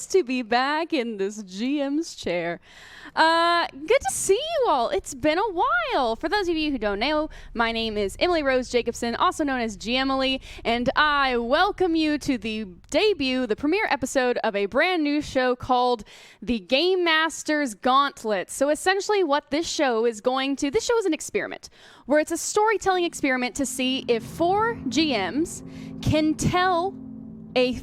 nice to be back in this GM's chair. Good to see you all. It's been a while. For those of you who don't know, my name is Emily Rose Jacobson, also known as GMily, and I welcome you to the premiere episode of a brand new show called The Game Master's Gauntlet. So essentially what this show is an experiment, where it's a storytelling experiment to see if 4 GMs can tell a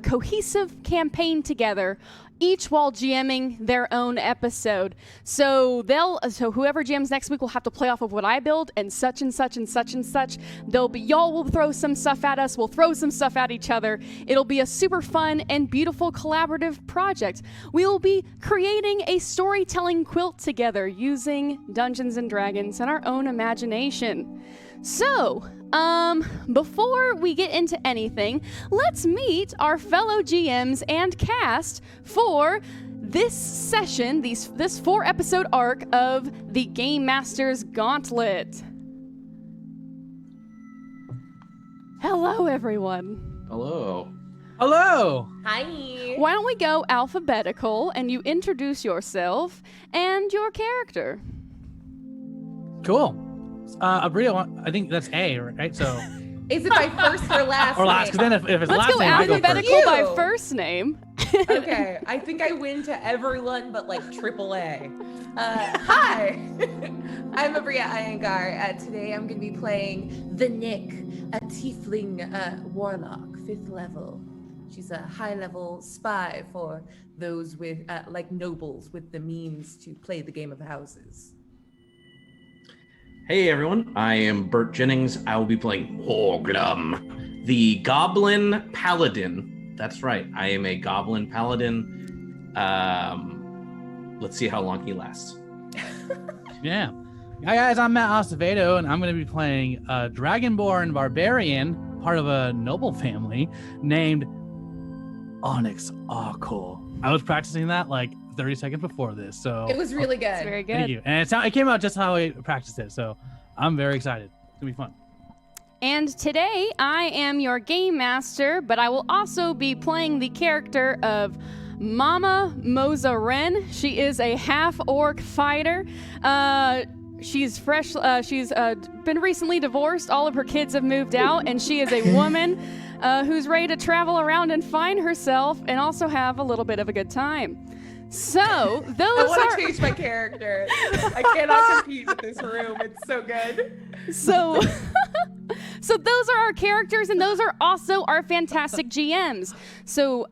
cohesive campaign together, each while GMing their own episode. So whoever GMs next week will have to play off of what I build, and such and such and such and such. Y'all will throw some stuff at us, we'll throw some stuff at each other. It'll be a super fun and beautiful collaborative project. We will be creating a storytelling quilt together using Dungeons and Dragons and our own imagination. So, before we get into anything, let's meet our fellow GMs and cast for this session, this 4-episode arc of the Game Master's Gauntlet. Hello, everyone. Hello. Hello. Hi. Why don't we go alphabetical and you introduce yourself and your character? Cool. Abria, I think that's A, right? So. Is it by first or last? Or last, because then if it's Let's last go name, I go first. alphabetical by first name. Okay, I think I win to everyone but like AAA. Hi, I'm Abria Iyengar. Today I'm going to be playing the Nick, a tiefling warlock, 5th level. She's a high-level spy for those with, like nobles with the means to play the game of houses. Hey everyone, I am Bert Jennings. I will be playing Horglum, the Goblin Paladin. That's right, I am a Goblin Paladin. Let's see how long he lasts. Yeah. Hi guys, I'm Matt Acevedo, and I'm going to be playing a Dragonborn Barbarian, part of a noble family, named Onyx Arkle. I was practicing that like 30 seconds before this, so It was really good. It's very good. thank you. And it came out just how I practiced it, so I'm very excited. It's gonna be fun. And today I am your game master, but I will also be playing the character of Mama Moza Wren. She is a half-orc fighter. She's fresh. She's been recently divorced. All of her kids have moved out, and she is a woman who's ready to travel around and find herself and also have a little bit of a good time. So those I want to change my character. I cannot compete with this room. It's so good. So those are our characters, and those are also our fantastic GMs. So,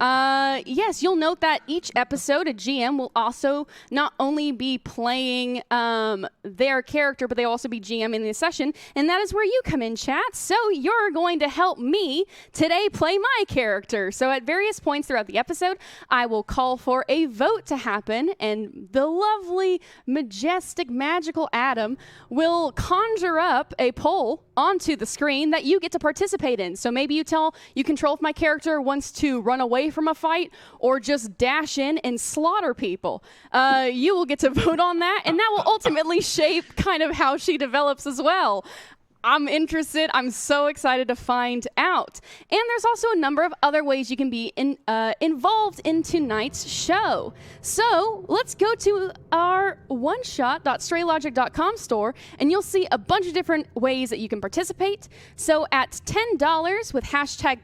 yes, you'll note that each episode, a GM will also not only be playing their character, but they also be GM in the session, and that is where you come in, chat. So you're going to help me today play my character. So at various points throughout the episode, I will call for a vote to happen, and the lovely, majestic, magical Adam will conjure up a poll onto the screen that you get to participate in. So maybe you control if my character wants to run away from a fight or just dash in and slaughter people. You will get to vote on that, and that will ultimately shape kind of how she develops as well. I'm interested. I'm so excited to find out. And there's also a number of other ways you can be involved in tonight's show. So let's go to our oneshot.straylogic.com store, and you'll see a bunch of different ways that you can participate. So at $10 with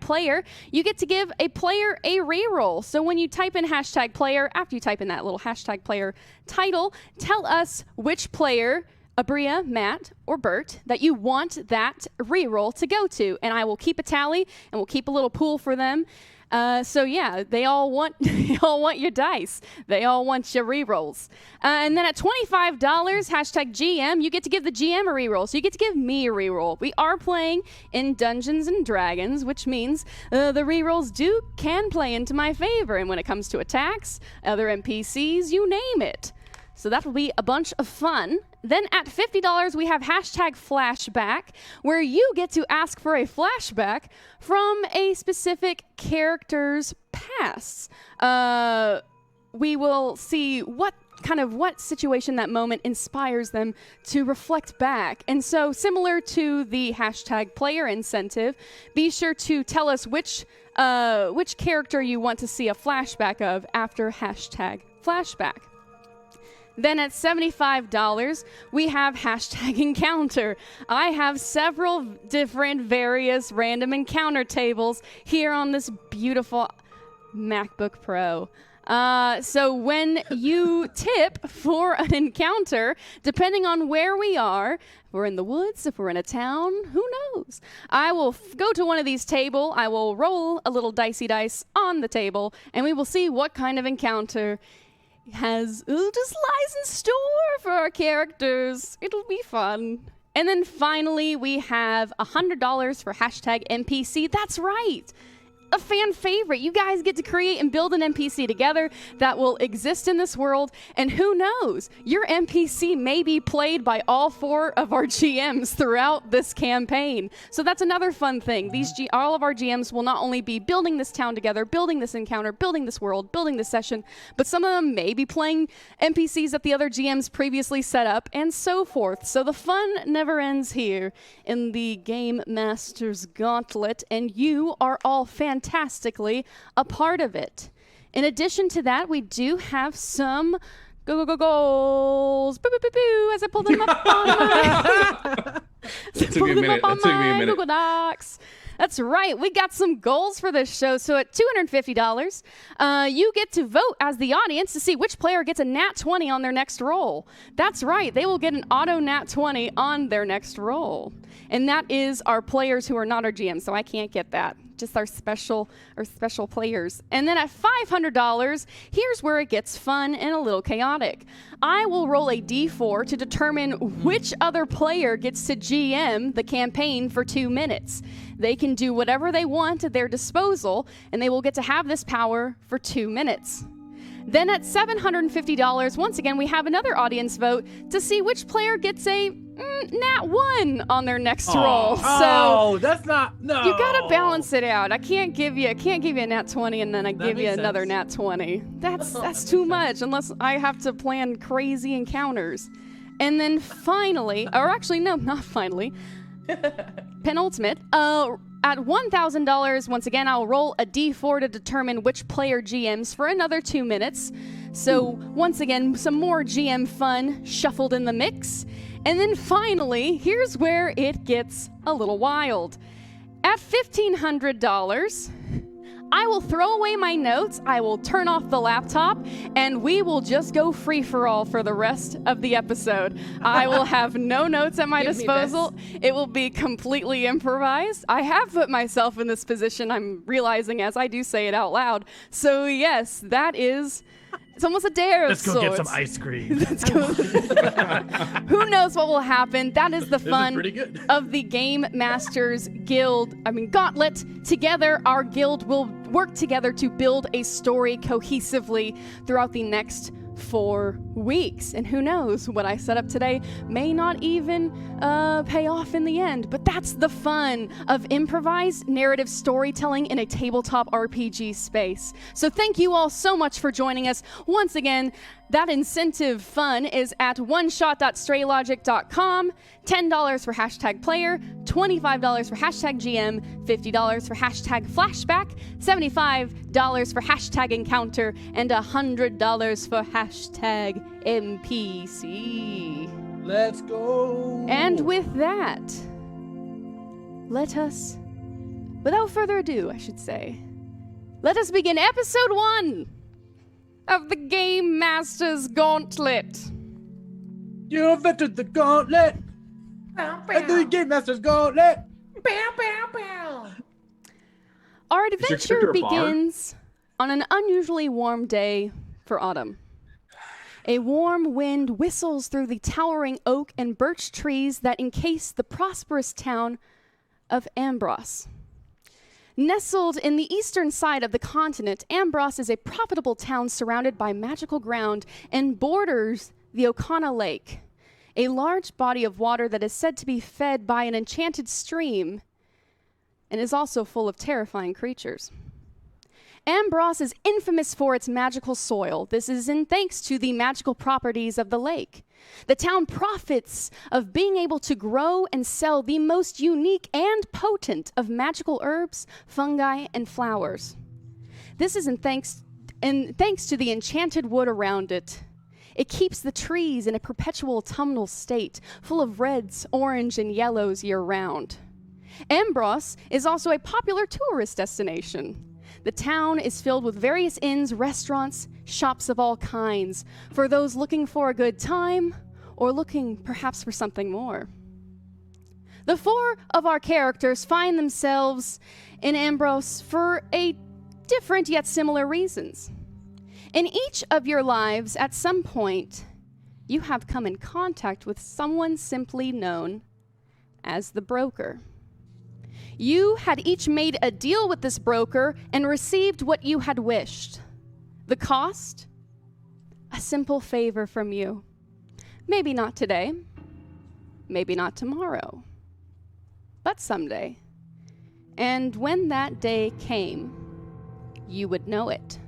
#player, you get to give a player a reroll. So when you type in #player, after you type in that little #player title, tell us which player, Abria, Matt, or Bert, that you want that reroll to go to, and I will keep a tally, and we'll keep a little pool for them. So yeah, they all want your dice. They all want your rerolls. And then at $25, #GM, you get to give the GM a reroll. So you get to give me a reroll. We are playing in Dungeons and Dragons, which means the rerolls can play into my favor. And when it comes to attacks, other NPCs, you name it. So that will be a bunch of fun. Then at $50, we have #flashback, where you get to ask for a flashback from a specific character's past. We will see what kind of what situation that moment inspires them to reflect back. And so similar to the hashtag player incentive, be sure to tell us which character you want to see a flashback of after hashtag flashback. Then at $75, we have hashtag encounter. I have several different various random encounter tables here on this beautiful MacBook Pro. So when you tip for an encounter, depending on where we are, if we're in the woods, if we're in a town, who knows? I will go to one of these tables, I will roll a little dicey dice on the table, and we will see what kind of encounter just lies in store for our characters. It'll be fun. And then finally, we have $100 for hashtag NPC. That's right. A fan favorite. You guys get to create and build an NPC together that will exist in this world, and who knows, your NPC may be played by all 4 of our GMs throughout this campaign. So that's another fun thing. All of our GMs will not only be building this town together, building this encounter, building this world, building this session, but some of them may be playing NPCs that the other GMs previously set up, and so forth. So the fun never ends here in the Game Master's Gauntlet, and you are all fantastically a part of it. In addition to that, we do have some goals. Boo, boo, boo, boo, as I pull them up on my That took me a minute. Google Docs. That's right. We got some goals for this show. So at $250, you get to vote as the audience to see which player gets a nat 20 on their next roll. That's right. They will get an auto nat 20 on their next roll. And that is our players who are not our GMs, so I can't get that. Just our special players. And then at $500, here's where it gets fun and a little chaotic. I will roll a d4 to determine which other player gets to GM the campaign for 2 minutes. They can do whatever they want at their disposal, and they will get to have this power for 2 minutes. Then at $750, once again, we have another audience vote to see which player gets a nat 1 on their next roll. So that's not, no. You gotta balance it out. I can't give you a nat 20 and then I give you another nat 20. That's too much unless I have to plan crazy encounters. And then finally, or actually no, not finally, penultimate, at $1,000, once again, I'll roll a d4 to determine which player GMs for another 2 minutes. So once again, some more GM fun shuffled in the mix. And then finally, here's where it gets a little wild. At $1,500, I will throw away my notes, I will turn off the laptop, and we will just go free-for-all for the rest of the episode. I will have no notes at my disposal. It will be completely improvised. I have put myself in this position, I'm realizing as I do say it out loud. So yes, it's almost a dare Let's of go sorts. get some ice cream. Let's go. Who knows what will happen? That is the fun pretty good. of the Game Masters Gauntlet. Together, our guild will work together to build a story cohesively throughout the next 4 weeks. And who knows, what I set up today may not even pay off in the end. But that's the fun of improvised narrative storytelling in a tabletop RPG space. So thank you all so much for joining us. Once again, that incentive fun is at oneshot.straylogic.com. $10 for hashtag player, $25 for hashtag GM, $50 for hashtag flashback, $75 for hashtag encounter, and $100 for hashtag NPC. Let's go. And with that, without further ado, I should say, let us begin episode 1 of the Game Master's Gauntlet. You have entered the gauntlet. The Game Master's Gauntlet. Our your adventure character a bard? begins on an unusually warm day for autumn. A warm wind whistles through the towering oak and birch trees that encase the prosperous town of Ambros. Nestled in the eastern side of the continent, Ambros is a profitable town surrounded by magical ground and borders the Okana Lake, a large body of water that is said to be fed by an enchanted stream and is also full of terrifying creatures. Ambros is infamous for its magical soil. This is in thanks to the magical properties of the lake. The town profits of being able to grow and sell the most unique and potent of magical herbs, fungi, and flowers. This is in thanks to the enchanted wood around it. It keeps the trees in a perpetual autumnal state, full of reds, orange, and yellows year-round. Ambros is also a popular tourist destination. The town is filled with various inns, restaurants, shops of all kinds, for those looking for a good time or looking perhaps for something more. The 4 of our characters find themselves in Ambros for a different yet similar reasons. In each of your lives, at some point, you have come in contact with someone simply known as the broker. You had each made a deal with this broker and received what you had wished. The cost? A simple favor from you. Maybe not today, maybe not tomorrow, but someday. And when that day came, you would know it.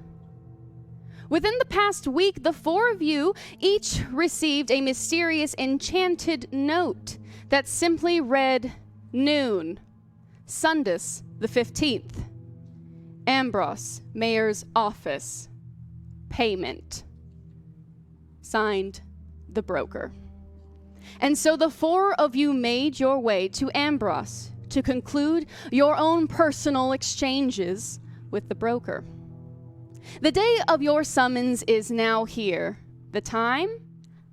Within the past week, the 4 of you each received a mysterious enchanted note that simply read, noon, Sundus the 15th, Ambros, Mayor's Office, payment. Signed, the broker. And so the 4 of you made your way to Ambros to conclude your own personal exchanges with the broker. The day of your summons is now here. The time?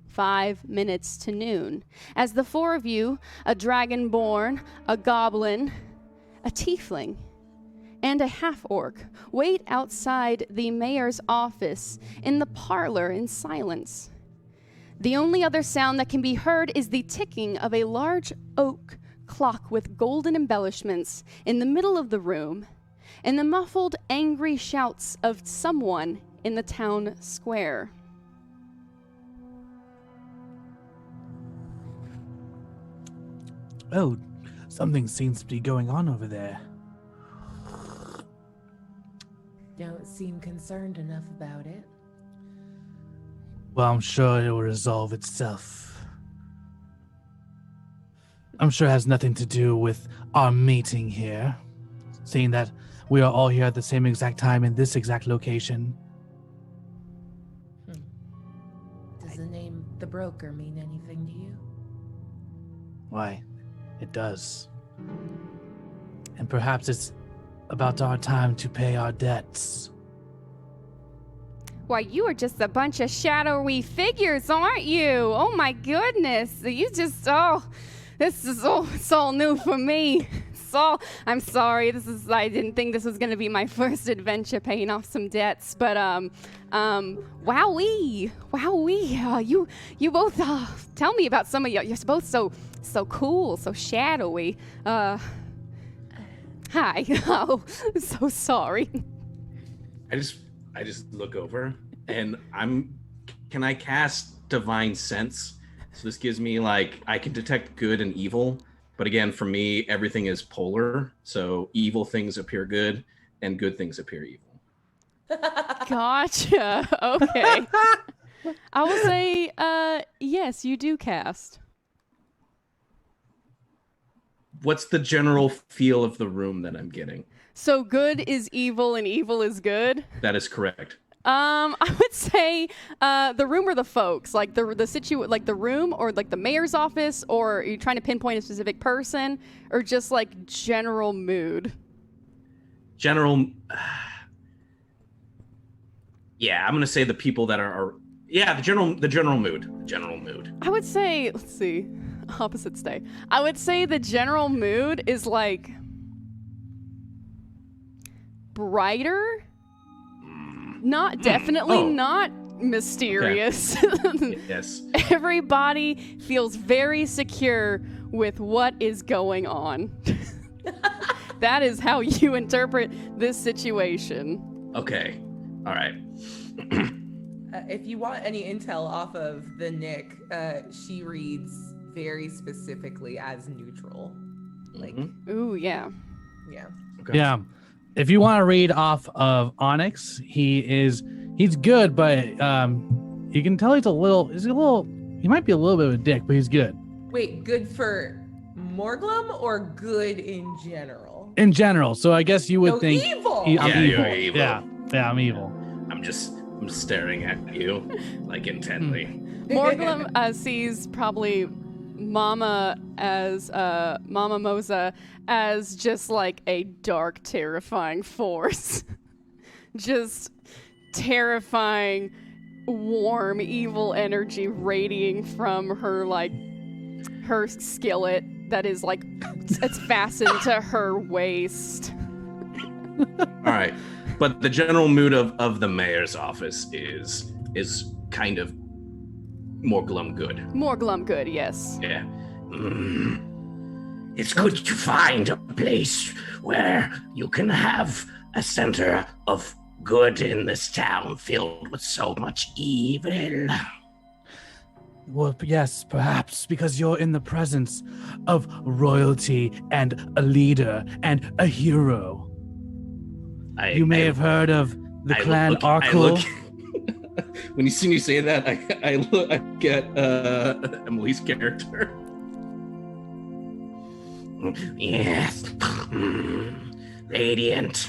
5 minutes to noon. As the 4 of you, a dragonborn, a goblin, a tiefling, and a half-orc, wait outside the mayor's office in the parlor in silence. The only other sound that can be heard is the ticking of a large oak clock with golden embellishments in the middle of the room, and the muffled, angry shouts of someone in the town square. Oh, something seems to be going on over there. Don't seem concerned enough about it. Well, I'm sure it will resolve itself. I'm sure it has nothing to do with our meeting here, seeing that we are all here at the same exact time in this exact location. Does the name the broker mean anything to you? Why, it does. And perhaps it's about our time to pay our debts. Why, you are just a bunch of shadowy figures, aren't you? Oh my goodness. You just, it's all new for me. I'm sorry, I didn't think this was gonna be my first adventure paying off some debts, but, wowee, you both, tell me about some of you're both so cool, so shadowy. Hi, oh, so sorry. I just look over and can I cast Divine Sense? So this gives me I can detect good and evil, but again, for me, everything is polar. So evil things appear good and good things appear evil. Gotcha. Okay. I will say, yes, you do cast. What's the general feel of the room that I'm getting? So good is evil and evil is good? That is correct. I would say the room or the folks, like the room or like the mayor's office, or are you trying to pinpoint a specific person, or just like general mood? General. Yeah, I'm gonna say the people that are the general mood. General mood. I would say, let's see, opposites day. I would say the general mood is like brighter. Not definitely not mysterious. Okay. Yes. Everybody feels very secure with what is going on. That is how you interpret this situation. Okay. All right. If you want any intel off of the Nick, she reads very specifically as neutral. Like, ooh, yeah. Yeah. Okay. Yeah. if you want to read off of Onyx, he's good, but you can tell he might be a little bit of a dick, but he's good. Wait, good for Morglum or good in general? In general, so I guess you would No, think evil. I'm Yeah, evil. you're evil. Yeah, I'm evil. I'm staring at you, like, intently. Morglum sees probably Mama Mosa as just like a dark, terrifying force. Just terrifying, warm, evil energy radiating from her skillet that is like it's fastened to her waist. All right, but the general mood of the mayor's office is kind of more glum good. More glum good, yes. Yeah. It's good to find a place where you can have a center of good in this town filled with so much evil. Well, yes, perhaps because you're in the presence of royalty and a leader and a hero. You may have heard of the clan Arkle. When you see me say that, I get Emily's character. Yes. Radiant.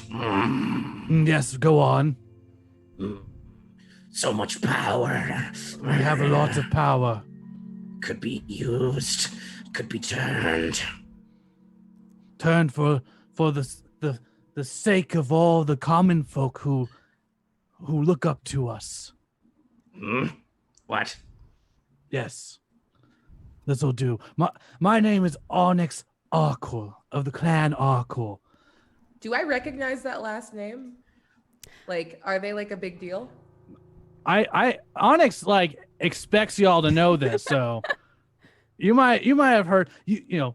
Yes, go on. So much power. We have a lot of power. Could be used. Could be turned. Turned for the sake of all the common folk who look up to us. What? Yes. This'll do. My name is Onyx Arkle of the clan Arkle. Do I recognize that last name? Like, are they like a big deal? I Onyx like expects y'all to know this, so you might have heard you know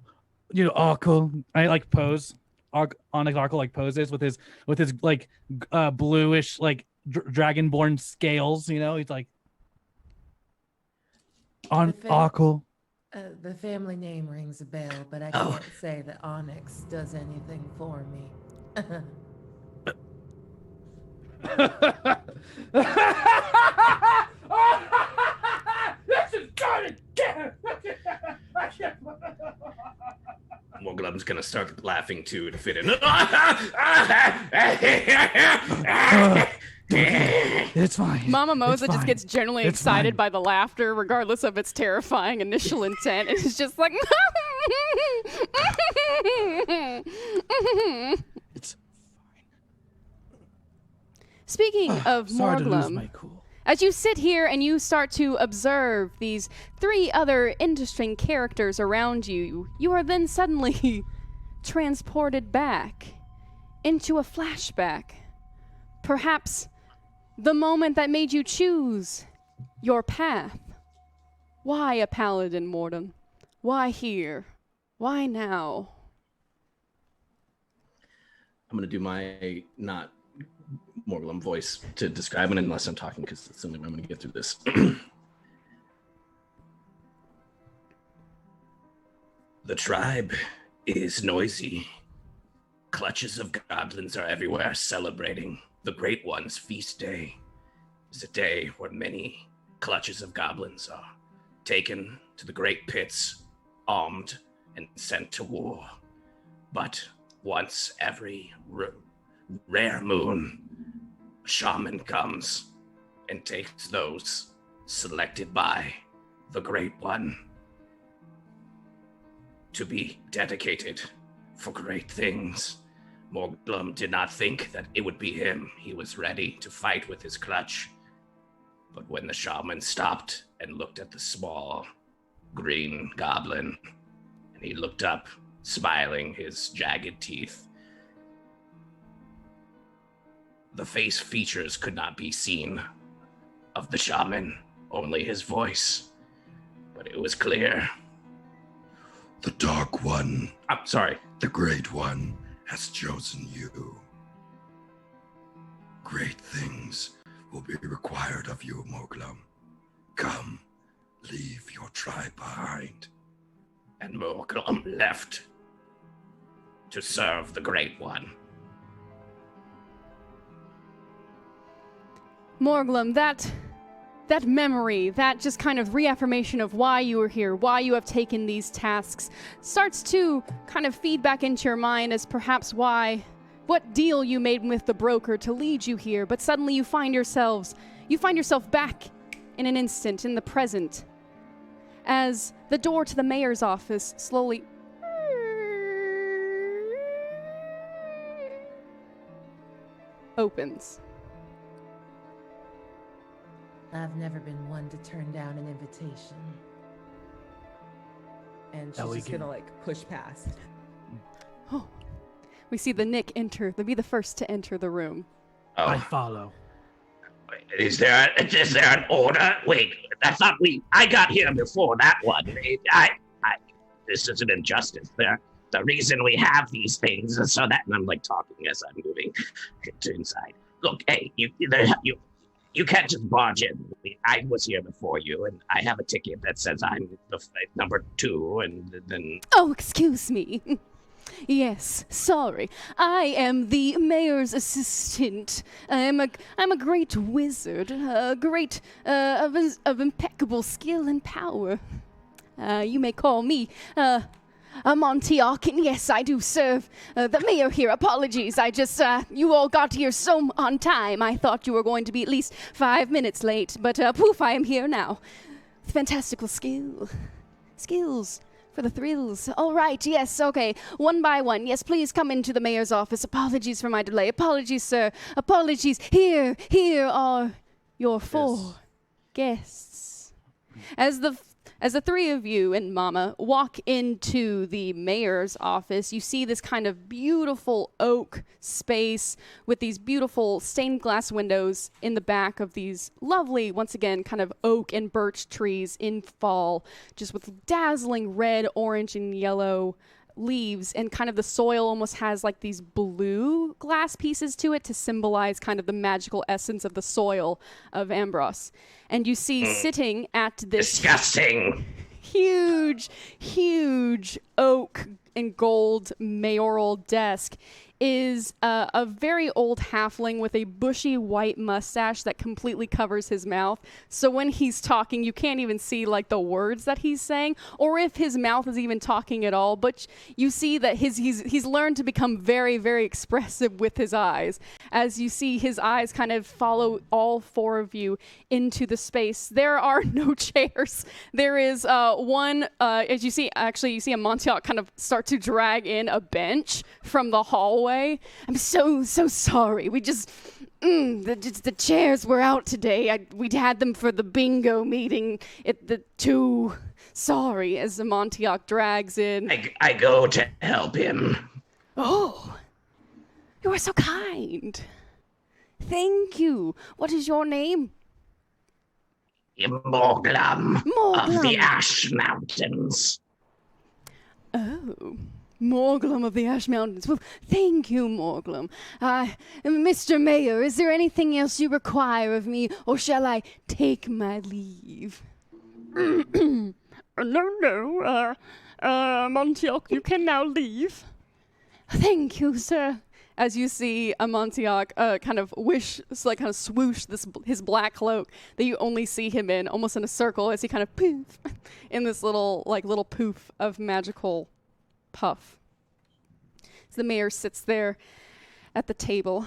Arkle. I like pose. Onyx Arkle like poses with his like bluish like dragonborn scales. You know, he's like on Arkle. The family name rings a bell, but I can't say that Onyx does anything for me. Morglum's gonna start laughing too to fit in. It's fine. Mama Mosa It's just fine. gets generally It's excited fine. by the laughter, regardless of its terrifying initial intent, and it's just like. It's Speaking of sorry to lose Morglum, my cool. as you sit here and you start to observe these three other interesting characters around you, you are then suddenly transported back into a flashback. Perhaps the moment that made you choose your path. Why a paladin, Mortem? Why here? Why now? I'm gonna do my not Morglum voice to describe it unless I'm talking because it's the only way I'm gonna get through this. The tribe is noisy. Clutches of goblins are everywhere celebrating. The Great One's feast day is a day where many clutches of goblins are taken to the great pits, armed, and sent to war. But once every rare moon, a shaman comes and takes those selected by the Great One to be dedicated for great things. Morglum did not think that it would be him. He was ready to fight with his clutch. But when the shaman stopped and looked at the small green goblin, and he looked up, smiling his jagged teeth, the face features could not be seen of the shaman, only his voice. But it was clear. The Dark One, I'm sorry. the Great One, has chosen you. Great things will be required of you, Morglum. Come, leave your tribe behind. And Morglum left to serve the Great One. Morglum, that memory, that just kind of reaffirmation of why you were here, why you have taken these tasks, starts to kind of feed back into your mind as perhaps what deal you made with the broker to lead you here, but suddenly you find yourself back in an instant, in the present, as the door to the mayor's office slowly opens. I've never been one to turn down an invitation. And she's just gonna push past. Oh, we see the Nick enter. They'll be the first to enter the room. Oh. I follow. Is there an order? Wait, that's not me. I got here before that one. This is an injustice. The reason we have these things is so that, and I'm talking as I'm moving to inside. Look, hey, you can't just barge in. I was here before you, and I have a ticket that says I'm the number 2, and then... Oh, excuse me. Yes, sorry. I am the mayor's assistant. I'm a great wizard, of impeccable skill and power. You may call me, Montiac, and yes, I do serve the mayor here. Apologies, you all got here so on time. I thought you were going to be at least 5 minutes late, but poof, I am here now. Fantastical skills for the thrills. All right, yes, okay, one by one. Yes, please come into the mayor's office. Apologies for my delay. Apologies, sir. Apologies. Here are your 4 guests. As the 3 of you and Mama walk into the mayor's office, you see this kind of beautiful oak space with these beautiful stained glass windows in the back of these lovely, once again, kind of oak and birch trees in fall, just with dazzling red, orange, and yellow leaves, and kind of the soil almost has these blue glass pieces to it to symbolize kind of the magical essence of the soil of Ambros. And you see sitting at this disgusting huge oak and gold mayoral desk is a very old halfling with a bushy white mustache that completely covers his mouth. So when he's talking, you can't even see the words that he's saying, or if his mouth is even talking at all. But you see that he's learned to become very, very expressive with his eyes. As you see his eyes kind of follow all 4 of you into the space. There are no chairs. There is one, as you see a Montiac kind of start to drag in a bench from the hallway. I'm so sorry. We just the chairs were out today. We'd had them for the bingo meeting at the 2. Sorry, as the Montiac drags in. I go to help him. Oh, you are so kind. Thank you. What is your name? Morglum of the Ash Mountains. Oh. Morglum of the Ash Mountains. Well, thank you, Morglum. Mr. Mayor, is there anything else you require of me, or shall I take my leave? No, Montiac, you can now leave. Thank you, sir. As you see a Montiac kind of swoosh his black cloak that you only see him in, almost in a circle, as he kind of poof in this little poof of magical puff. So the mayor sits there at the table.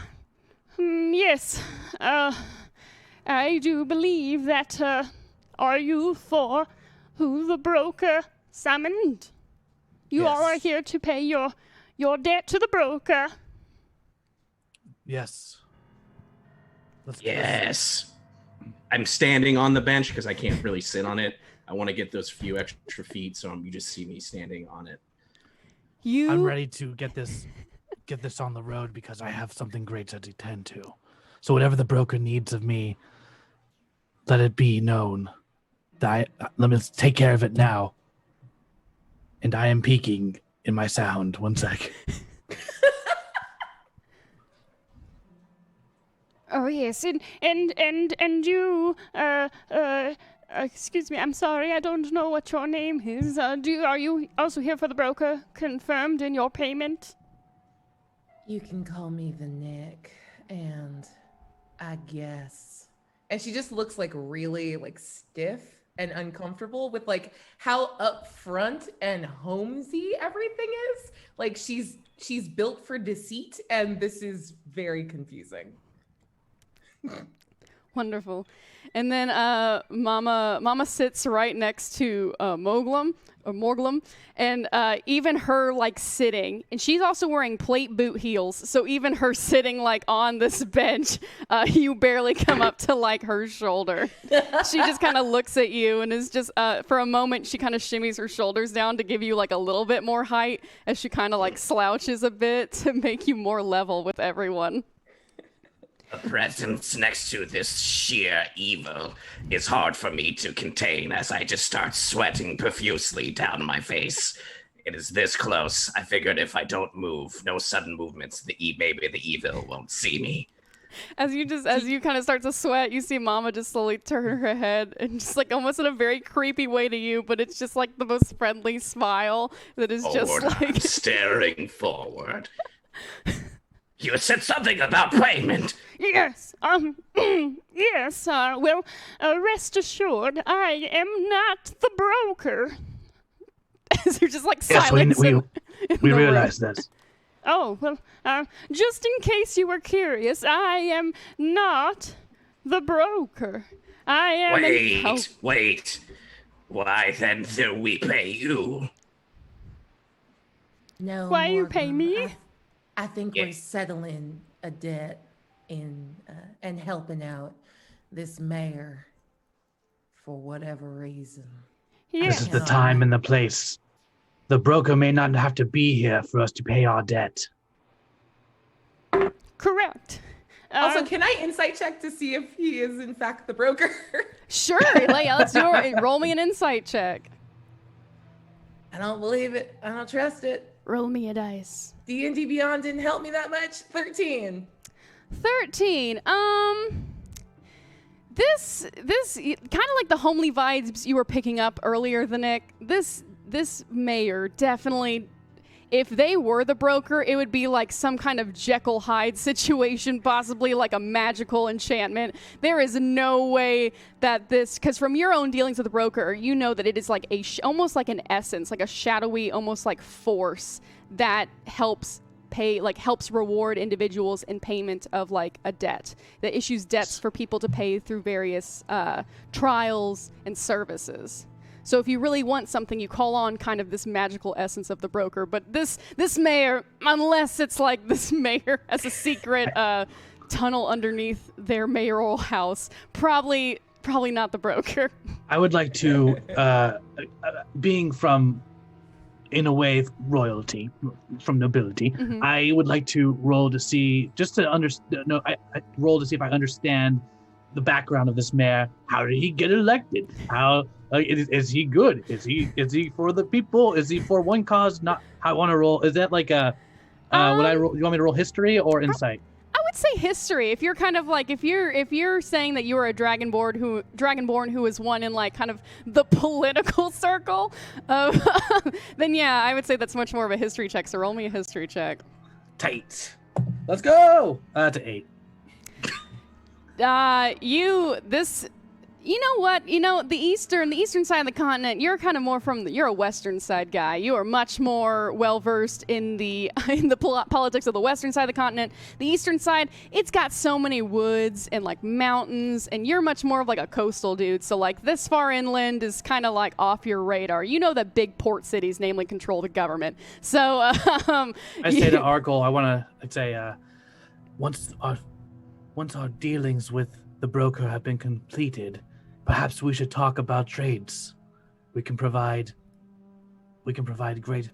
Yes, I do believe that, are you 4 who the broker summoned? You all are here to pay your debt to the broker. Yes. Yes. I'm standing on the bench because I can't really sit on it. I want to get those few extra feet, so you just see me standing on it. I'm ready to get this on the road because I have something great to attend to. So whatever the broker needs of me, let it be known that let me take care of it now. And I am peeking in my sound. 1 sec. Oh yes, and you excuse me, I'm sorry, I don't know what your name is. Are you also here for the broker? Confirmed in your payment? You can call me the Nick, and I guess and she just looks like really like stiff and uncomfortable with like how upfront and homesy everything is. Like she's built for deceit, and this is very confusing. Wonderful. And then Mama sits right next to Morglum, and even her like sitting, and she's also wearing plate boot heels, so even her sitting like on this bench, you barely come up to like her shoulder. She just kind of looks at you and is just for a moment she kind of shimmies her shoulders down to give you like a little bit more height as she kind of like slouches a bit to make you more level with everyone. The presence next to this sheer evil is hard for me to contain as I just start sweating profusely down my face. It is this close. I figured if I don't move, no sudden movements, maybe the evil won't see me. As you kind of start to sweat, you see Mama just slowly turn her head and just like almost in a very creepy way to you, but it's just like the most friendly smile that is just like I'm staring forward. You said something about payment. Yes, yes, well, rest assured, I am not the broker. You're just like Yes, silence. we we realize this. Oh, well, just in case you were curious, I am not the broker. I am Wait. Why then do we pay you? No. Why you pay Morgan, me? I think we're settling a debt and helping out this mayor for whatever reason. Yes. This is the time and the place. The broker may not have to be here for us to pay our debt. Correct. Also, can I insight check to see if he is in fact the broker? Sure, let's do it. Roll me an insight check. I don't believe it. I don't trust it. Roll me a dice. D&D Beyond didn't help me that much. 13. 13. This kind of like the homely vibes you were picking up earlier, the Nick. This mayor definitely, if they were the broker, it would be like some kind of Jekyll Hyde situation, possibly like a magical enchantment. There is no way that this, because from your own dealings with the broker, you know that it is like almost like an essence, like a shadowy, almost like force that helps reward individuals in payment of like a debt, that issues debts for people to pay through various trials and services. So if you really want something, you call on kind of this magical essence of the broker. But this mayor, unless it's like this mayor has a secret tunnel underneath their mayoral house, probably not the broker. I would like to, being from, in a way, royalty, from nobility, Mm-hmm. I would like to roll to see, I roll to see if I understand the background of this mayor. How did he get elected? How is he good? Is he for the people? Is he for one cause? Not. I want to roll. Is that like a? Would I roll? You want me to roll history or insight? I would say history. If you're kind of like if you're saying that you were a dragonborn who was one in like kind of the political circle, then yeah, I would say that's much more of a history check. So roll me a history check. Tight. Let's go. That's an 8. You know what? You know, the eastern side of the continent, you're kind of more you're a western side guy. You are much more well-versed in the politics of the western side of the continent. The eastern side, it's got so many woods and like mountains, and you're much more of like a coastal dude. So like this far inland is kind of like off your radar. You know that big port cities namely control the government. So I say to Arkle, I'd say once our dealings with the broker have been completed, perhaps we should talk about trades. We can provide great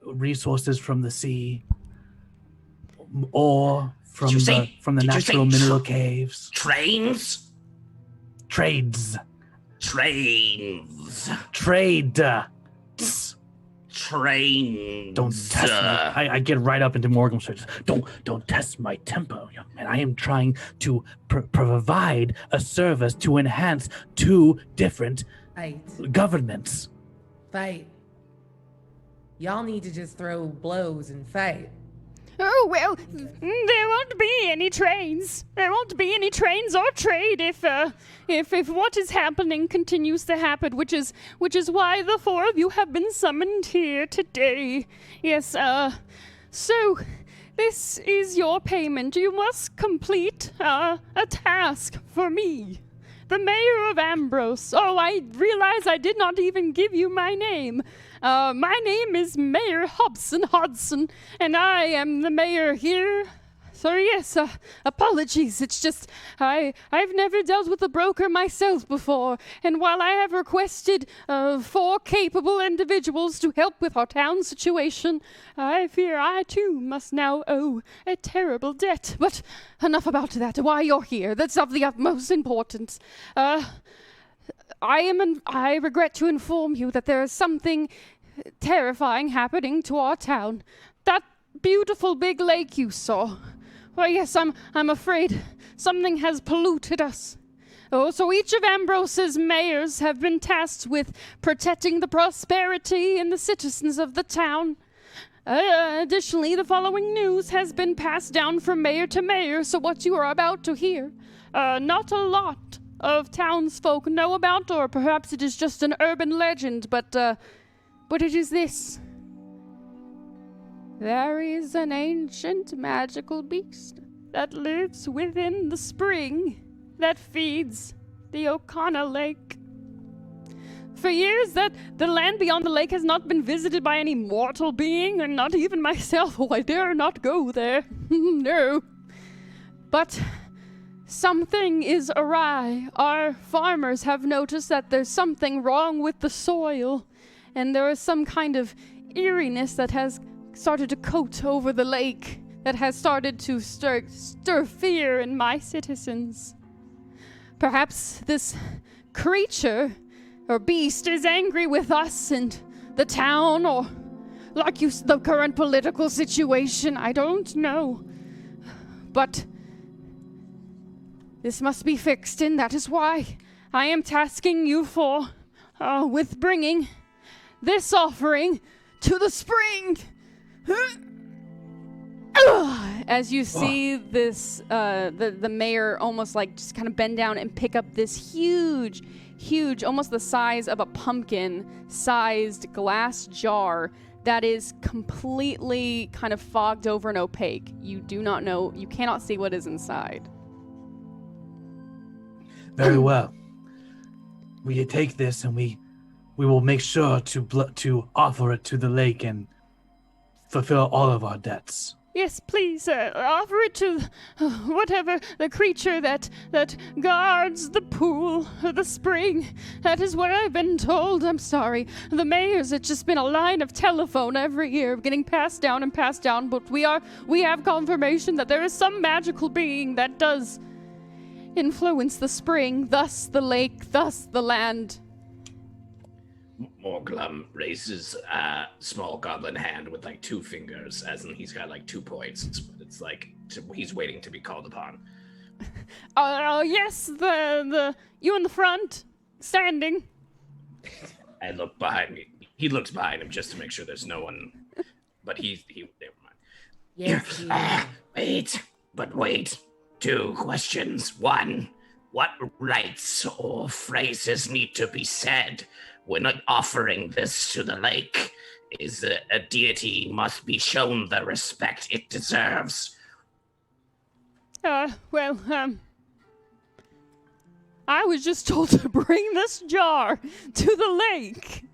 resources from the sea, or from the natural mineral caves. Trains? Trades. Trains. Trade. Trains. Don't test me. I get right up into Morgan's face. Don't test my tempo, young man. I am trying to provide a service to enhance 2 different governments. Fight. Y'all need to just throw blows and fight. Oh, well, there won't be any trains. There won't be any trains or trade if what is happening continues to happen, which is why the four of you have been summoned here today. Yes, so this is your payment. You must complete a task for me, the mayor of Ambrose. Oh, I realize I did not even give you my name. My name is Mayor Hobson Hodson, and I am the mayor here. So yes, apologies. It's just I've never dealt with a broker myself before, and while I have requested 4 capable individuals to help with our town situation, I fear I too must now owe a terrible debt. But enough about that. Why you're here? That's of the utmost importance. I regret to inform you that there is something terrifying happening to our town. That beautiful big lake you saw. Well, yes, I'm afraid something has polluted us. Oh, so each of Ambrose's mayors have been tasked with protecting the prosperity and the citizens of the town. Additionally, the following news has been passed down from mayor to mayor, so what you are about to hear, not a lot of townsfolk know about, or perhaps it is just an urban legend, but it is this. There is an ancient magical beast that lives within the spring that feeds the O'Connor Lake. For years, the land beyond the lake has not been visited by any mortal being, and not even myself. Oh, I dare not go there. No. But something is awry. Our farmers have noticed that there's something wrong with the soil, and there is some kind of eeriness that has started to coat over the lake, that has started to stir fear in my citizens. Perhaps this creature or beast is angry with us and the town, or like the current political situation. I don't know. But this must be fixed, and that is why I am tasking you with bringing this offering to the spring. As you see this, the mayor almost like just kind of bend down and pick up this huge, almost the size of a pumpkin-sized glass jar that is completely kind of fogged over and opaque. You do not know, you cannot see what is inside. Very well. We take this and we will make sure to offer it to the lake and fulfill all of our debts. Yes, please, offer it to whatever the creature that guards the pool or the spring. That is what I've been told. I'm sorry. The mayor's, it's just been a line of telephone every year getting passed down, but we have confirmation that there is some magical being that does influence the spring, thus the lake, thus the land. Morglum raises a small goblin hand with like 2 fingers, as in he's got like 2 points, but it's like he's waiting to be called upon. Yes, the you in the front, standing. I look behind me. He looks behind him just to make sure there's no one, but he never mind. Yes, Wait. 2 questions. 1, what rites or phrases need to be said when offering this to the lake? Is a deity must be shown the respect it deserves. I was just told to bring this jar to the lake.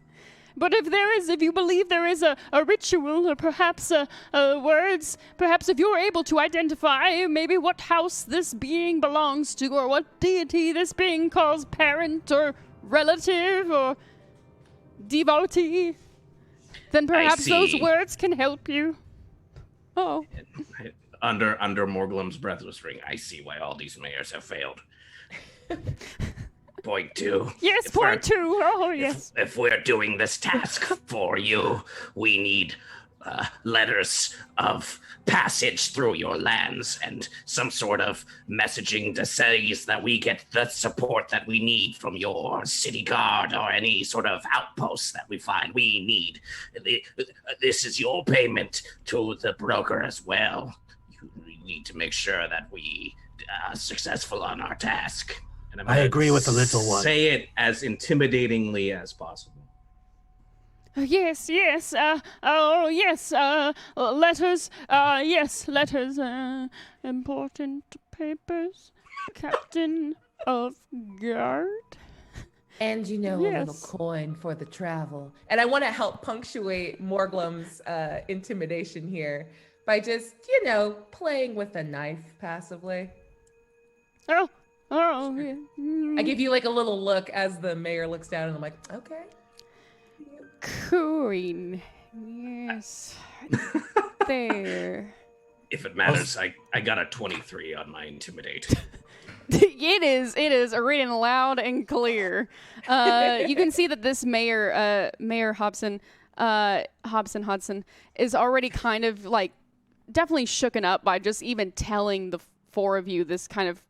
But if you believe there is a ritual, or perhaps words, perhaps if you're able to identify maybe what house this being belongs to, or what deity this being calls parent, or relative, or devotee, then perhaps those words can help you. Oh. Under Morglum's breath whispering, I see why all these mayors have failed. Point 2. Yes, point 2. Oh, yes. If we're doing this task for you, we need letters of passage through your lands and some sort of messaging to say that we get the support that we need from your city guard or any sort of outpost that we find. We need. This is your payment to the broker as well. need to make sure that we are successful on our task. And I'm I gonna agree with the little one. Say it as intimidatingly as possible. Yes, yes, oh, yes, letters, yes, letters, important papers, Captain of Guard. And a little coin for the travel. And I want to help punctuate Morglum's intimidation here by just, playing with a knife passively. Oh, yeah. I give you like a little look as the mayor looks down, and I'm like, okay. Coin. Yes. There. If it matters, I got a 23 on my intimidate. It is reading loud and clear. You can see that this Mayor Hobson is already kind of like definitely shooken up by just even telling the four of you this kind of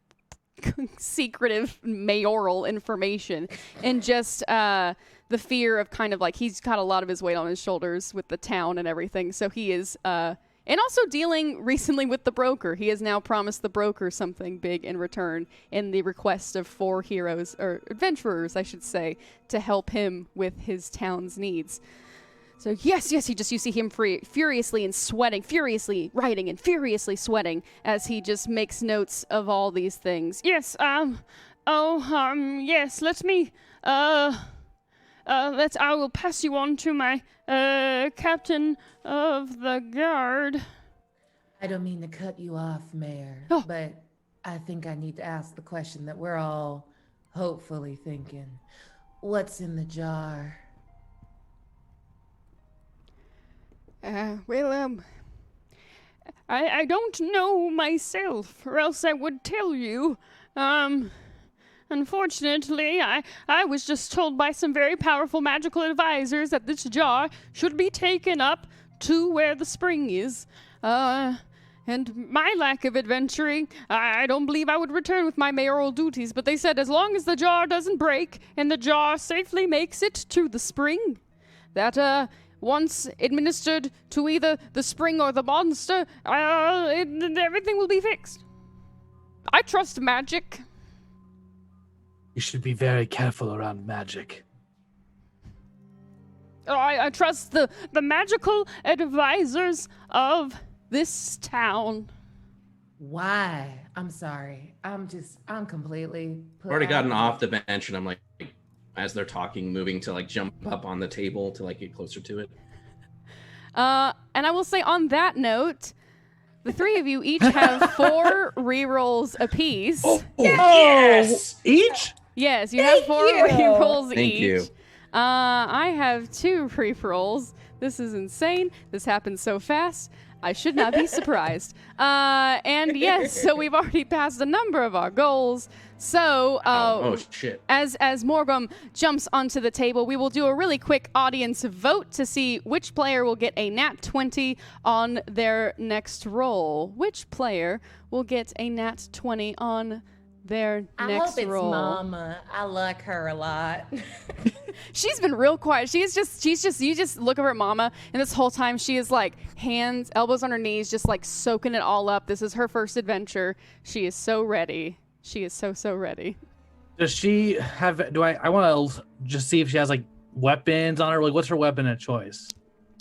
secretive mayoral information, and just the fear of kind of like he's got a lot of his weight on his shoulders with the town and everything. So he is and also dealing recently with the broker. He has now promised the broker something big in return in the request of 4 heroes, or adventurers, I should say, to help him with his town's needs. So yes, you see him furiously and sweating, furiously writing and furiously sweating as he just makes notes of all these things. Yes, yes, let me, I will pass you on to my, Captain of the Guard. I don't mean to cut you off, Mayor, but I think I need to ask the question that we're all hopefully thinking. What's in the jar? I don't know myself, or else I would tell you. Unfortunately, I was just told by some very powerful magical advisors that this jar should be taken up to where the spring is. And my lack of adventuring, I don't believe I would return with my mayoral duties, but they said as long as the jar doesn't break and the jar safely makes it to the spring, that, once administered to either the spring or the monster, everything will be fixed. I trust magic. You should be very careful around magic. I trust the magical advisors of this town. Why? I'm sorry. I'm completely I've already gotten off the bench, and I'm like, as they're talking, moving to like jump up on the table to like get closer to it. And I will say on that note, the 3 of you each have 4 rerolls apiece. Yes! Each? Yes, you have 4 rerolls Thank each. you. I have 2 rerolls. This is insane. This happens so fast. I should not be surprised. And yes, so we've already passed a number of our goals. So, oh shit. As Morgum jumps onto the table, we will do a really quick audience vote to see which player will get a nat 20 on their next roll. Which player will get a nat 20 on their I next hope it's roll? Mama. I like her a lot. She's been real quiet. You just look over at Mama, and this whole time she is like hands, elbows on her knees, just like soaking it all up. This is her first adventure. She is so ready. She is so ready. Does she have? I want to just see if she has like weapons on her. Like, what's her weapon of choice?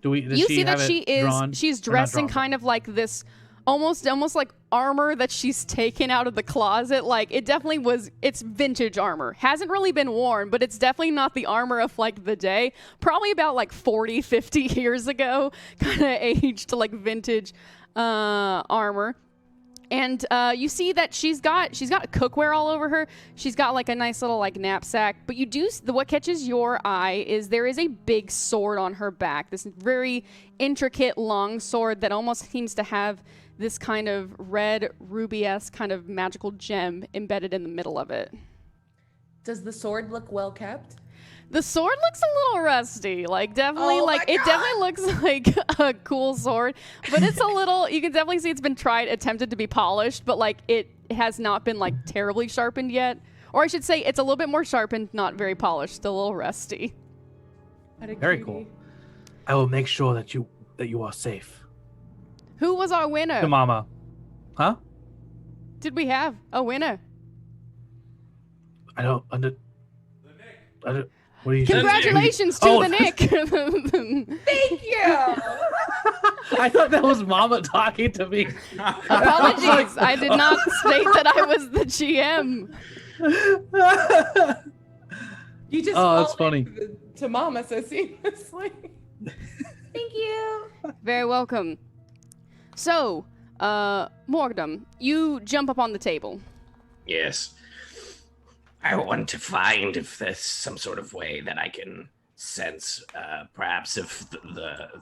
You see that she's dressing kind of like this, almost like armor that she's taken out of the closet. Like it's vintage armor. Hasn't really been worn, but it's definitely not the armor of like the day. Probably about like 40, 50 years ago, kind of aged to like vintage armor. And you see that she's got cookware all over her. She's got like a nice little like knapsack. But what catches your eye is there is a big sword on her back. This very intricate long sword that almost seems to have this kind of red ruby-esque kind of magical gem embedded in the middle of it. Does the sword look well kept? The sword looks a little rusty, like definitely, it definitely looks like a cool sword, but it's a little. You can definitely see it's been attempted to be polished, but like it has not been like terribly sharpened yet, or I should say, it's a little bit more sharpened, not very polished, still a little rusty. Very cool. I will make sure that you are safe. Who was our winner? To Mama. Huh? Did we have a winner? I don't. What are you? Congratulations to Oh. the Nick. Thank you. I thought that was Mama talking to me. Apologies. I did not state that I was the GM. You just Oh, that's followed funny. to Mama so seamlessly. Thank you. Very welcome. So, Morgdom, you jump up on the table. Yes. I want to find if there's some sort of way that I can sense, perhaps if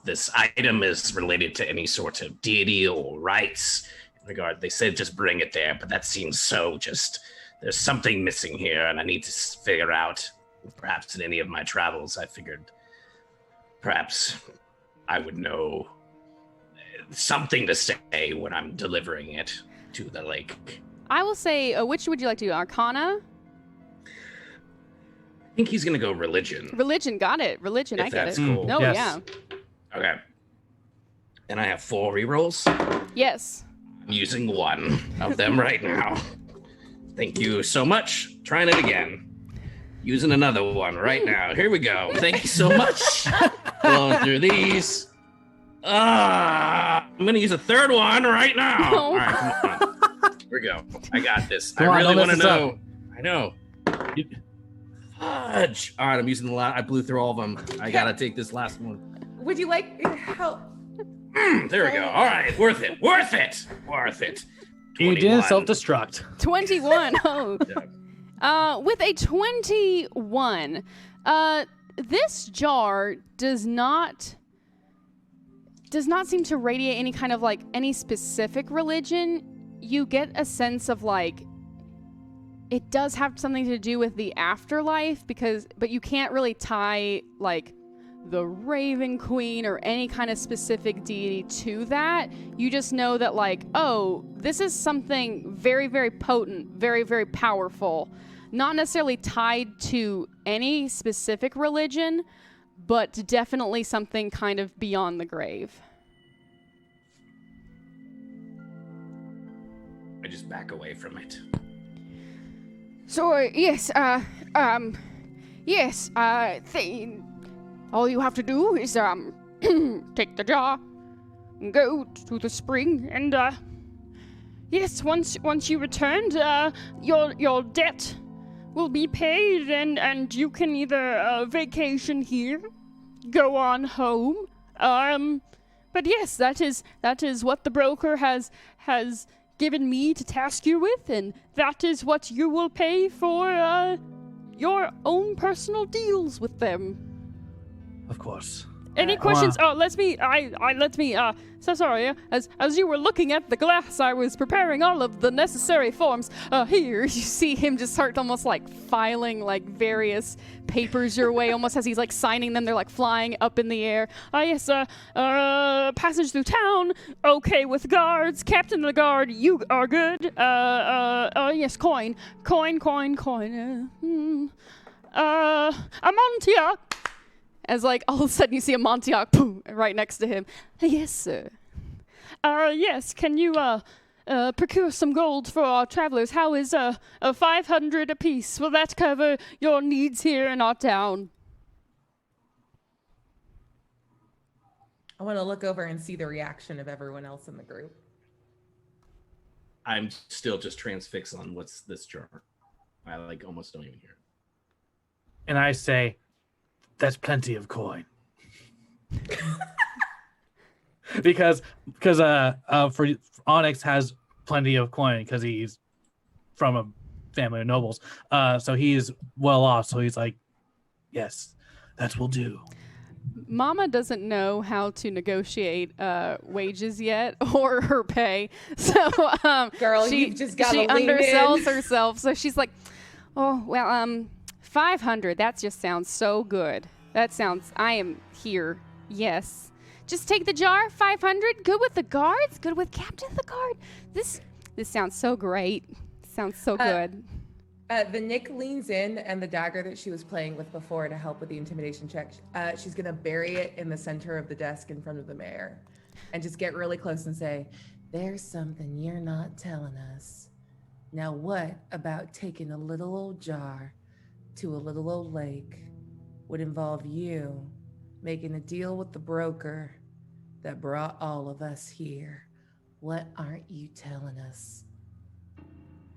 this item is related to any sort of deity or rites. In regard, they said just bring it there, but that seems so just. There's something missing here, and I need to figure out. Perhaps in any of my travels, I figured perhaps I would know something to say when I'm delivering it to the lake. I will say, which would you like to do? Arcana? I think he's gonna go religion. Religion, got it. Religion, If I get that's it. cool. No, Yes. yeah. Okay. And I have 4 rerolls. Yes. I'm using one of them right now. Thank you so much. Trying it again. Using another one right now. Here we go. Thank you so much. Going through these. I'm gonna use a 3rd one right now. No. All right, come on. Here we go. I got this. Come I on, really don't want to mess this up. know. I know. Fudge. All right, I'm using the last. I blew through all of them. I gotta take this last one. Would you like help? There we go. All right, worth it. Worth it. Worth it. You didn't 21. self-destruct. 21. Oh. With a 21, this jar does not seem to radiate any kind of like any specific religion. You get a sense of like it does have something to do with the afterlife but you can't really tie like the Raven Queen or any kind of specific deity to that. You just know that like, oh, this is something very, very potent, very, very powerful. Not necessarily tied to any specific religion, but definitely something kind of beyond the grave. I just back away from it. So, yes, all you have to do is, take the jar, and go to the spring, and, yes, once you returned, your debt will be paid, and you can either, vacation here, go on home, but yes, that is what the broker has given me to task you with, and that is what you will pay for, your own personal deals with them. Of course. Any questions? Oh, so sorry. As you were looking at the glass, I was preparing all of the necessary forms. Here, you see him just start almost like filing like various papers your way, almost as he's like signing them. They're like flying up in the air. Yes, passage through town. Okay with guards. Captain of the guard, you are good. Yes, coin. Amontia. As like all of a sudden you see a Montauk boom, right next to him. Yes, sir. Yes, can you procure some gold for our travelers? How is 500 apiece? Will that cover your needs here in our town? I want to look over and see the reaction of everyone else in the group. I'm still just transfixed on what's this jar. I like almost don't even hear it. And I say, that's plenty of coin. because for Onyx has plenty of coin because he's from a family of nobles. So he's well off. So he's like, yes, that will do. Mama doesn't know how to negotiate wages yet or her pay, so Girl, you've just gotta she lean undersells in. herself. So she's like, "Oh well, 500. That just sounds so good. That sounds. I am here. Yes, just take the jar. 500. Good with the guards. Good with captain of the guard. This sounds so great. Sounds so good." The Nick leans in, and the dagger that she was playing with before to help with the intimidation check, she's going to bury it in the center of the desk in front of the mayor and just get really close and say, There's something you're not telling us. Now, what about taking a little old jar to a little old lake would involve you making a deal with the broker that brought all of us here? What aren't you telling us?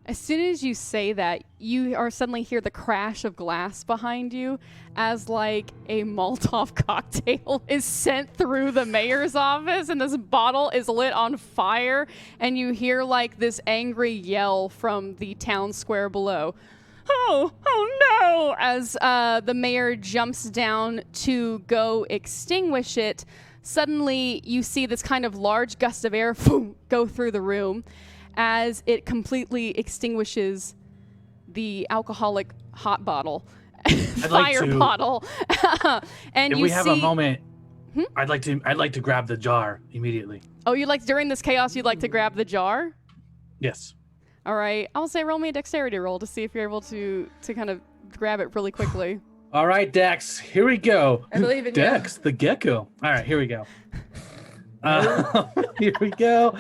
As soon as you say that, you are suddenly hear the crash of glass behind you as like a Molotov cocktail is sent through the mayor's office and this bottle is lit on fire and you hear like this angry yell from the town square below. Oh no! As the mayor jumps down to go extinguish it, suddenly you see this kind of large gust of air go through the room as it completely extinguishes the alcoholic hot bottle, bottle. And if you we have see, a moment, I'd like to grab the jar immediately. Oh, you like during this chaos, you'd like to grab the jar? Yes. All right, I'll say roll me a dexterity roll to see if you're able to kind of grab it really quickly. All right, Dex, here we go. I believe in Dex, the gecko. All right, here we go. Here we go.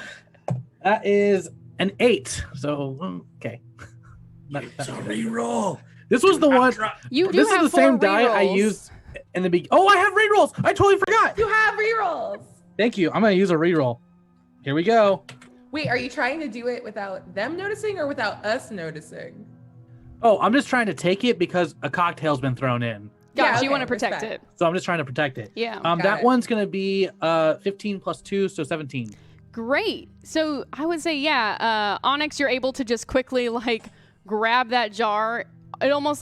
That is an 8. So, okay. It's a reroll. This was the one. You do This have is the same 4 die I rerolls. used in the beginning. Oh, I have rerolls. I totally forgot. You have rerolls. Thank you. I'm going to use a reroll. Here we go. Wait, are you trying to do it without them noticing or without us noticing? Oh, I'm just trying to take it because a cocktail's been thrown in. Gotcha, Yeah, you want to okay, protect respect. it. So I'm just trying to protect it. Yeah. Got That it. one's going to be 15 plus 2, so 17. Great. So I would say, yeah, Onyx, you're able to just quickly like grab that jar. It almost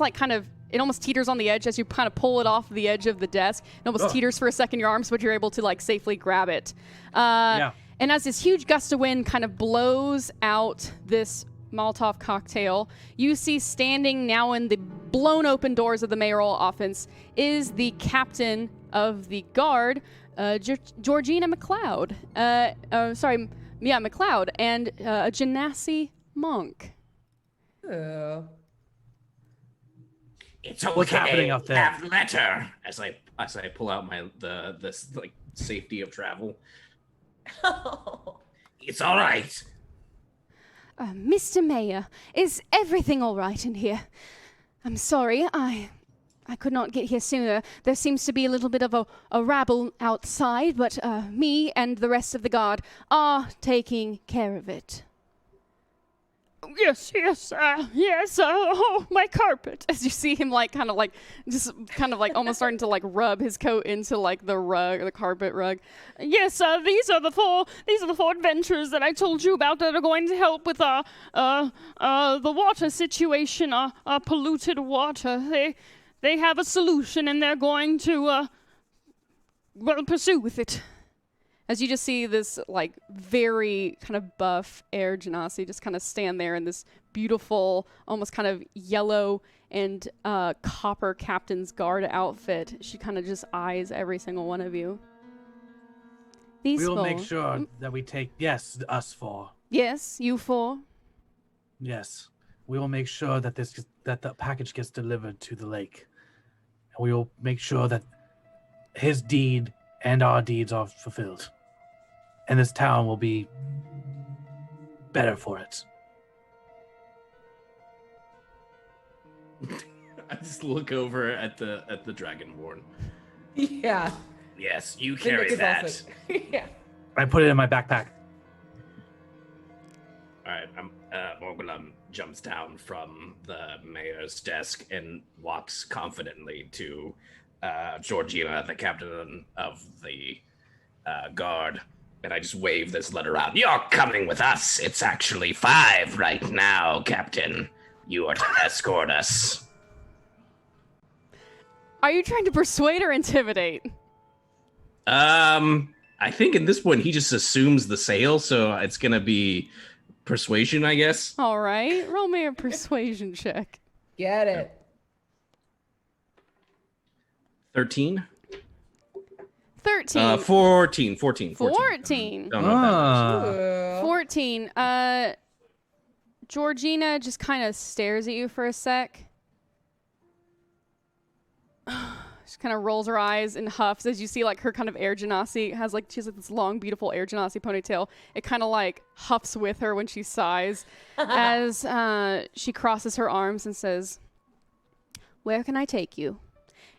teeters on the edge as you kind of pull it off the edge of the desk. It almost teeters for a second in your arms, but you're able to like safely grab it. Yeah. And as this huge gust of wind kind of blows out this Molotov cocktail, you see standing now in the blown open doors of the mayoral office is the captain of the guard, Georgina McLeod. McLeod, and a Genasi monk. Oh. It's okay. What's happening up there? Have letter. As I pull out this like safety of travel. It's all right. Mr. Mayor, is everything all right in here? I'm sorry, I could not get here sooner. There seems to be a little bit of a rabble outside, but me and the rest of the guard are taking care of it. Yes, oh, my carpet. As you see him like almost starting to like rub his coat into like the rug, the carpet rug. Yes, these are the four adventures that I told you about that are going to help with the water situation, polluted water. They have a solution and they're going to pursue with it. As you just see this like very kind of buff Air Genasi just kind of stand there in this beautiful, almost kind of yellow and copper captain's guard outfit. She kind of just eyes every single one of you. These We will four. make sure that we take, yes, us 4. Yes, you 4. Yes. We will make sure that that the package gets delivered to the lake. And we will make sure that his deed and our deeds are fulfilled. And this town will be better for it. I just look over at the Dragonborn. Yeah. Yes, you The carry Nick is that. also- yeah. I put it in my backpack. All right, Morgulum jumps down from the mayor's desk and walks confidently to Georgina, the captain of the guard, and I just wave this letter out. You're coming with us. It's actually 5 right now, Captain. You are to escort us. Are you trying to persuade or intimidate? I think at this point he just assumes the sale, so it's gonna be persuasion, I guess. All right, roll me a persuasion check. Get it. 13? 13. 14. 14. Don't know what that is. Ooh. 14. Georgina just kind of stares at you for a sec. She kind of rolls her eyes and huffs as you see like her kind of air genasi has like, she has like this long, beautiful air genasi ponytail. It kind of like huffs with her when she sighs as she crosses her arms and says, "Where can I take you?"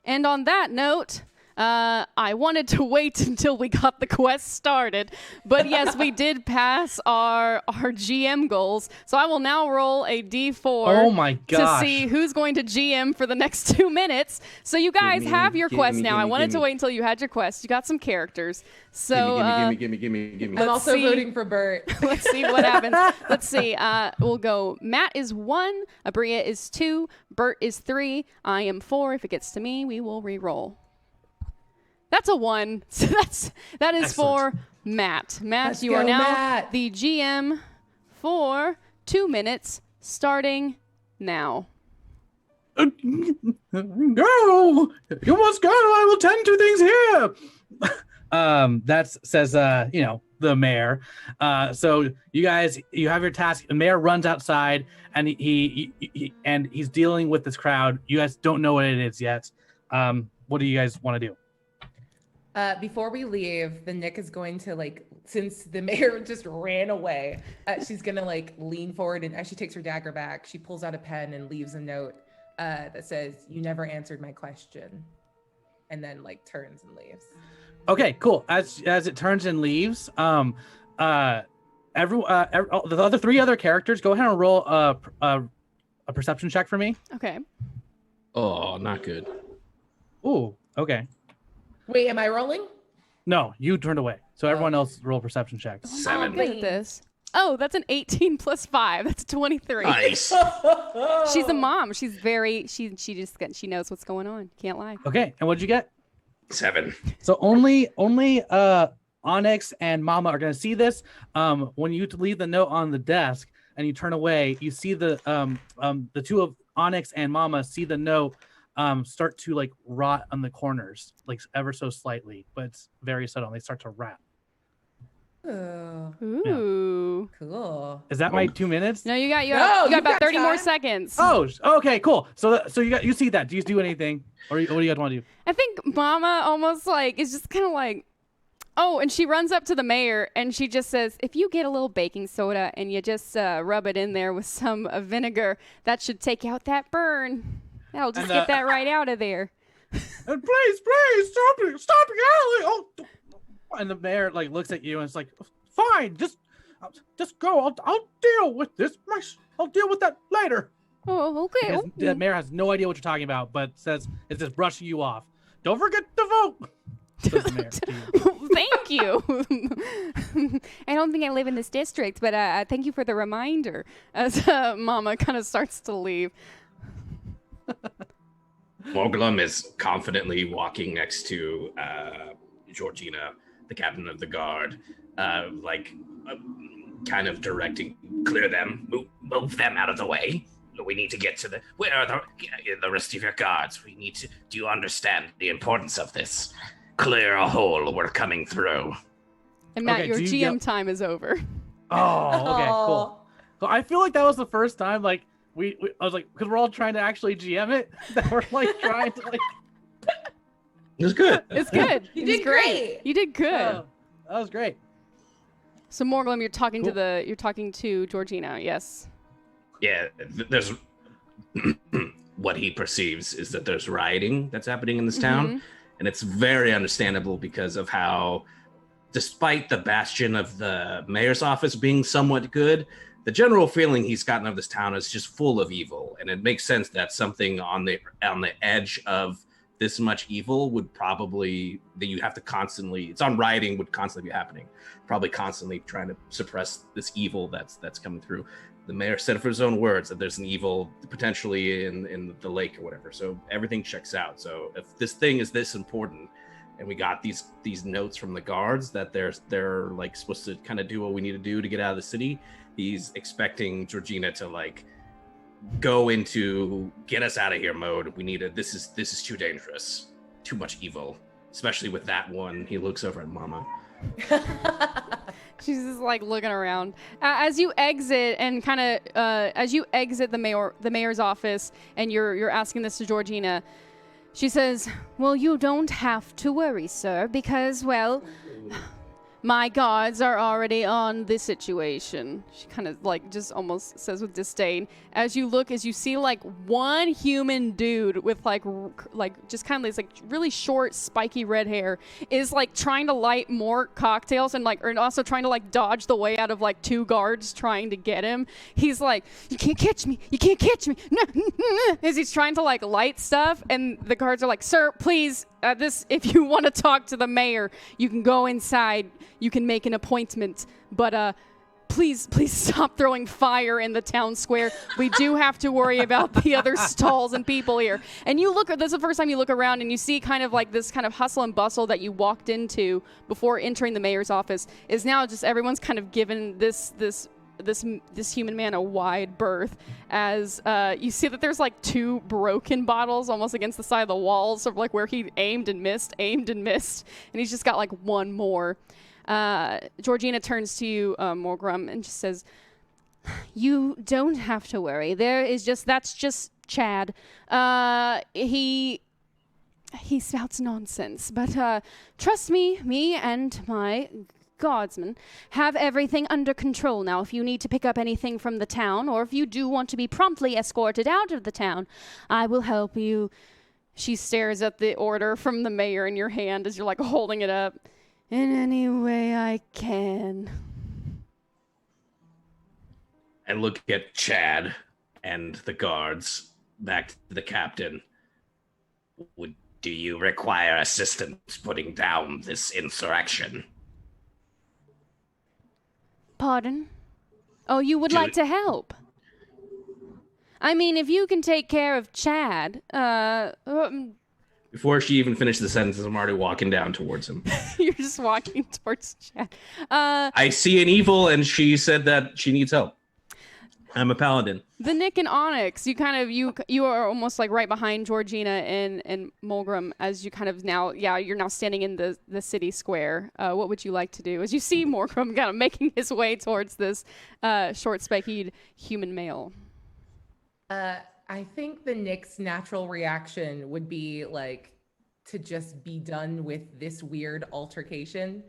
And on that note, I wanted to wait until we got the quest started, but yes, we did pass our GM goals. So I will now roll a D4 Oh my gosh. to see who's going to GM for the next 2 minutes. So you guys have your quest now. I wanted to wait until you had your quest. You got some characters. So Give me. I'm also voting for Bert. let's see what happens. Let's see. We'll go. Matt is 1. Abria is 2. Bert is 3. I am 4. If it gets to me, we will re-roll. That's a 1. So that is for Matt. Matt, Let's you are go, now Matt. the GM for 2 minutes, starting now. Go! You must go. I will tend to things here. That says, the mayor. So you guys, you have your task. The mayor runs outside, and he's dealing with this crowd. You guys don't know what it is yet. What do you guys want to do? Before we leave, the Nick is going to since the mayor just ran away, she's gonna lean forward, and as she takes her dagger back, she pulls out a pen and leaves a note that says, "You never answered my question," and then turns and leaves. Okay, cool. As it turns and leaves, the other 3 other characters, go ahead and roll a perception check for me. Okay. Oh, not good. Ooh, okay. Wait, am I rolling? No, you turned away. So everyone else roll perception checks. 7. I'm good at this. Oh, that's an 18 plus 5. That's 23. Nice. She's a mom. She's very, she knows what's going on. Can't lie. Okay, and what'd you get? 7. So only Onyx and Mama are gonna see this. When you leave the note on the desk and you turn away, you see the 2 of Onyx and Mama see the note start to rot on the corners, ever so slightly, but it's very subtle. They start to rot. Oh, Ooh. cool. Is that my 2 minutes? No, you got No, about got 30 more time. seconds. Oh, okay, cool. So you see that? Do you do anything, or what do you guys want to do? I think Mama almost is just kind of oh, and she runs up to the mayor and she just says, "If you get a little baking soda and you just rub it in there with some vinegar, that should take out that burn. That'll just get that right out of there." And please, stop yelling! Oh, and the mayor looks at you and it's fine, just go. I'll deal with this. I'll deal with that later. Oh, okay. Because the mayor has no idea what you're talking about, but says it's just brushing you off. Don't forget to vote. Says the mayor to you. Thank you. I don't think I live in this district, but thank you for the reminder. As Mama kind of starts to leave. Morglum is confidently walking next to Georgina, the captain of the guard, Kind of directing, clear them, move them out of the way. We need to get to where are the rest of your guards? We need to, do you understand the importance of this? Clear a hole, we're coming through. And Matt, Okay, your do you GM get- time is over. Oh, okay, cool. So I feel like that was the first time I was because we're all trying to actually GM it, that we're trying to It was good. It's good. You It's did great. You did good. Oh, that was great. So Morglum, you're talking Cool. to Georgina, yes. Yeah, there's what he perceives is that there's rioting that's happening in this town, and it's very understandable because of how, despite the bastion of the mayor's office being somewhat good, the general feeling he's gotten of this town is just full of evil, and it makes sense that something on the edge of this much evil would probably, that you have to constantly, it's on rioting, would constantly be happening, probably constantly trying to suppress this evil that's coming through. The mayor said for his own words that there's an evil potentially in the lake or whatever, so everything checks out. So if this thing is this important, and we got these notes from the guards that they're supposed to kind of do what we need to do to get out of the city, he's expecting Georgina to go into get us out of here mode. We need this is too dangerous, too much evil, especially with that one. He looks over at Mama. She's just looking around as you exit, and kind of as you exit the mayor's office, and you're asking this to Georgina. She says, well, you don't have to worry, sir, because, well, my guards are already on this situation. She kind of like just almost says with disdain. As you see like one human dude with like just kind of this like really short spiky red hair is like trying to light more cocktails and also trying to like dodge the way out of like two guards trying to get him. He's like, you can't catch me, no, as he's trying to like light stuff, and the guards are like, sir, please, if you want to talk to the mayor, you can go inside. You can make an appointment, but please stop throwing fire in the town square. We do have to worry about the other stalls and people here. And this is the first time you look around and you see kind of like this kind of hustle and bustle that you walked into before entering the mayor's office is now just everyone's kind of given this human man a wide berth, as you see that there's like two broken bottles almost against the side of the walls of like where he aimed and missed, and he's just got like one more. Georgina turns to you, Morgrum, and just says, you don't have to worry. That's just Chad. He spouts nonsense, but trust me and my guardsmen have everything under control now. If you need to pick up anything from the town, or if you do want to be promptly escorted out of the town, I will help you. She stares at the order from the mayor in your hand as you're like holding it up. In any way I can. I look at Chad and the guards, back to the captain. Do you require assistance putting down this insurrection? Pardon? Oh, you would like to help? I mean, if you can take care of Chad, Before she even finished the sentences, I'm already walking down towards him. You're just walking towards Chad. I see an evil, and she said that she needs help. I'm a paladin. The Nick and Onyx, you are almost like right behind Georgina and Mulgrim as you kind of you're now standing in the city square. What would you like to do? As you see Mulgrim kind of making his way towards this short, spiky human male. I think the Nick's natural reaction would be like to just be done with this weird altercation.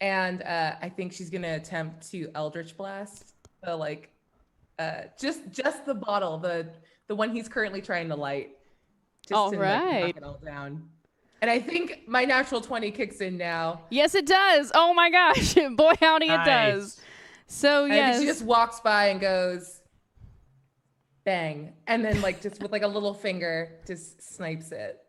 And I think she's going to attempt to Eldritch Blast. So like just the bottle, the one he's currently trying to light. Just all to right. knock it all down. And I think my natural 20 kicks in now. Yes, it does. Oh my gosh. Boy, howdy, Nice. it does. So, yes. And she just walks by and goes, bang. And then like just with like a little finger, just snipes it.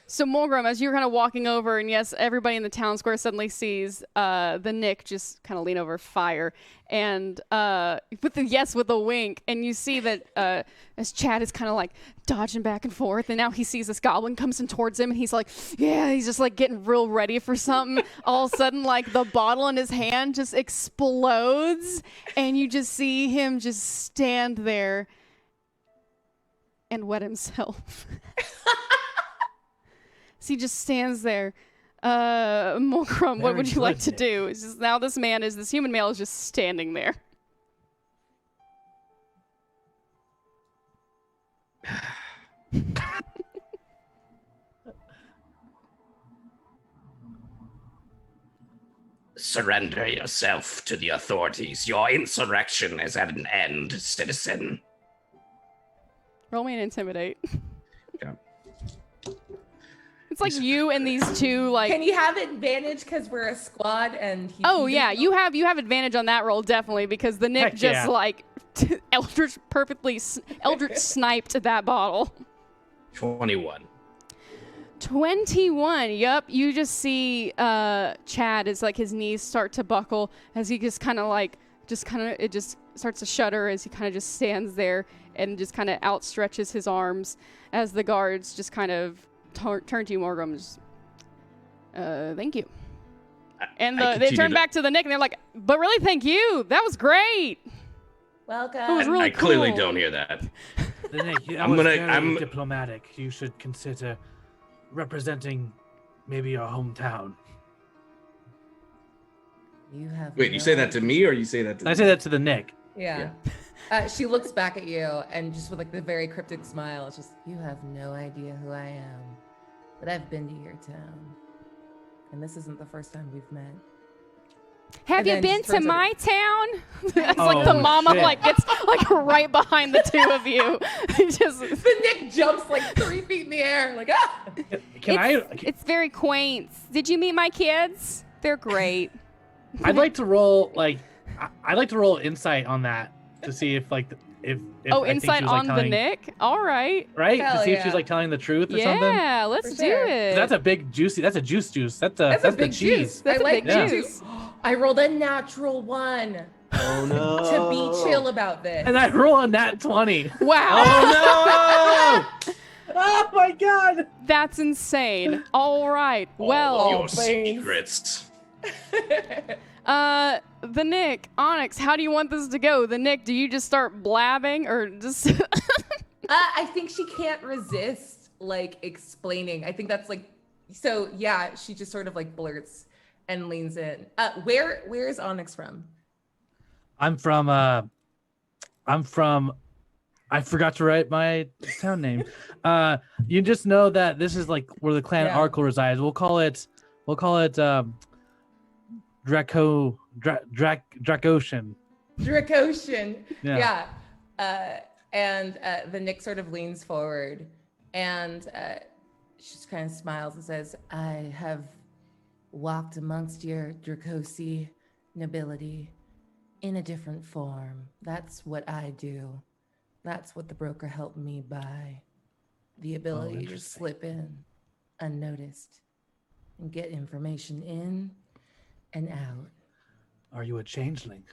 So Mulgrim, as you're kind of walking over, and yes, everybody in the town square suddenly sees the Nick just kind of lean over, fire, and with a wink, and you see that as Chad is kind of like dodging back and forth, and now he sees this goblin comes in towards him, and he's like, yeah, he's just like getting real ready for something. All of a sudden, like the bottle in his hand just explodes, and you just see him just stand there and wet himself. So he just stands there. Mulgrim, what would you like to do? It's just now this human male is just standing there. Surrender yourself to the authorities. Your insurrection is at an end, citizen. Roll me an intimidate. Okay. It's like you and these two, like. Can you have advantage because we're a squad and he you have advantage on that roll, definitely, because the Nick Heck just yeah. like Eldritch sniped that bottle. 21. 21. Yup. You just see Chad is like his knees start to buckle as he just kind of it just starts to shudder as he kind of just stands there and just kind of outstretches his arms as the guards just kind of turn to you, Morgrim. Thank you. And they turn back to the Nick and they're like, but really, thank you. That was great. Welcome. It was really I clearly cool. don't hear that. I'm diplomatic. You should consider representing maybe your hometown. You have Wait, you say that to me or you say that to I say that to the Nick. Yeah. She looks back at you and just with like the very cryptic smile, it's just, you have no idea who I am, but I've been to your town. And this isn't the first time we've met. Have you been to my town? It's like the mama shit. like gets like right behind the two of you. Just The Nick jumps like 3 feet in the air, like it's very quaint. Did you meet my kids? They're great. I'd like to roll I'd like to roll insight on that to see if if Oh, I think insight she was, like, on the telling, Nick. All right. right? Hell To see if yeah. she's like telling the truth or something. Yeah, let's For do sure. it. That's a big juicy. That's a juice. That's a the big cheese. juice. That's I a like big that juice. too. I rolled a natural 1 Oh no! to be chill about this. And I roll a nat 20. Wow. Oh Oh my god! That's insane. All right. no! Well, Your Baines. secrets. the Nick, Onyx, how do you want this to go? The Nick, do you just start blabbing or just I think she can't resist like explaining. I think that's like, so yeah, she just sort of like blurts and leans in. Where is Onyx from? I'm from I forgot to write my town name. You just know that this is like where the clan Yeah. Arkle resides. We'll call it Dracosian. Dracosian. Yeah. And the Nick sort of leans forward and she just kind of smiles and says, I have walked amongst your Dracosi nobility in a different form. That's what I do. That's what the broker helped me buy. The ability to interesting. slip in unnoticed and get information in and out. Are you a changeling?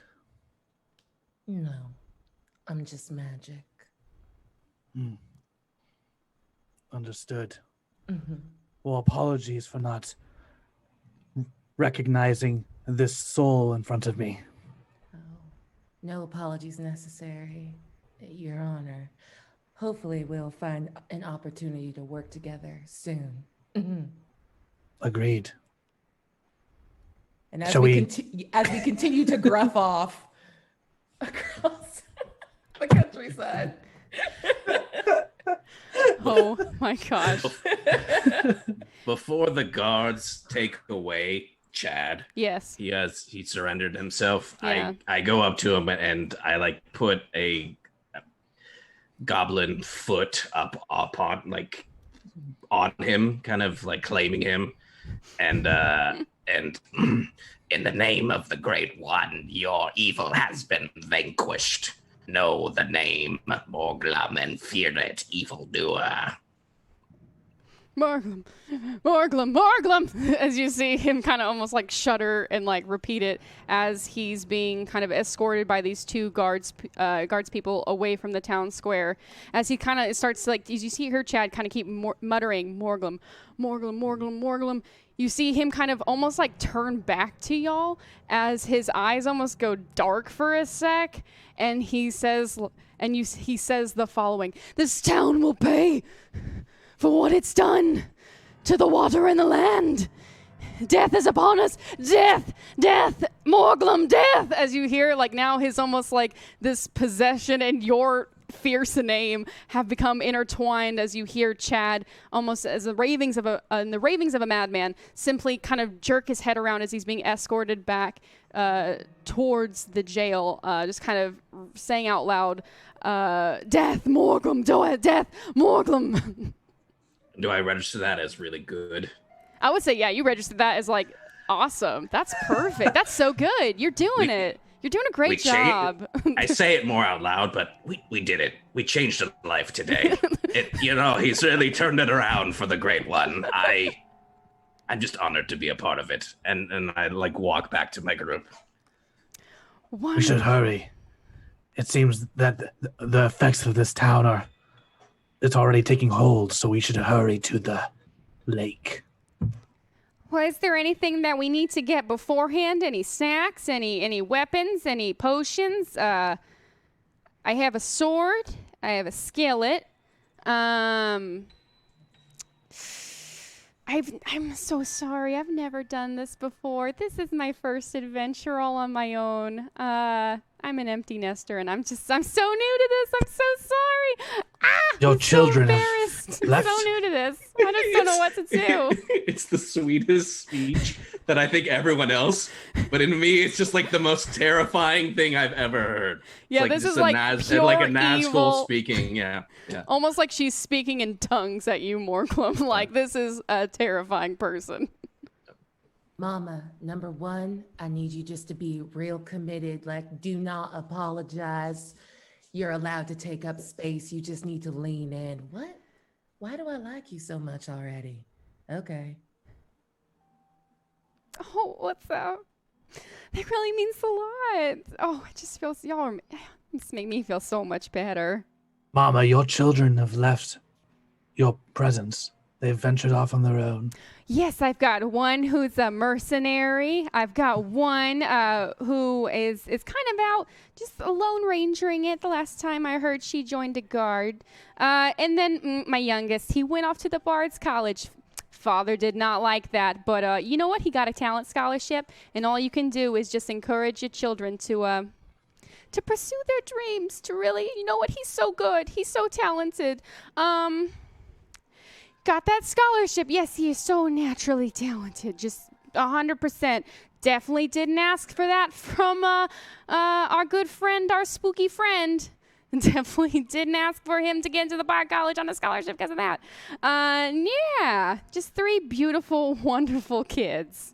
No, I'm just magic. Understood. Mm-hmm. Well, apologies for not recognizing this soul in front of me. Oh, no apologies necessary, Your Honor. Hopefully, we'll find an opportunity to work together soon. Mhm. Agreed. And as Shall we, we- as we continue to gruff off across the countryside. Oh my gosh. Before the guards take away Chad, Yes. he surrendered himself. Yeah. I go up to him and I like put a goblin foot up upon like on him, kind of like claiming him, and In the name of the Great One, your evil has been vanquished. Know the name, Morglum, and fear it, evildoer. Morglum, Morglum, Morglum, as you see him kind of almost like shudder and like repeat it as he's being kind of escorted by these two guards people away from the town square. As he kind of starts to, like, as you see her, Chad, kind of keep muttering, Morglum, Morglum, Morglum, Morglum. You see him kind of almost like turn back to y'all as his eyes almost go dark for a sec, and he says, he says the following: "This town will pay for what it's done to the water and the land. Death is upon us. Death, death, Morglum, death." As you hear, like, now his almost like this possession and your fierce name have become intertwined, as you hear Chad almost as the ravings of a madman simply kind of jerk his head around as he's being escorted back towards the jail, just kind of saying out loud, "Death, Morglum, death, Morglum." do I register that as really good? I would say, yeah, you registered that as like awesome. That's perfect. That's so good. You're doing it. You're doing a great job. I say it more out loud, but we did it. We changed a life today. He's really turned it around for the Great One. I'm just honored to be a part of it. And I like walk back to my group. We should hurry. It seems that the effects of this town it's already taking hold, so we should hurry to the lake. Well, is there anything that we need to get beforehand? Any snacks? Any weapons? Any potions? I have a sword. I have a skillet. I'm so sorry. I've never done this before. This is my first adventure all on my own. I I'm an empty nester, and I'm so new to this. I'm so sorry. Your I'm children so have embarrassed. left. I'm so new to this. I just don't know what to do. It's the sweetest speech that I think everyone else, but in me, it's just like the most terrifying thing I've ever heard. Yeah, it's this just is like pure like a Nazgul evil. speaking. Yeah. Almost like she's speaking in tongues at you, Morglum. Like, this is a terrifying person. Mama, number one, I need you just to be real committed. Like, do not apologize. You're allowed to take up space. You just need to lean in. What? Why do I like you so much already? Okay. Oh, what's that? That really means a lot. Oh, it just feels, just make me feel so much better. Mama, your children have left your presence. They've ventured off on their own. Yes, I've got one who's a mercenary. I've got one who is kind of out just a lone rangering it. The last time I heard, she joined a guard. And then my youngest, he went off to the Bard's College. Father did not like that, but you know what? He got a talent scholarship, and all you can do is just encourage your children to pursue their dreams, to really, you know what? He's so good. He's so talented. Got that scholarship. Yes, he is so naturally talented. Just 100%. Definitely didn't ask for that from our good friend, our spooky friend. Definitely didn't ask for him to get into the Bard College on a scholarship because of that. Yeah, just 3 beautiful, wonderful kids.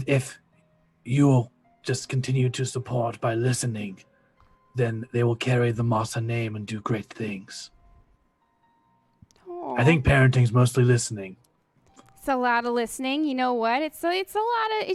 If you will just continue to support by listening, then they will carry the Masa name and do great things. I think parenting's mostly listening. It's a lot of listening. You know what? It's a lot of,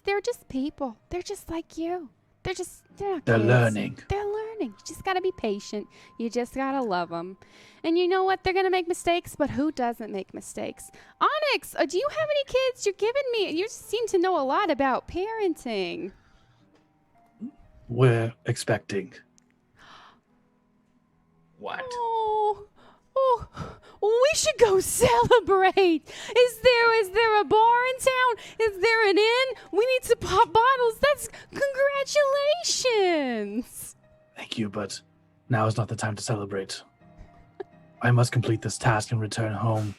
they're just people. They're just like you. They're not They're kids. learning. They're learning. You just got to be patient. You just got to love them. And you know what? They're going to make mistakes, but who doesn't make mistakes? Onyx, do you have any kids? You're giving me, you seem to know a lot about parenting. We're expecting. What? Oh, we should go celebrate. Is there a bar in town? Is there an inn? We need to pop bottles. That's congratulations. Thank you, but now is not the time to celebrate. I must complete this task and return home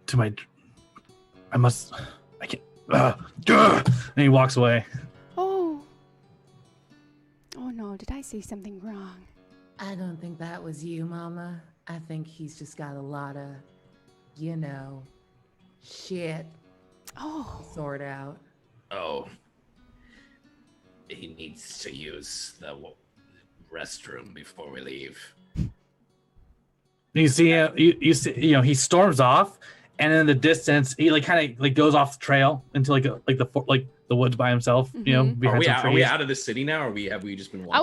to my... I can't... And he walks away. Oh no, did I say something wrong? I don't think that was you, Mama. I think he's just got a lot of, shit. Oh. Sort out. Oh. He needs to use the restroom before we leave. You see, he storms off, and in the distance, he kind of goes off the trail into the woods by himself. Mm-hmm. Behind Are we out of the city now, or have we just been walking?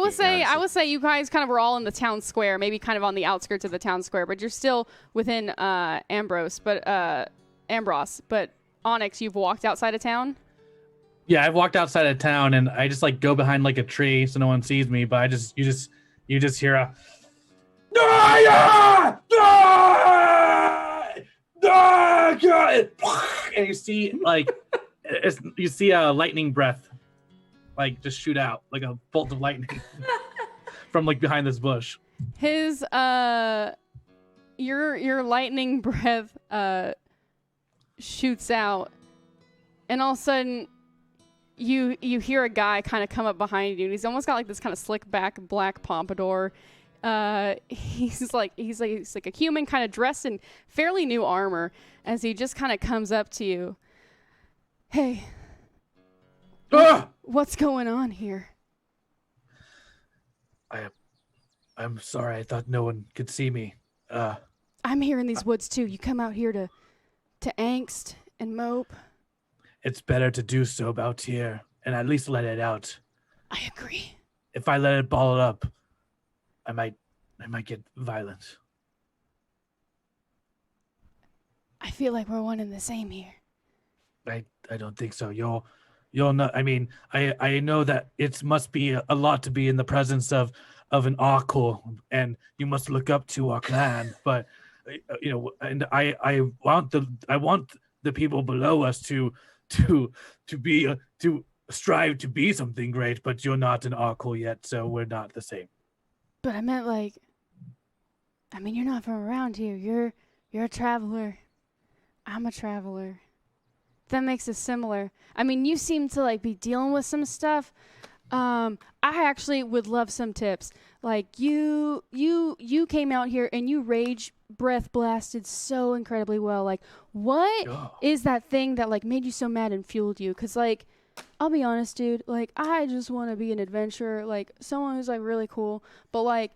I would say you guys kind of were all in the town square, maybe kind of on the outskirts of the town square, but you're still within Ambrose. But Onyx, you've walked outside of town. Yeah, I've walked outside of town, and I just go behind a tree so no one sees me. But you just hear a. And you see you see a lightning breath just shoot out like a bolt of lightning from behind this bush. His your lightning breath shoots out, and all of a sudden you hear a guy kind of come up behind you, and he's almost got this kind of slick back black pompadour. He's like a human kind of dressed in fairly new armor as he just kind of comes up to you. Hey, what's going on here? I'm sorry. I thought no one could see me. I'm here in these woods too. You come out here to angst and mope. It's better to do so out here and at least let it out. I agree. If I let it ball up, I might get violent. I feel like we're one and the same here. I don't think so. You'll know. I mean, I know that it must be a lot to be in the presence of an Arkle, and you must look up to our clan. But and I want the people below us to strive to be something great, but you're not an Arkle yet, so we're not the same. But I meant like, I mean, you're not from around here. You're a traveler. I'm a traveler. That makes us similar. I mean, you seem to like be dealing with some stuff. I actually would love some tips. Like you came out here and you rage breath blasted so incredibly well. Like, what is that thing that like made you so mad and fueled you? Cause like, I'll be honest, dude. Like, I just want to be an adventurer, like someone who's like really cool. But like,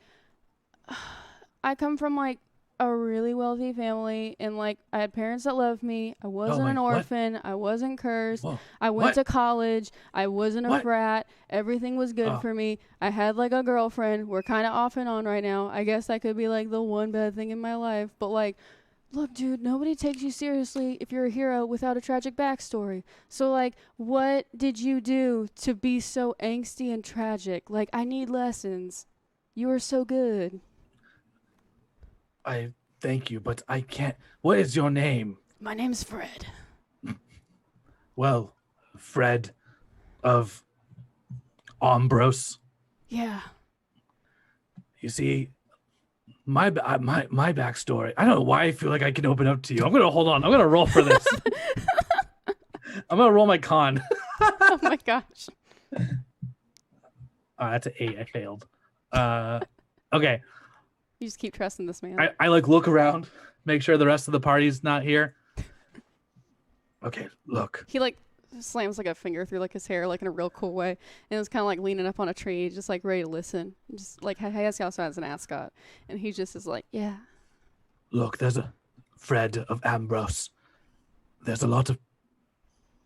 I come from like a really wealthy family, and like I had parents that loved me. I wasn't an orphan. What? I wasn't cursed. Whoa. I went to college. I wasn't a What? frat. Everything was good for me. I had like a girlfriend. We're kind of off and on right now. I guess that could be like the one bad thing in my life. But like, look, dude, nobody takes you seriously if you're a hero without a tragic backstory. So like, what did you do to be so angsty and tragic? Like, I need lessons. You are so good. I thank you, but I can't. What is your name? My name's Fred. Well, Fred of Ombros. Yeah. You see, my backstory. I don't know why I feel like I can open up to you. I'm gonna hold on. I'm gonna roll for this. I'm gonna roll my con. Oh my gosh. That's an 8. I failed. Okay. You just keep trusting this man. I like look around, make sure the rest of the party's not here. Okay, look. He like slams like a finger through like his hair like in a real cool way, and it's kind of like leaning up on a tree, just like ready to listen. Just like he also has an ascot, and he just is like, yeah. Look, there's a Fred of Ambrose. There's a lot of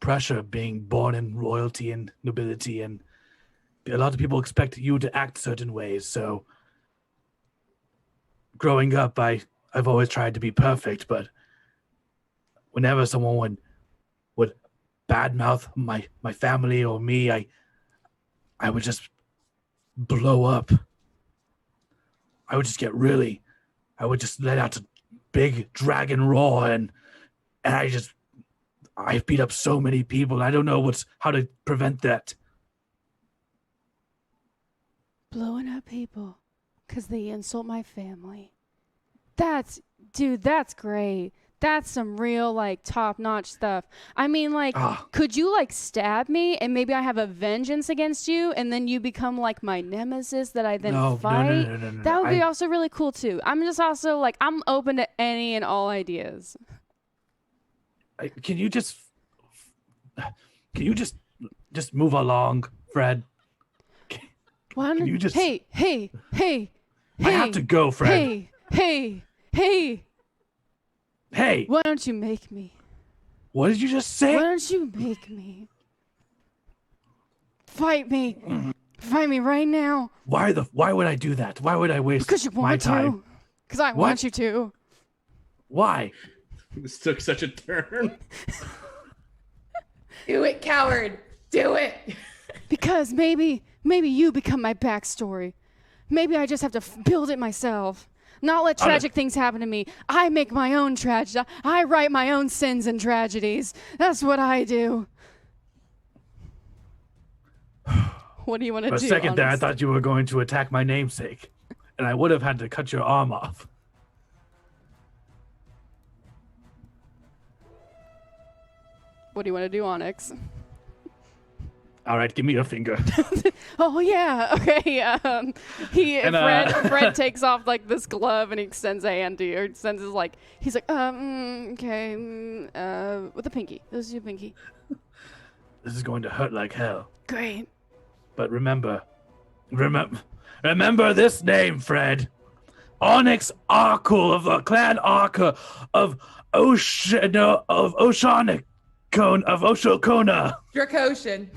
pressure being born in royalty and nobility, and a lot of people expect you to act certain ways, so growing up, I've always tried to be perfect, but whenever someone would badmouth my family or me, I would just blow up. I would just I would just let out a big dragon roar, and I beat up so many people, and I don't know how to prevent that. Blowing up people because they insult my family. That's great. That's some real, like, top-notch stuff. I mean, like, could you, like, stab me and maybe I have a vengeance against you and then you become, like, my nemesis that I then fight? No. That would be also really cool, too. I'm just also, like, I'm open to any and all ideas. Can you just move along, Fred? Can you just... Hey. I have to go, Fred. Hey. Why don't you make me? What did you just say? Why don't you make me? Fight me. Fight me right now. Why would I do that? Why would I waste because you want my time? To. Because I want you to. Why? This took such a turn. Do it, coward. Do it. Because maybe you become my backstory. Maybe I just have to build it myself. Not let tragic things happen to me. I make my own tragedy. I write my own sins and tragedies. That's what I do. What do you want to do? For a second there, I thought you were going to attack my namesake, and I would have had to cut your arm off. What do you want to do, Onyx? All right, give me your finger. Oh yeah, okay. Fred takes off like this glove and he extends a hand to you, or sends his like he's like okay with the pinky. This is your pinky. This is going to hurt like hell. Great. But remember this name, Fred. Onyx Arkle of the clan Arca of Oceanic. Of Oshokona. Dracosian.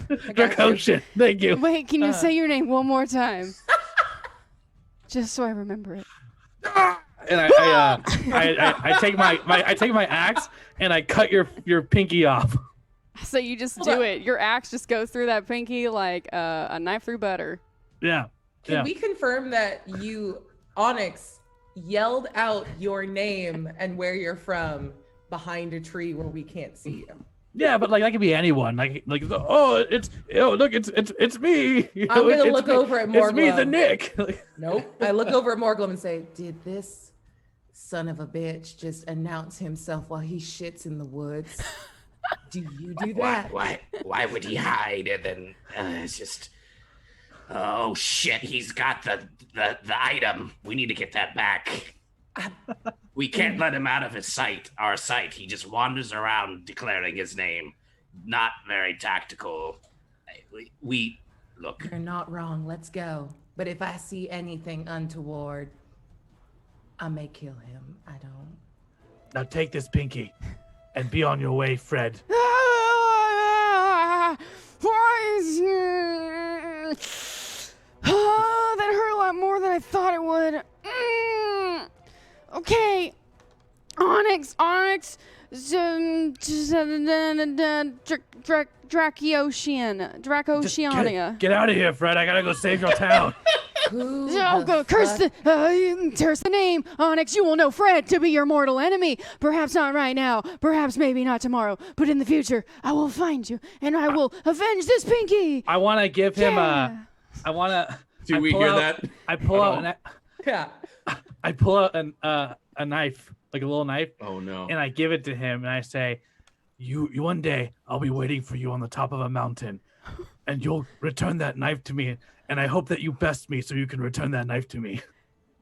Thank you. Wait, can you say your name one more time? Just so I remember it. And I take my axe and I cut your pinky off. So you just do it. Your axe just goes through that pinky like a knife through butter. Yeah. Can we confirm that you, Onyx, yelled out your name and where you're from behind a tree where we can't see you? Yeah, but like that could be anyone. Like look, it's me. You I'm know, gonna look over at Morglum. It's me, the Nick. Nope. I look over at Morglum and say, "Did this son of a bitch just announce himself while he shits in the woods? Do you do that?" Why would he hide? And then it's just, oh shit, he's got the item. We need to get that back. We can't let him out of our sight. He just wanders around declaring his name. Not very tactical. We look. You're not wrong. Let's go. But if I see anything untoward, I may kill him. I don't. Now take this pinky and be on your way, Fred. Why is that hurt a lot more than I thought it would. Okay, Onyx, Dracoceania. Get out of here, Fred. I gotta go save your town. Curse the name, Onyx. You will know Fred to be your mortal enemy. Perhaps not right now. Perhaps maybe not tomorrow. But in the future, I will find you and I will avenge this pinky. I want to give him a. I want to. Do we hear that? I pull out. Yeah. I pull out a knife, like a little knife. Oh no! And I give it to him, and I say, "You one day, I'll be waiting for you on the top of a mountain, and you'll return that knife to me. And I hope that you best me, so you can return that knife to me."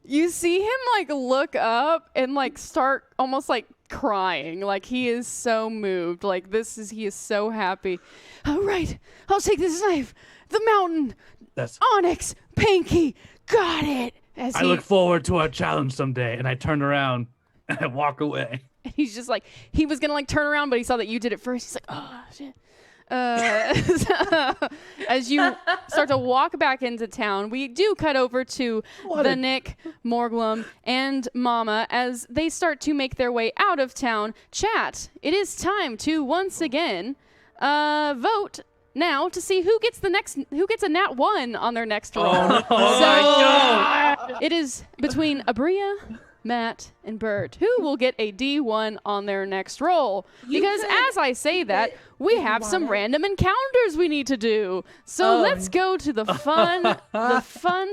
You see him like look up and like start almost like crying, like he is so moved. Like he is so happy. All right, I'll take this knife. The mountain. That's Onyx, pinky, got it. I look forward to our challenge someday. And I turn around and I walk away. And he's just like, he was gonna like turn around, but he saw that you did it first. He's like, oh shit. As you start to walk back into town, we do cut over to Nick, Morglum, and Mama as they start to make their way out of town. Chat, it is time to once again vote now to see who gets a nat 1 on their next roll. Oh my God. It is between Abria, Matt, and Bert, who will get a D1 on their next roll. Because as I say that, we have some random encounters we need to do. So let's go to the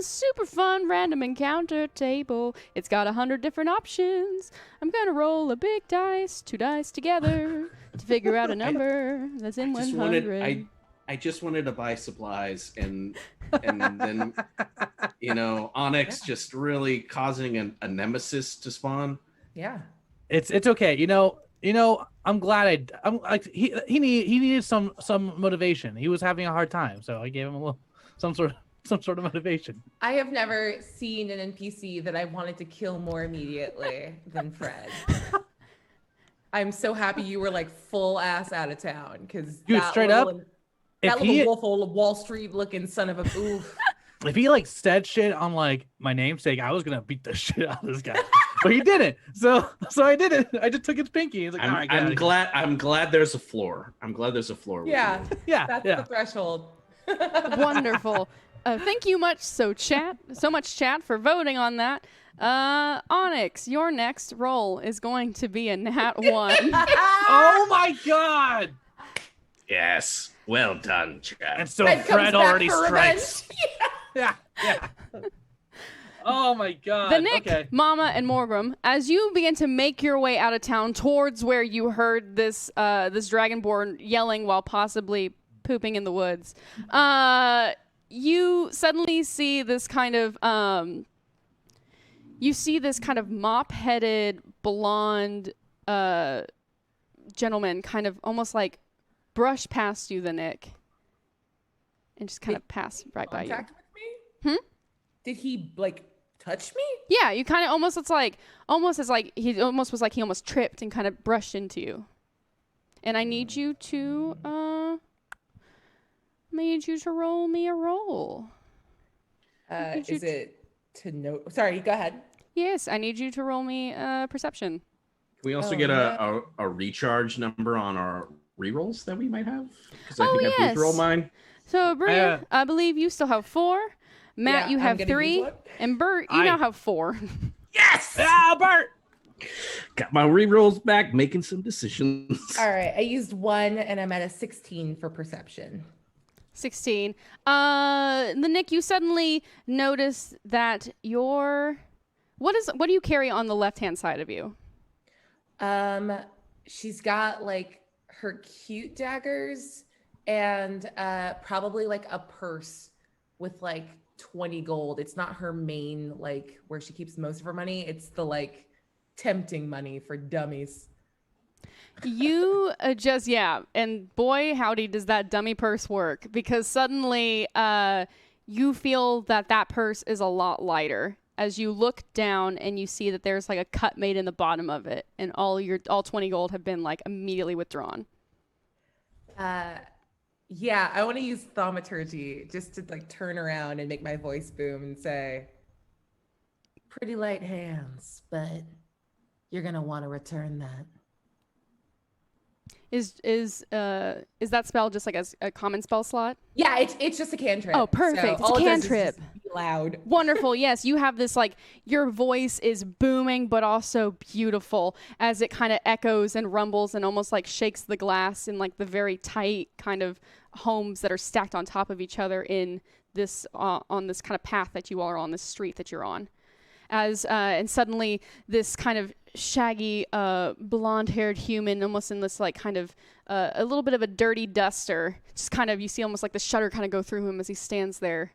super fun random encounter table. It's got 100 different options. I'm going to roll a big dice, 2 dice together to figure out a number that's in 100. I just wanted to buy supplies and then Onyx just really causing a nemesis to spawn. Yeah. It's okay. I'm glad I'm like he needed some motivation. He was having a hard time, so I gave him some sort of motivation. I have never seen an NPC that I wanted to kill more immediately than Fred. I'm so happy you were like full ass out of town because straight up. That little Wolf of Wall Street looking son of a oof. If he like said shit on like my namesake, I was gonna beat the shit out of this guy. But he didn't. So I didn't. I just took his pinky. He's like, I'm glad there's a floor. I'm glad there's a floor. Yeah. That's the threshold. Wonderful. Thank you so much chat for voting on that. Onyx, your next roll is going to be a nat 1. Oh my God. Yes. Well done, chat. And so Fred already strikes. Yeah. Oh my God. The Nick, Mama, and Morgram, as you begin to make your way out of town towards where you heard this dragonborn yelling while possibly pooping in the woods, you suddenly see this kind of mop-headed blonde gentleman, kind of almost like brush past you, the Nick, and just kind of pass right by you. Contact with me? Did he like touch me? Yeah, you kind of almost he almost tripped and kind of brushed into you. And I need you to roll me a roll. Is it to know? Sorry, go ahead. Yes, I need you to roll me perception. Can we also get a recharge number on our rerolls that we might have? Because I think I have to roll mine. So, Bria, I believe you still have 4. Matt, you have 3. And Bert, you now have 4. Yes! Bert! Got my rerolls back, making some decisions. All right, I used 1 and I'm at a 16 for perception. 16. The Nick, you suddenly notice that what do you carry on the left-hand side of you? She's got like her cute daggers and probably like a purse with like 20 gold. It's not her main, like where she keeps most of her money. It's the like tempting money for dummies. You and boy, howdy, does that dummy purse work, because suddenly you feel that purse is a lot lighter as you look down and you see that there's like a cut made in the bottom of it, and all 20 gold have been like immediately withdrawn. Yeah, I want to use thaumaturgy just to like turn around and make my voice boom and say, pretty light hands, but you're gonna want to return that. Is that spell just like a common spell slot? Yeah, it's just a cantrip. Oh, perfect. So it's all a it does is cantrip. just be loud. Wonderful. Yes, you have this like your voice is booming but also beautiful as it kind of echoes and rumbles and almost like shakes the glass in like the very tight kind of homes that are stacked on top of each other in this on this kind of path that you all are on, this street that you're on. And suddenly this kind of shaggy blonde-haired human, almost in this like kind of a little bit of a dirty duster, just kind of, you see almost like the shudder kind of go through him as he stands there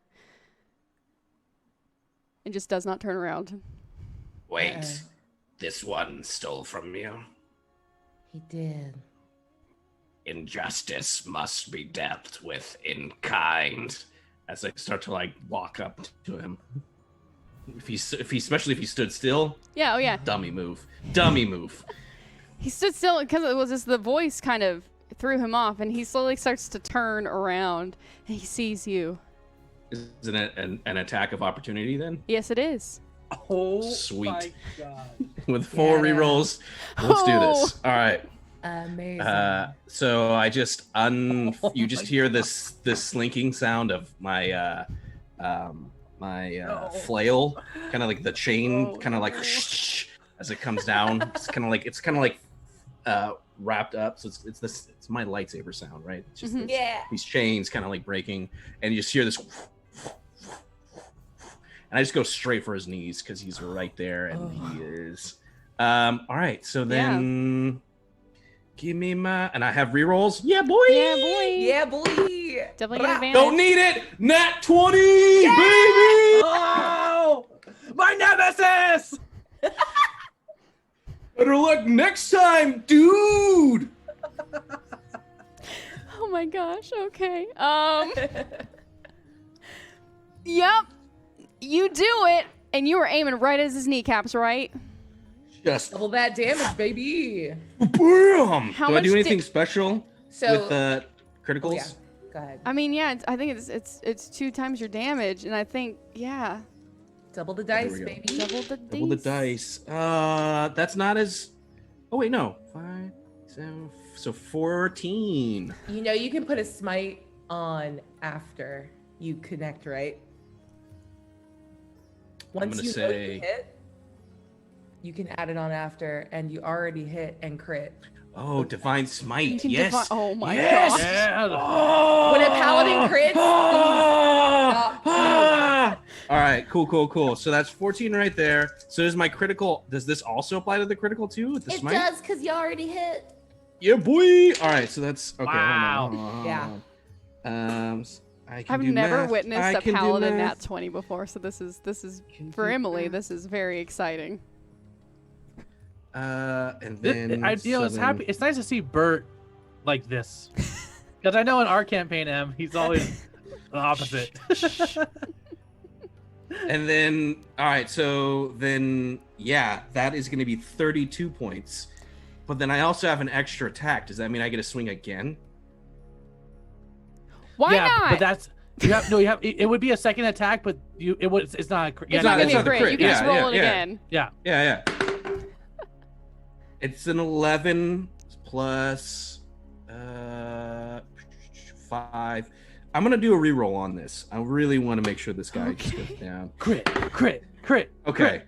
and just does not turn around. Wait, this one stole from you? He did. Injustice must be dealt with in kind. As I start to like walk up to him. Especially if he stood still. Yeah, oh yeah. Dummy move. He stood still because it was just the voice kind of threw him off, and he slowly starts to turn around and he sees you. Isn't it an attack of opportunity then? Yes, it is. Oh, sweet. My God. With 4 rerolls. Let's do this. All right. Amazing. So I just you just hear this slinking sound of my flail, kind of like the chain, kind of like as it comes down. It's kind of like wrapped up. So it's my lightsaber sound, right? It's just these chains kind of like breaking, and you just hear this, and I just go straight for his knees because he's right there, and he is. All right, so then. Give me and I have rerolls. Yeah, boy. Yeah, boy. Yeah, boy. Definitely get advantage. Don't need it. Nat 20, yeah! baby. Oh, my nemesis. Better luck next time, dude. Oh my gosh. Okay. Yep. You do it, and you were aiming right at his kneecaps, right? Just double that damage, baby. Boom. How do I much do anything special So with criticals? Oh, yeah. Go ahead. I mean, yeah, I think it's 2 times your damage, and I think Double the dice, we go. baby. Double the dice. That's not as. Oh wait, no. 5, 7. So 14. You know you can put a smite on after you connect, right? Once you know you hit, you can add it on after, and you already hit and crit. Oh, divine smite. Yes. Oh my yes. gosh. Yeah. Oh. When a paladin crits, All right, cool. So that's 14 right there. So is my critical. Does this also apply to the critical too? With the it smite? does, because you already hit. Yeah, boy. All right, so that's okay. Wow. Hold on. I can I've do never math. witnessed I a can do paladin math. nat 20 before, so this is Can for do Emily. math. This is very exciting. And then It's nice to see Bert like this, because I know in our campaign, he's always the opposite. And then, all right, so then, yeah, that is going to be 32 points. But then I also have an extra attack. Does that mean I get to swing again? Why not? But that's you have it would be a second attack, but it's not a crit. It's not gonna be a crit. You can just roll it again. Yeah. It's an 11 plus 5. I'm gonna do a reroll on this. I really want to make sure this guy just goes down. Crit. Okay.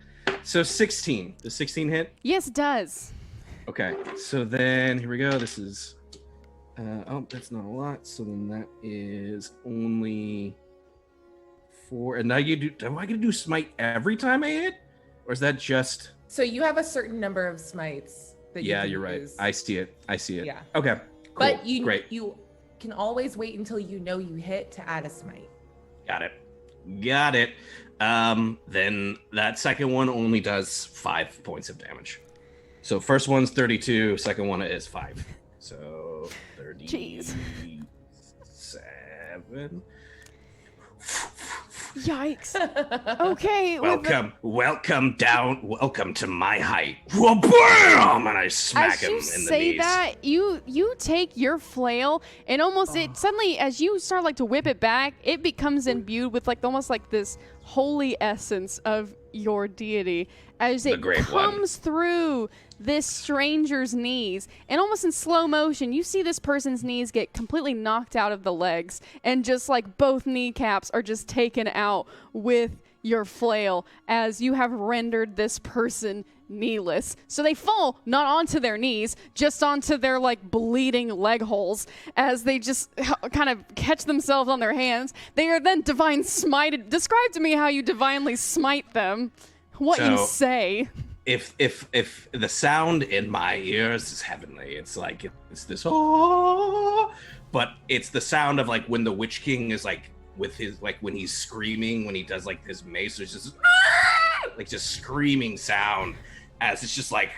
So 16. Does 16 hit? Yes, it does. Okay. So then here we go. This is. Oh, that's not a lot. So then that is only 4. And now you do. Am I gonna do smite every time I hit, or is that just? So you have a certain number of smites that you can You're right. use. I see it. Yeah. Okay. Cool. But you Great. you can always wait until you know you hit to add a smite. Got it. Then that second one only does 5 points of damage. So first one's 32, second one is 5. So 37. Yikes. Okay. Welcome to my height. Wha-bam! And I smack As him you in the say knees. that, you take your flail and almost it suddenly, as you start like to whip it back, it becomes imbued with like almost like this holy essence of your deity as it comes through this stranger's knees, and almost in slow motion you see this person's knees get completely knocked out of the legs, and just like both kneecaps are just taken out with your flail as you have rendered this person kneeless. So they fall not onto their knees, just onto their like bleeding leg holes as they just kind of catch themselves on their hands. They are then divine smited. Describe to me how you divinely smite them. What you say. If the sound in my ears is heavenly, it's like it's this oh, but it's the sound of like when the Witch King is like with his like when he's screaming, when he does like his mace, there's just like just screaming sound as it's just like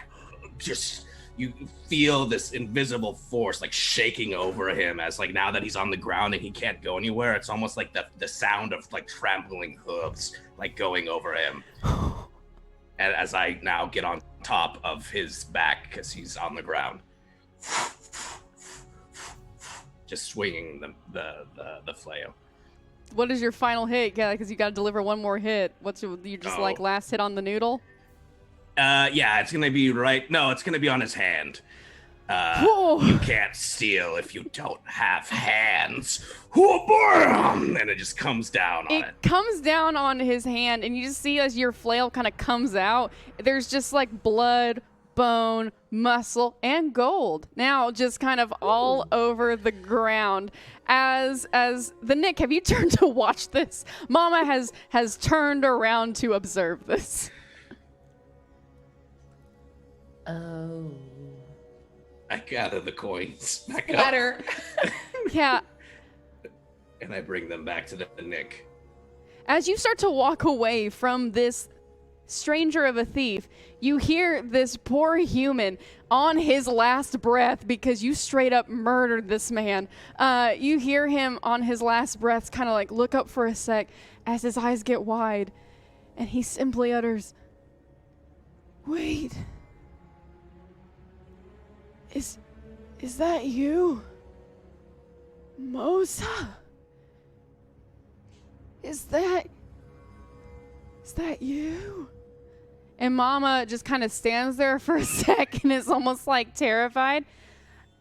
you feel this invisible force like shaking over him as like now that he's on the ground and he can't go anywhere, it's almost like the sound of like trampling hooves like going over him. And as I now get on top of his back because he's on the ground, just swinging the flail. What is your final hit? Yeah, because you got to deliver one more hit. What's your just like last hit on the noodle? Yeah, it's gonna be right. No, it's gonna be on his hand. You can't steal if you don't have hands. And it just comes down on it. It comes down on his hand, and you just see as your flail kind of comes out, there's just like blood, bone, muscle, and gold. Now just kind of all over the ground. As the Nick, have you turned to watch this? Mama has turned around to observe this. Oh. I gather the coins back Better. up. Yeah. And I bring them back to the Nick. As you start to walk away from this stranger of a thief, you hear this poor human on his last breath because you straight up murdered this man. You hear him on his last breath kind of like look up for a sec as his eyes get wide, and he simply utters, "Wait. Is that you? Mosa? Is that you?" And Mama just kind of stands there for a sec and is almost like terrified.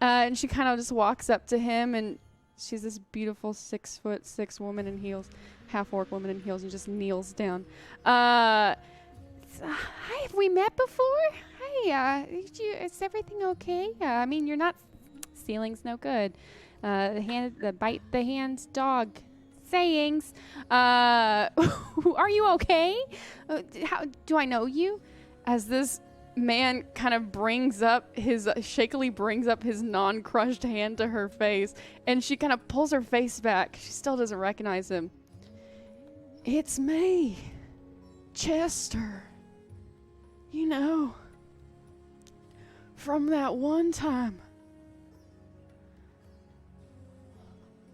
And she kind of just walks up to him, and she's this beautiful 6'6" woman in heels, half-orc woman in heels, and just kneels down. Hi, have we met before? Hi, is everything okay? I mean, you're not, stealing's no good. The bite the hand dog sayings. Are you okay? How do I know you? As this man kind of shakily brings up his non-crushed hand to her face, and she kind of pulls her face back. She still doesn't recognize him. It's me, Chester. You know, from that one time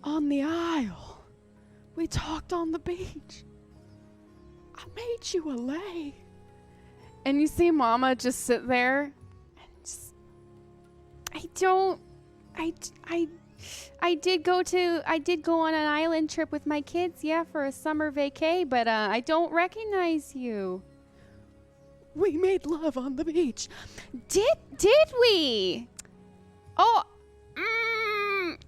on the Isle, we talked on the beach. I made you a lay. And you see Mama just sit there and just, I did go on an island trip with my kids, yeah, for a summer vacay, but I don't recognize you. We made love on the beach. Did we? Oh,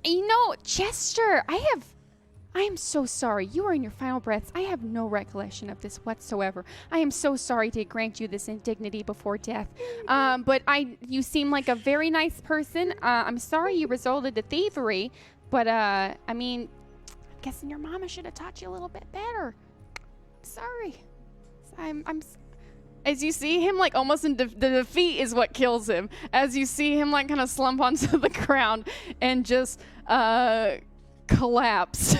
you know, Chester, I I am so sorry. You are in your final breaths. I have no recollection of this whatsoever. I am so sorry to grant you this indignity before death. But you seem like a very nice person. I'm sorry you resorted to thievery, but I mean, I'm guessing your mama should have taught you a little bit better. Sorry. As you see him, like, almost in the defeat is what kills him. As you see him, like, kind of slump onto the ground and just collapse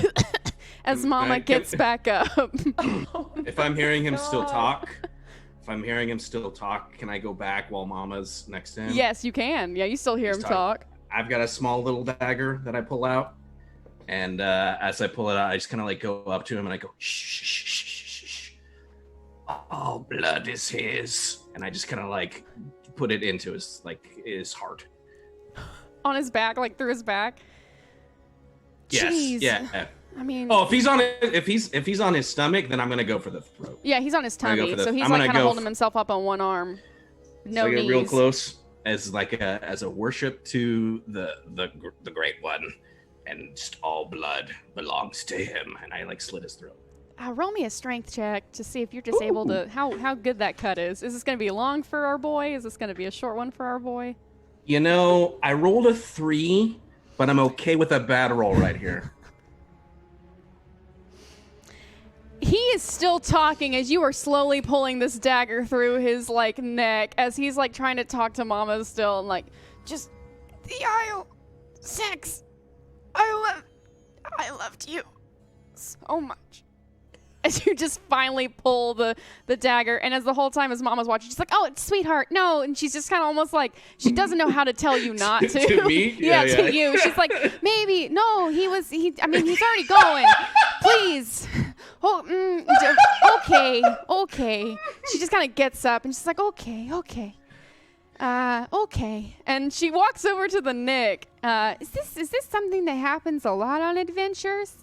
as Mama gets back up. If I'm hearing him still talk, can I go back while Mama's next to him? Yes, you can. Yeah, you still hear him talk. I've got a small little dagger that I pull out. And as I pull it out, I just kind of, like, go up to him and I go, shh, shh, shh, shh, shh. All blood is his. And I just kind of, like, put it into his heart. On his back, like through his back. Yes. Jeez. Yeah. I mean. Oh, if he's on his stomach, then I'm gonna go for the throat. Yeah, he's on his tummy, so he's like kind of holding himself up on one arm. No knees. So I get real close as a worship to the great one, and just all blood belongs to him. And I, like, slit his throat. Roll me a strength check to see if you're just able to how good that cut is. Is this going to be long for our boy? Is this going to be a short one for our boy? You know, I rolled a 3, but I'm okay with a bad roll right here. He is still talking as you are slowly pulling this dagger through his, like, neck as he's, like, trying to talk to Mama still and, like, just the aisle sex. I loved you so much. As you just finally pull the dagger, and as the whole time his Mama's watching, she's like, "Oh, it's sweetheart, no," and she's just kind of almost like she doesn't know how to tell you not to. To me? Yeah, to you. She's like, "Maybe no, he's already going. Please, okay." She just kind of gets up and she's like, "Okay." And she walks over to the Nick. Is this something that happens a lot on adventures?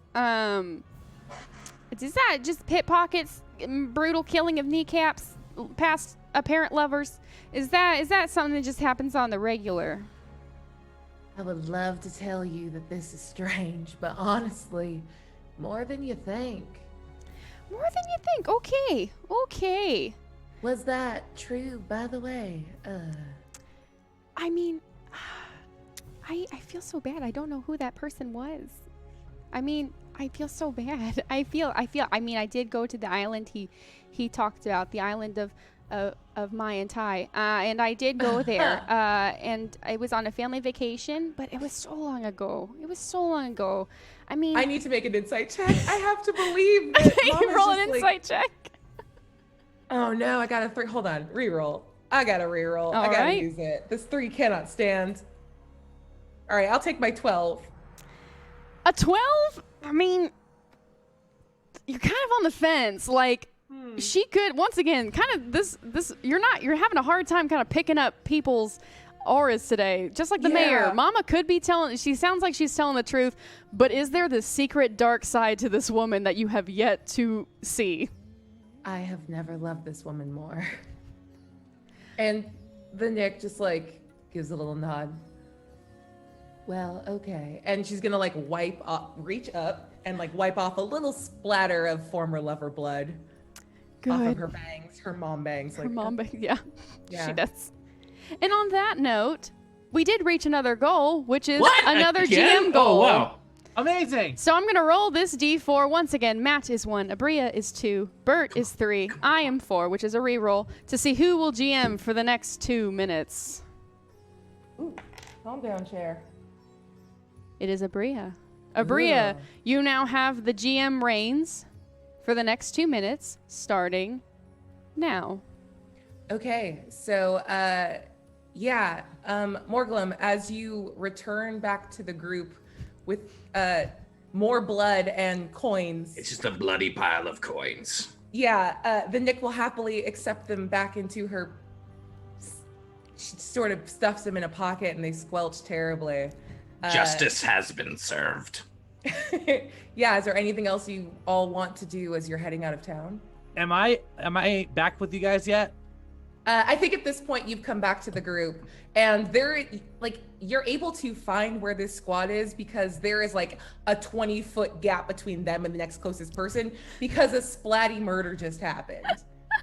Is that just pickpockets, brutal killing of kneecaps, past apparent lovers? Is that something that just happens on the regular? I would love to tell you that this is strange, but honestly, more than you think. More than you think. Okay. Was that true, by the way? I mean, I feel so bad. I don't know who that person was. I mean, I feel so bad. I mean, I did go to the island he talked about, the island of Mai and Tai, and I did go there, and I was on a family vacation, but it was so long ago. I mean, I need to make an insight check. I have to believe that you roll an insight check. Oh no, I got a 3. Hold on, reroll. I got to reroll. I got to use it. This 3 cannot stand. All right, I'll take my 12. A 12? I mean, you're kind of on the fence. Like, she could, once again, kind of this, you're having a hard time kind of picking up people's auras today. Just like the mayor. Mama could be she sounds like she's telling the truth, but is there this secret dark side to this woman that you have yet to see? I have never loved this woman more. And the Nick just, like, gives a little nod. Well, okay. And she's gonna, like, reach up and, like, wipe off a little splatter of former lover blood off of her bangs, her mom bangs. Her mom bangs, yeah. She does. And on that note, we did reach another goal, which is another GM goal. Oh, wow. Amazing. So I'm gonna roll this D4 once again. Matt is 1, Abria is 2, Bert is 3, I am 4, which is a reroll, to see who will GM for the next 2 minutes. Ooh, calm down, chair. It is Abria. Abria, you now have the GM reins for the next 2 minutes, starting now. Okay, so Morglum, as you return back to the group with more blood and coins. It's just a bloody pile of coins. Yeah, the Nick will happily accept them back into her. She sort of stuffs them in a pocket and they squelch terribly. Justice has been served. Yeah, is there anything else you all want to do as you're heading out of town? Am I back with you guys yet? I think at this point you've come back to the group, and you're able to find where this squad is because there is like a 20-foot gap between them and the next closest person because a splatty murder just happened,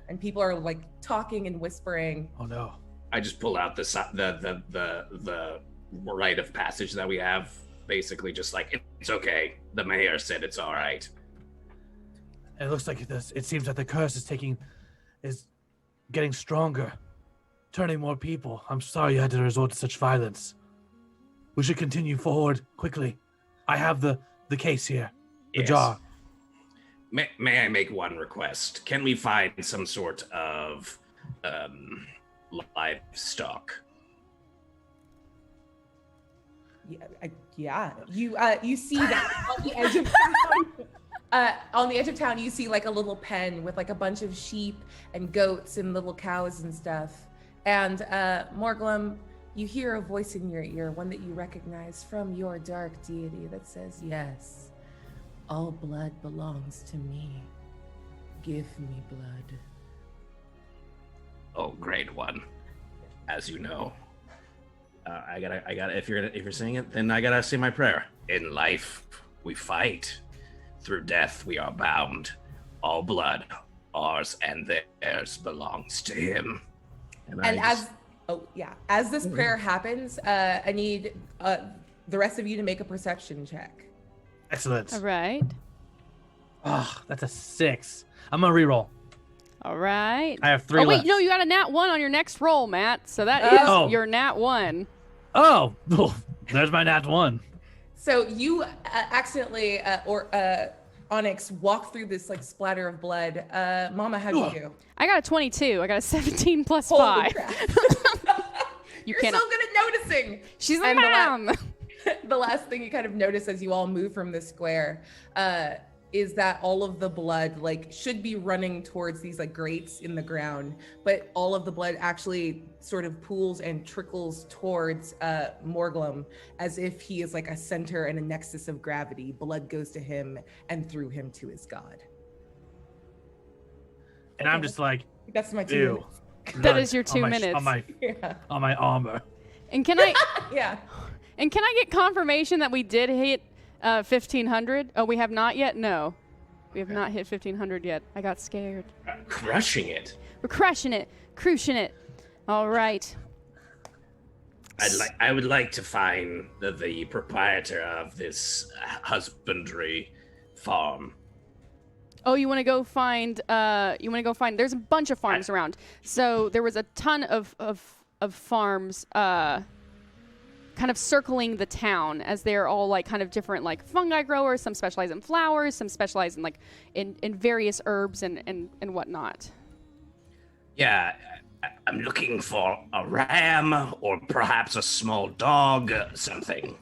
and people are like talking and whispering. Oh no! I just pull out the rite of passage that we have, basically just like, it's okay. The mayor said it's all right. It looks like it seems that the curse is getting stronger, turning more people. I'm sorry you had to resort to such violence. We should continue forward quickly. I have the case here, the jar. May I make one request? Can we find some sort of livestock? Yeah. You see that on the edge of town. On the edge of town, you see like a little pen with like a bunch of sheep and goats and little cows and stuff. And Morglum, you hear a voice in your ear, one that you recognize from your dark deity that says, "Yes, all blood belongs to me. Give me blood." Oh, great one. As you know, I gotta. If you're saying it, then I gotta say my prayer. In life, we fight. Through death, we are bound. All blood, ours and theirs, belongs to him. As this prayer happens, I need the rest of you to make a perception check. Excellent. All right. Oh, that's a 6. I'm gonna reroll. All right. I have 3 Oh, wait, left. no, you got a nat 1 on your next roll, Matt. So that is your nat 1. Oh, there's my nat 1. So you accidentally, Onyx, walk through this like splatter of blood. Mama, how'd you do? I got a 22. I got a 17 plus Holy 5. crap. You're so good at noticing. She's a And mom. The last thing you kind of notice as you all move from the square is that all of the blood like should be running towards these like grates in the ground, but all of the blood actually sort of pools and trickles towards Morglum as if he is like a center and a nexus of gravity. Blood goes to him and through him to his god. And I'm just like, That's my 2 ew. minutes. That is your 2 on minutes. On my armor. And can I Yeah. and can I get confirmation that we did hit 1500? Oh, we have not yet? No. We have not hit 1500 yet. I got scared. Crushing it. We're crushing it. Crushing it. All right. I would like to find the proprietor of this husbandry farm. Oh, you want to go find there's a bunch of farms around. So there was a ton of farms kind of circling the town, as they're all like kind of different like fungi growers. Some specialize in flowers, some specialize in like in various herbs and whatnot. Yeah, I'm looking for a ram or perhaps a small dog, something.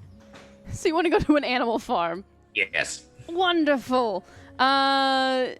So you want to go to an animal farm? Yes. Wonderful. As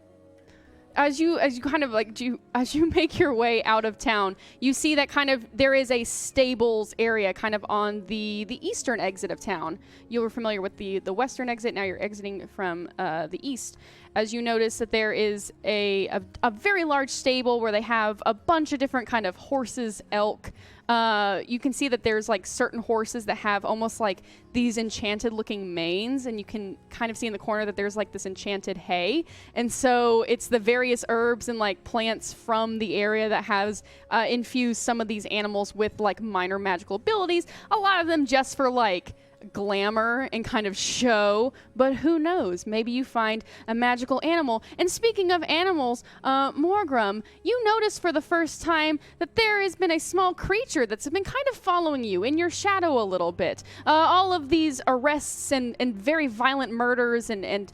you kind of like as you make your way out of town, you see that kind of there is a stables area kind of on the eastern exit of town. You were familiar with the western exit. Now you're exiting from the east. As you notice that there is a very large stable where they have a bunch of different kind of horses, elk. You can see that there's like certain horses that have almost like these enchanted looking manes, and you can kind of see in the corner that there's like this enchanted hay. And so it's the various herbs and like plants from the area that has infused some of these animals with like minor magical abilities. A lot of them just for like glamour and kind of show, but who knows, maybe you find a magical animal. And speaking of animals, Morgrum, you notice for the first time that there has been a small creature that's been kind of following you in your shadow a little bit. All of these arrests and very violent murders and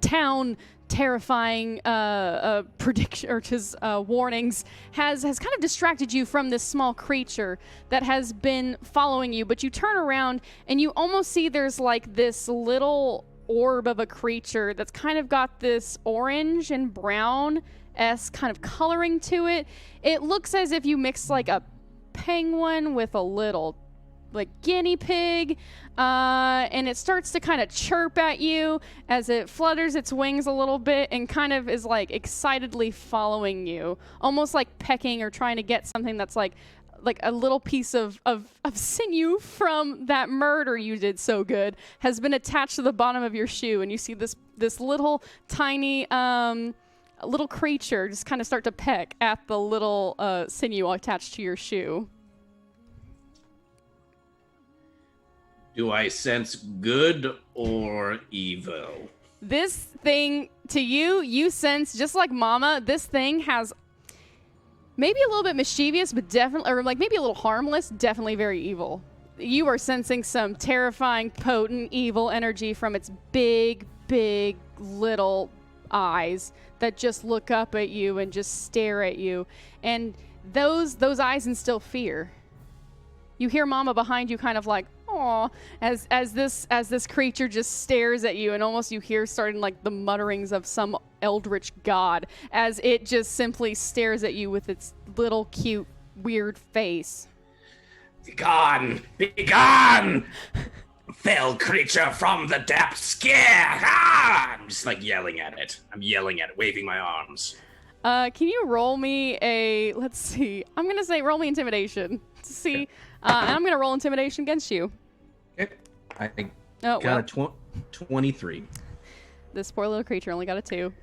town terrifying prediction or just warnings has kind of distracted you from this small creature that has been following you. But you turn around and you almost see there's like this little orb of a creature that's kind of got this orange and brown-esque kind of coloring to it. It looks as if you mixed like a penguin with a little like guinea pig, and it starts to kind of chirp at you as it flutters its wings a little bit and kind of is like excitedly following you, almost like pecking or trying to get something that's like a little piece of sinew from that murder you did so good has been attached to the bottom of your shoe, and you see this little tiny little creature just kind of start to peck at the little sinew attached to your shoe. Do I sense good or evil? This thing, to you sense, just like Mama, this thing has maybe a little bit mischievous, but definitely, or like maybe a little harmless, definitely very evil. You are sensing some terrifying, potent, evil energy from its big, big, little eyes that just look up at you and just stare at you. And those eyes instill fear. You hear Mama behind you kind of like, aw, as this creature just stares at you, and almost you hear starting like the mutterings of some eldritch god as it just simply stares at you with its little cute weird face. Begone! Begone! Fell creature from the depths, scare! Ah! I'm just like yelling at it. I'm yelling at it, waving my arms. Can you roll me a, let's see, I'm gonna say roll me intimidation to see, and I'm gonna roll intimidation against you. Okay. I Oh, got a 23. This poor little creature only got a 2.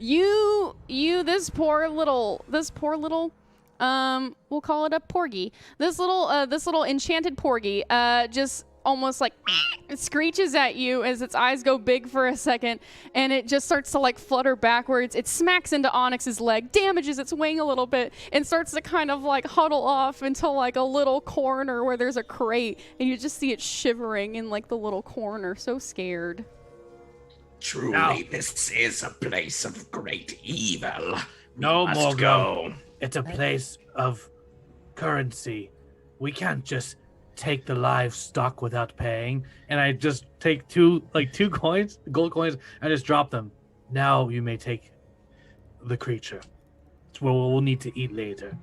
This poor little, we'll call it a porgy. This little enchanted porgy, just almost like it screeches at you as its eyes go big for a second, and it just starts to like flutter backwards. It smacks into Onyx's leg, damages its wing a little bit, and starts to kind of like huddle off into like a little corner where there's a crate, and you just see it shivering in like the little corner, so scared. Truly, this is a place of great evil. No, Must Morgan. go. It's a place of currency. We can't just take the livestock without paying. And I just take two coins, gold coins, and just drop them. Now you may take the creature. It's what we'll need to eat later.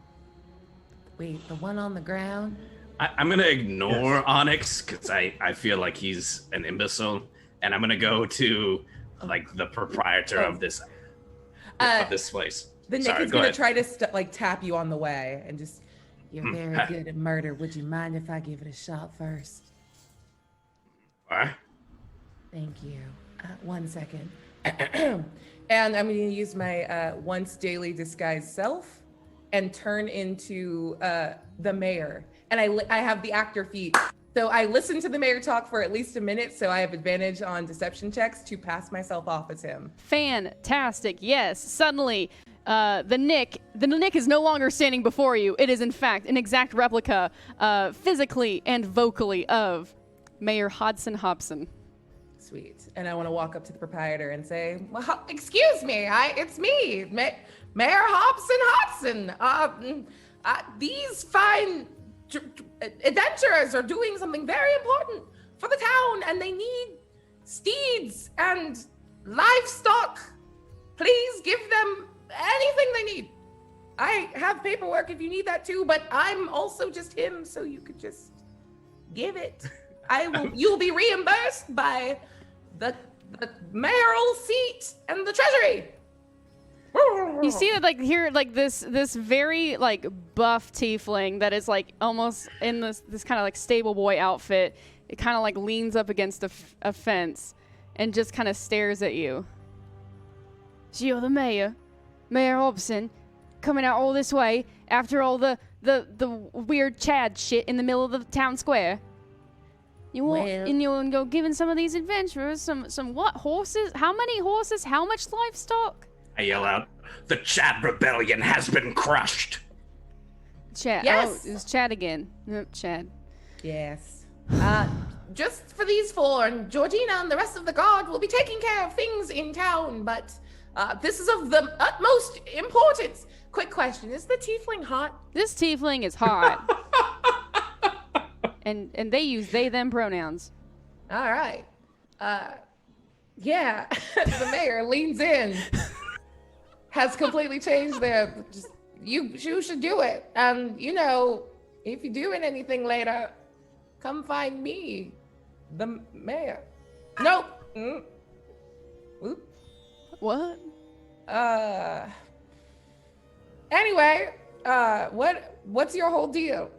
Wait, the one on the ground? I'm going to ignore Onyx because I feel like he's an imbecile. And I'm going to go to like the proprietor of this place. The Nick Sorry, is go going ahead. to try to tap you on the way and just, you're very good at murder. Would you mind if I give it a shot first? What? Thank you. 1 second. And I'm going to use my once daily disguised self and turn into the mayor. And I have the actor feat. So I listen to the mayor talk for at least a minute, so I have advantage on deception checks to pass myself off as him. Fantastic. Yes. Suddenly, the Nick is no longer standing before you. It is in fact an exact replica, physically and vocally, of Mayor Hodson Hobson. Sweet. And I want to walk up to the proprietor and say, well, excuse me, it's me, Mayor Hobson Hodson. These fine adventurers are doing something very important for the town, and they need steeds and livestock. Please give them anything they need. I have paperwork if you need that too, but I'm also just him, so you could just give it. You'll be reimbursed by the mayoral seat and the treasury. You see that this very like buff tiefling that is like almost in this kind of like stable boy outfit. It kind of like leans up against a fence and just kind of stares at you. So you're the mayor, Mayor Hobson, coming out all this way after all the weird Chad shit in the middle of the town square. You want, and you're gonna go giving some of these adventurers some what horses? How many horses? How much livestock? I yell out, the Chad Rebellion has been crushed. Chad. Yes. Oh, it was Chad again. Nope, Chad. Yes. Just for these four, and Georgina and the rest of the guard will be taking care of things in town, but this is of the utmost importance. Quick question, is the tiefling hot? This tiefling is hot. and they use they them pronouns. All right. Yeah, the mayor leans in. Has completely changed there. You should do it. And, if you're doing anything later, come find me, the mayor. Nope. Oop. What? Anyway, what's your whole deal?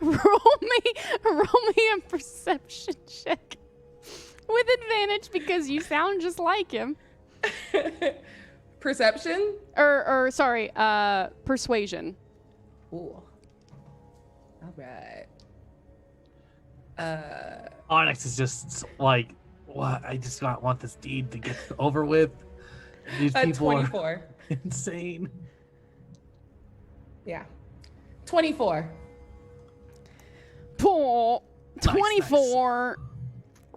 roll me a perception check with advantage because you sound just like him. Perception? Or sorry, persuasion. Ooh. All right. Onyx is just like, what? I just not want this deed to get over with. These people 24. are insane. Yeah. 24. Poor Nice, 24.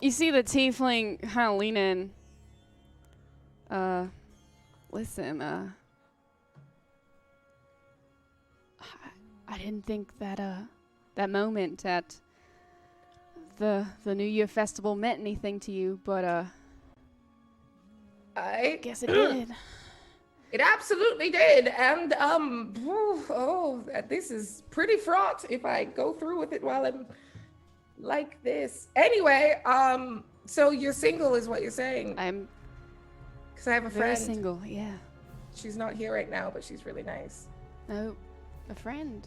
You see the tiefling kind of lean in. Listen, I didn't think that that moment at the New Year festival meant anything to you, but I guess it did. It absolutely did, and this is pretty fraught if I go through with it while I'm like this. Anyway, so you're single, is what you're saying? I'm Because I have a very friend. single, yeah. She's not here right now, but she's really nice. No, a friend.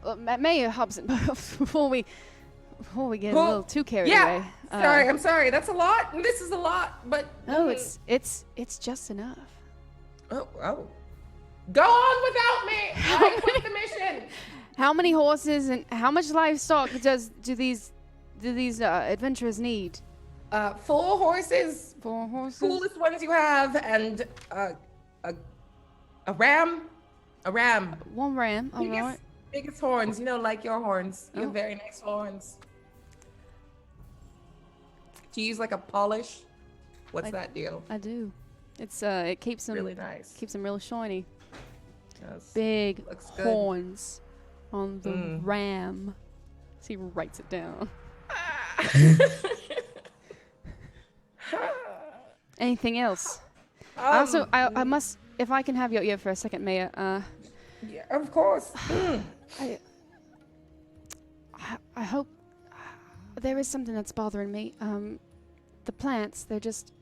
Well, Mayor Hobson, before we get a Well, little too carried yeah. away. Sorry, I'm sorry. That's a lot. This is a lot, but No, it's just enough. oh. Go on without me. I quit the mission. How many horses and how much livestock do these adventurers need? 4 horses, 4 horses. coolest ones you have, and a ram. A ram. 1 ram. All right. Biggest horns, like your horns. You have Oh. very nice horns. Do you use like a polish? What's that deal? I do. It's it keeps them Really nice. keeps them really shiny. Yes. Big Looks good. horns on the ram. So he writes it down. Anything else? Also, I must, if I can have your ear for a second, Mayor. Yeah, of course. I hope there is something that's bothering me. The plants, they're just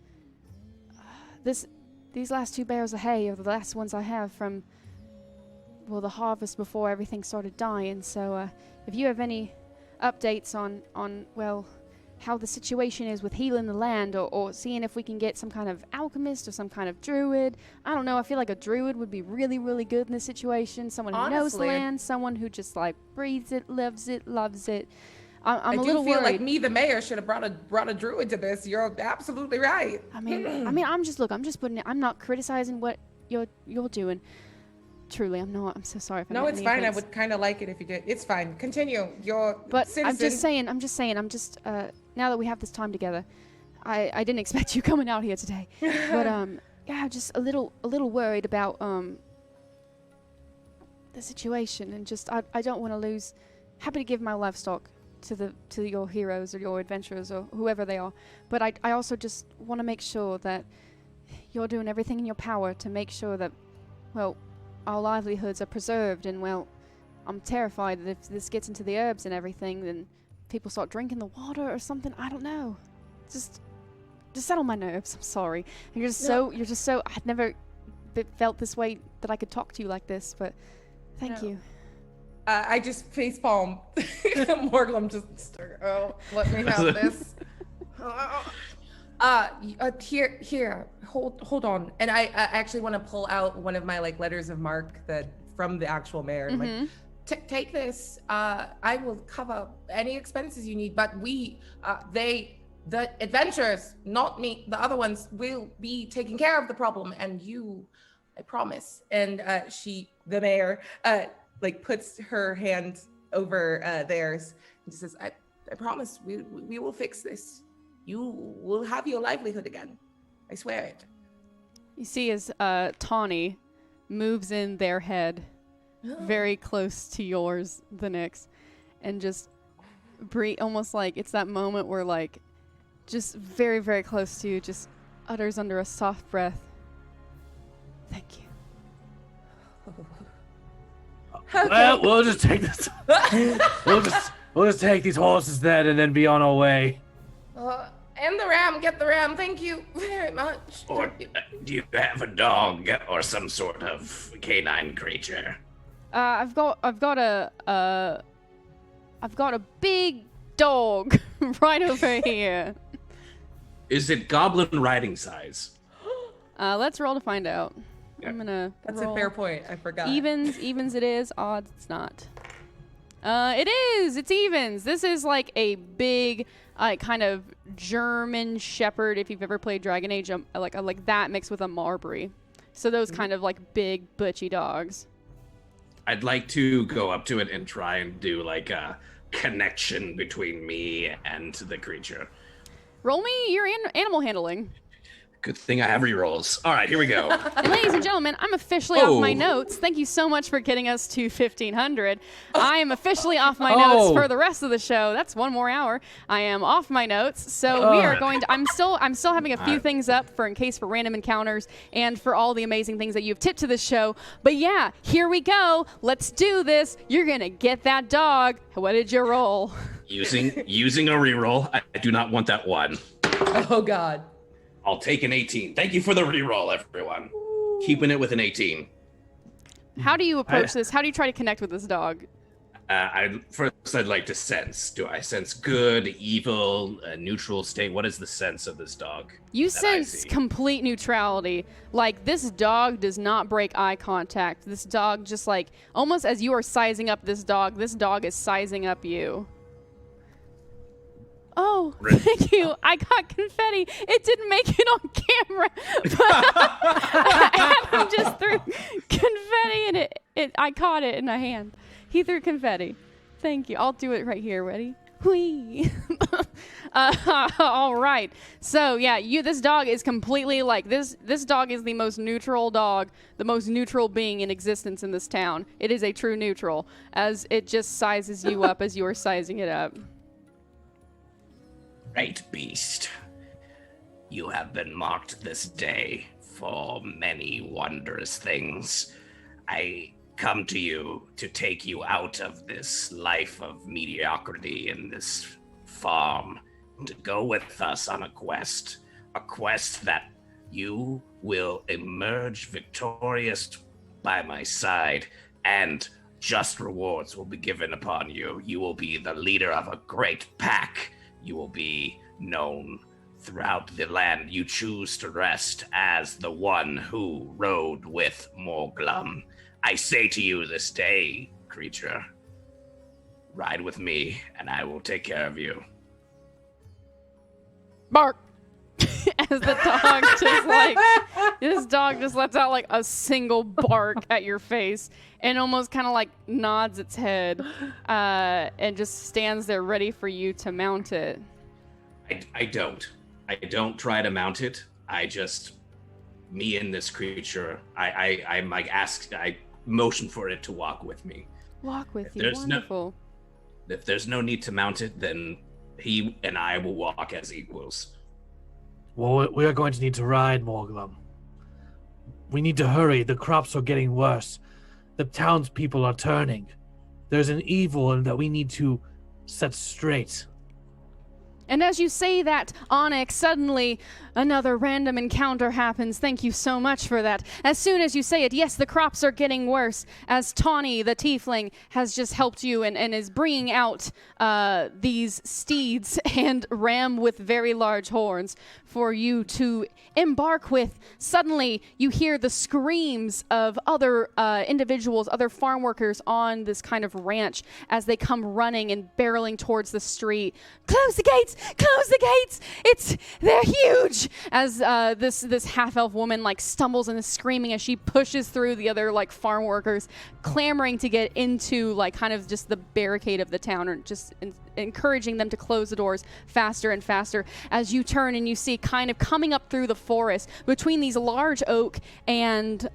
these last 2 bales of hay are the last ones I have from the harvest before everything started dying. So if you have any updates on how the situation is with healing the land, or seeing if we can get some kind of alchemist or some kind of druid. I don't know, I feel like a druid would be really, really good in this situation. Someone who knows the Honestly. land, someone who just like breathes it, lives it, loves it. I'm I a do little feel worried. like me, the mayor, should have brought a druid to this. You're absolutely right. I mean, I'm just putting it. I'm not criticizing what you're doing. Truly, I'm not. I'm so sorry if I No, meant it's any fine. I offense. would kind of like it if you did. It's fine. Continue. You're But citizen. I'm just saying, now that we have this time together, I didn't expect you coming out here today. But yeah, I'm just a little worried about the situation, and just I don't want to lose. Happy to give my livestock to your heroes or your adventurers or whoever they are, but I also just want to make sure that you're doing everything in your power to make sure that, well, our livelihoods are preserved. And well, I'm terrified that if this gets into the herbs and everything, then people start drinking the water or something. I don't know. Just settle my nerves. I'm sorry. And you're just so. I'd never felt this way that I could talk to you like this. But thank you. I just facepalm. Morglum just. Oh, let me have this. Here. Hold on. And I actually want to pull out one of my letters of marque from the actual mayor. Mm-hmm. I'm like, take this. I will cover any expenses you need, but the adventurers, not me, the other ones, will be taking care of the problem, and I promise. And the mayor, puts her hand over theirs and says, I promise we will fix this. You will have your livelihood again. I swear it. You see as Tawny moves in their head very close to yours, the Nyx, and just breathe, almost like it's that moment where just very, very close to you, just utters under a soft breath, "Thank you." Well, we'll just take this. We'll just take these horses then and then be on our way. And the ram, get the ram. Thank you very much. Or do you have a dog or some sort of canine creature? I've got a big dog right over here. Is it goblin riding size? Let's roll to find out. Yeah. I'm gonna. That's roll. a fair point. I forgot. Evens it is. Odds it's not. It is. It's evens. This is like a big, kind of German Shepherd. If you've ever played Dragon Age, like that mixed with a Marbury. So those kind of like big butchy dogs. I'd like to go up to it and try and do like a connection between me and the creature. Roll me your animal handling. Good thing I have rerolls. All right, here we go. And ladies and gentlemen, I'm officially off my notes. Thank you so much for getting us to 1500. I am officially off my notes for the rest of the show. That's one more hour. I am off my notes. So we are going to, I'm still having a few things up for in case for random encounters and for all the amazing things that you've tipped to this show. But yeah, here we go. Let's do this. You're going to get that dog. What did you roll? Using a reroll. I do not want that one. Oh, God. I'll take an 18. Thank you for the reroll, everyone. Keeping it with an 18. How do you approach this? How do you try to connect with this dog? First, I'd like to sense. Do I sense good, evil, a neutral state? What is the sense of this dog? You that I sense see? complete neutrality. Like, this dog does not break eye contact. This dog just like, almost as you are sizing up this dog is sizing up you. Oh, thank you. I got confetti. It didn't make it on camera. But Adam just threw confetti and I caught it in my hand. He threw confetti. Thank you. I'll do it right here. Ready? Whee. All right. So, yeah, this dog is completely like this dog is the most neutral dog, the most neutral being in existence in this town. It is a true neutral as it just sizes you up as you are sizing it up. Great beast, you have been marked this day for many wondrous things. I come to you to take you out of this life of mediocrity in this farm, to go with us on a quest that you will emerge victorious by my side, and just rewards will be given upon you. You will be the leader of a great pack. You will be known throughout the land you choose to rest as the one who rode with Morglum. I say to you this day, creature, ride with me and I will take care of you. Bark! As the dog just like, this dog just lets out like a single bark at your face and almost kind of like nods its head and just stands there ready for you to mount it. I don't try to mount it. Me and this creature, I'm like I motion for it to walk with me. Walk with you, wonderful. If there's no need to mount it, then he and I will walk as equals. Well, we are going to need to ride, Morglum. We need to hurry. The crops are getting worse. The townspeople are turning. There's an evil that we need to set straight. And as you say that, Onyx, suddenly another random encounter happens. Thank you so much for that. As soon as you say it, yes, the crops are getting worse, as Tawny, the tiefling, has just helped you and is bringing out these steeds and ram with very large horns for you to embark with. Suddenly, you hear the screams of other individuals, other farm workers on this kind of ranch as they come running and barreling towards the street. Close the gates! Close the gates! They're huge! As this half-elf woman like stumbles and is screaming as she pushes through the other like farm workers, clamoring to get into like kind of just the barricade of the town, or just encouraging them to close the doors faster and faster. As you turn and you see kind of coming up through the forest between these large oak and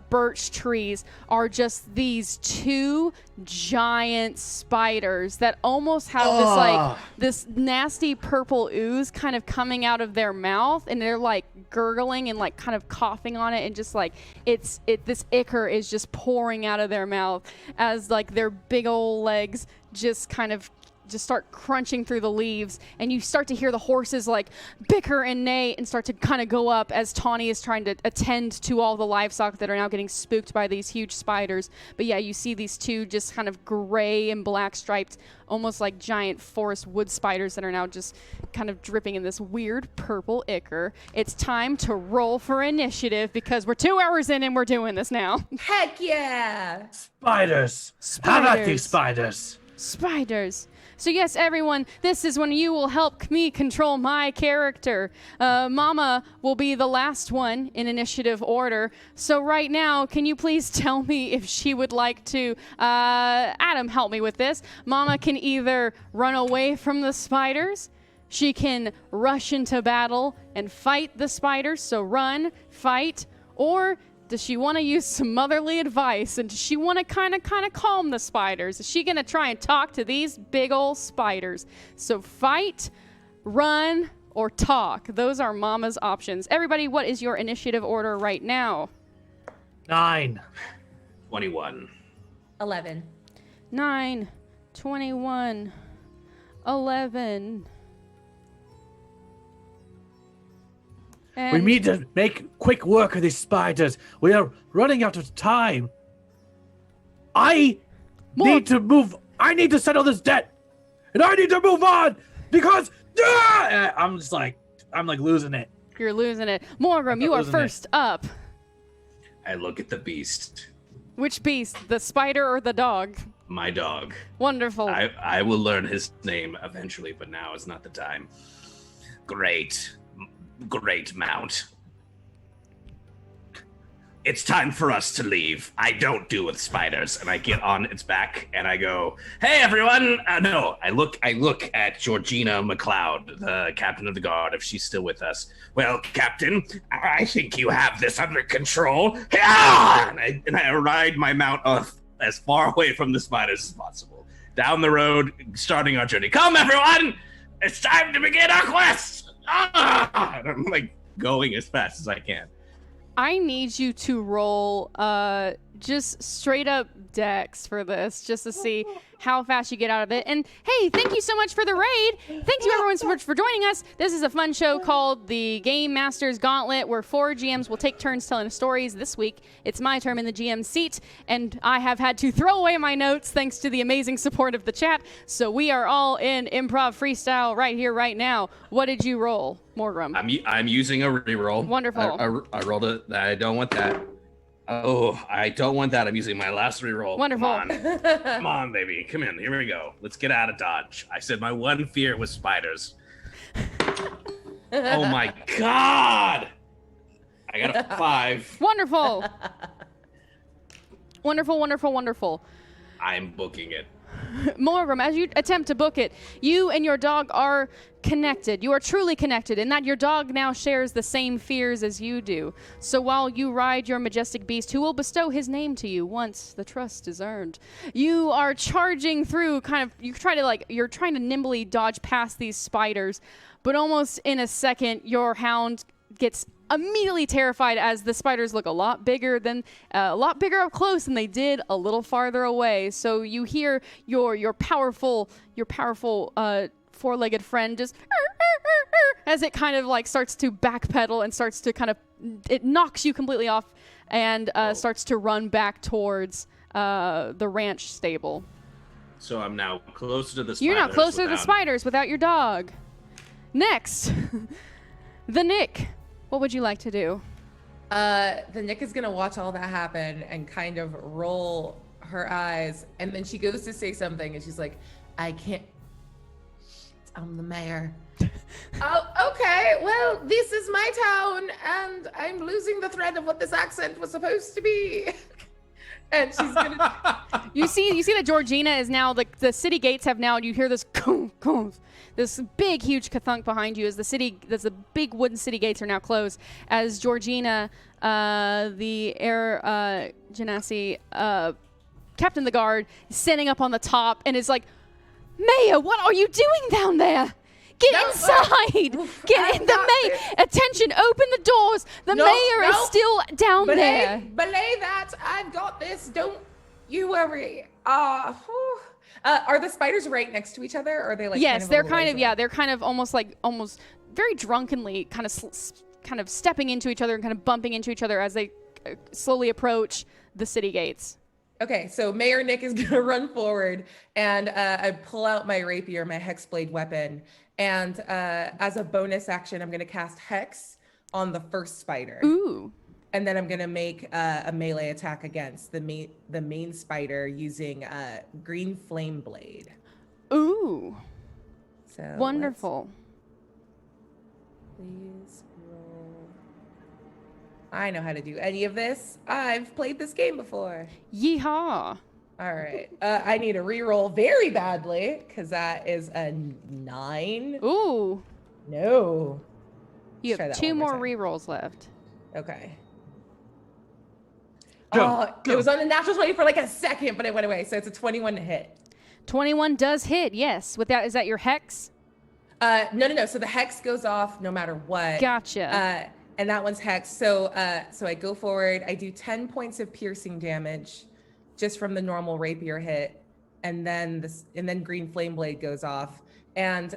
birch trees are just these two giant spiders that almost have this nasty purple ooze kind of coming out of their mouth, and they're like gurgling and like kind of coughing on it, and just like this ichor is just pouring out of their mouth as like their big old legs just kind of just start crunching through the leaves, and you start to hear the horses like bicker and neigh and start to kind of go up as Tawny is trying to attend to all the livestock that are now getting spooked by these huge spiders. But yeah, you see these two just kind of gray and black striped, almost like giant forest wood spiders that are now just kind of dripping in this weird purple ichor. It's time to roll for initiative because we're 2 hours in and we're doing this now. Heck yeah! Spiders. How about these spiders? Spiders. So yes, everyone, this is when you will help me control my character. Mama will be the last one in initiative order. So right now, can you please tell me if she would like to... Adam, help me with this. Mama can either run away from the spiders, she can rush into battle and fight the spiders, so run, fight, or... does she want to use some motherly advice, and does she want to kind of calm the spiders? Is she going to try and talk to these big old spiders? So fight, run, or talk. Those are Mama's options. Everybody, what is your initiative order right now? 9. 21. 11. 9, 21, 11. We need to make quick work of these spiders. We are running out of time. I need to move. I need to settle this debt. And I need to move on because I'm like losing it. You're losing it. Morgrim, you are first up. I look at the beast. Which beast? The spider or the dog? My dog. Wonderful. I will learn his name eventually, but now is not the time. Great mount. It's time for us to leave. I don't do with spiders. And I get on its back and I go, hey everyone. No, I look at Georgina McLeod, the captain of the guard, if she's still with us. Well, Captain, I think you have this under control. And I ride my mount off as far away from the spiders as possible. Down the road, starting our journey. Come everyone! It's time to begin our quest! And I'm like going as fast as I can. I need you to roll just straight up dex for this, just to see how fast you get out of it. And hey, thank you so much for the raid. Thank you everyone so much for joining us. This is a fun show called the Game Masters Gauntlet, where 4 GMs will take turns telling stories. This week, it's my turn in the GM seat, and I have had to throw away my notes thanks to the amazing support of the chat. So we are all in improv freestyle right here, right now. What did you roll, Morgrim? I'm using a reroll. Wonderful. I rolled it. I don't want that. Oh, I don't want that. I'm using my last reroll. Wonderful. Come on, baby. Come in. Here we go. Let's get out of Dodge. I said my one fear was spiders. Oh my God. I got a 5. Wonderful. Wonderful. I'm booking it. Morgrim, as you attempt to book it, you and your dog are connected. You are truly connected in that your dog now shares the same fears as you do. So while you ride your majestic beast, who will bestow his name to you once the trust is earned, you are charging through you're trying to nimbly dodge past these spiders, but almost in a second, your hound gets immediately terrified as the spiders look a lot bigger up close than they did a little farther away. So you hear your powerful four-legged friend just as it kind of like starts to backpedal and starts to it knocks you completely off and starts to run back towards the ranch stable. So I'm now closer to the spiders. You're now closer to the spiders without your dog. Next, the Nick. What would you like to do? The Nick is gonna watch all that happen and kind of roll her eyes, and then she goes to say something, and she's like, "I can't. I'm the mayor." Oh, okay. Well, this is my town, and I'm losing the thread of what this accent was supposed to be. And she's gonna. You see that Georgina is now the city gates have now. You hear this this big, huge kathunk behind you as the big wooden city gates are now closed. As Georgina, the air genasi, captain of the guard, is standing up on the top and is like, "Mayor, what are you doing down there? Get inside! Get in the mayor! Attention! Open the doors! The mayor is still down there." Belay that! I've got this. Don't You worry. Are the spiders right next to each other, or are they like? Yes, they're a kind ways of away? they're kind of almost very drunkenly kind of stepping into each other and kind of bumping into each other as they slowly approach the city gates. Okay, so Mayor Nick is gonna run forward, and I pull out my rapier, my hexblade weapon, and as a bonus action, I'm gonna cast Hex on the first spider. Ooh. And then I'm gonna make a melee attack against the main spider using green flame blade. Ooh. So Wonderful. Please roll. I know how to do any of this. I've played this game before. Yeehaw. All right. I need to re-roll very badly because that is a 9. Ooh. No. You Try have that 2 one more more time. re-rolls left. Okay. Go. It was on a natural 20 for like a second, but it went away. So it's a 21 to hit. 21 does hit, yes. With that, is that your hex? No. So the hex goes off no matter what. Gotcha. And that one's hex. So I go forward. I do 10 points of piercing damage, just from the normal rapier hit, and then green flame blade goes off, and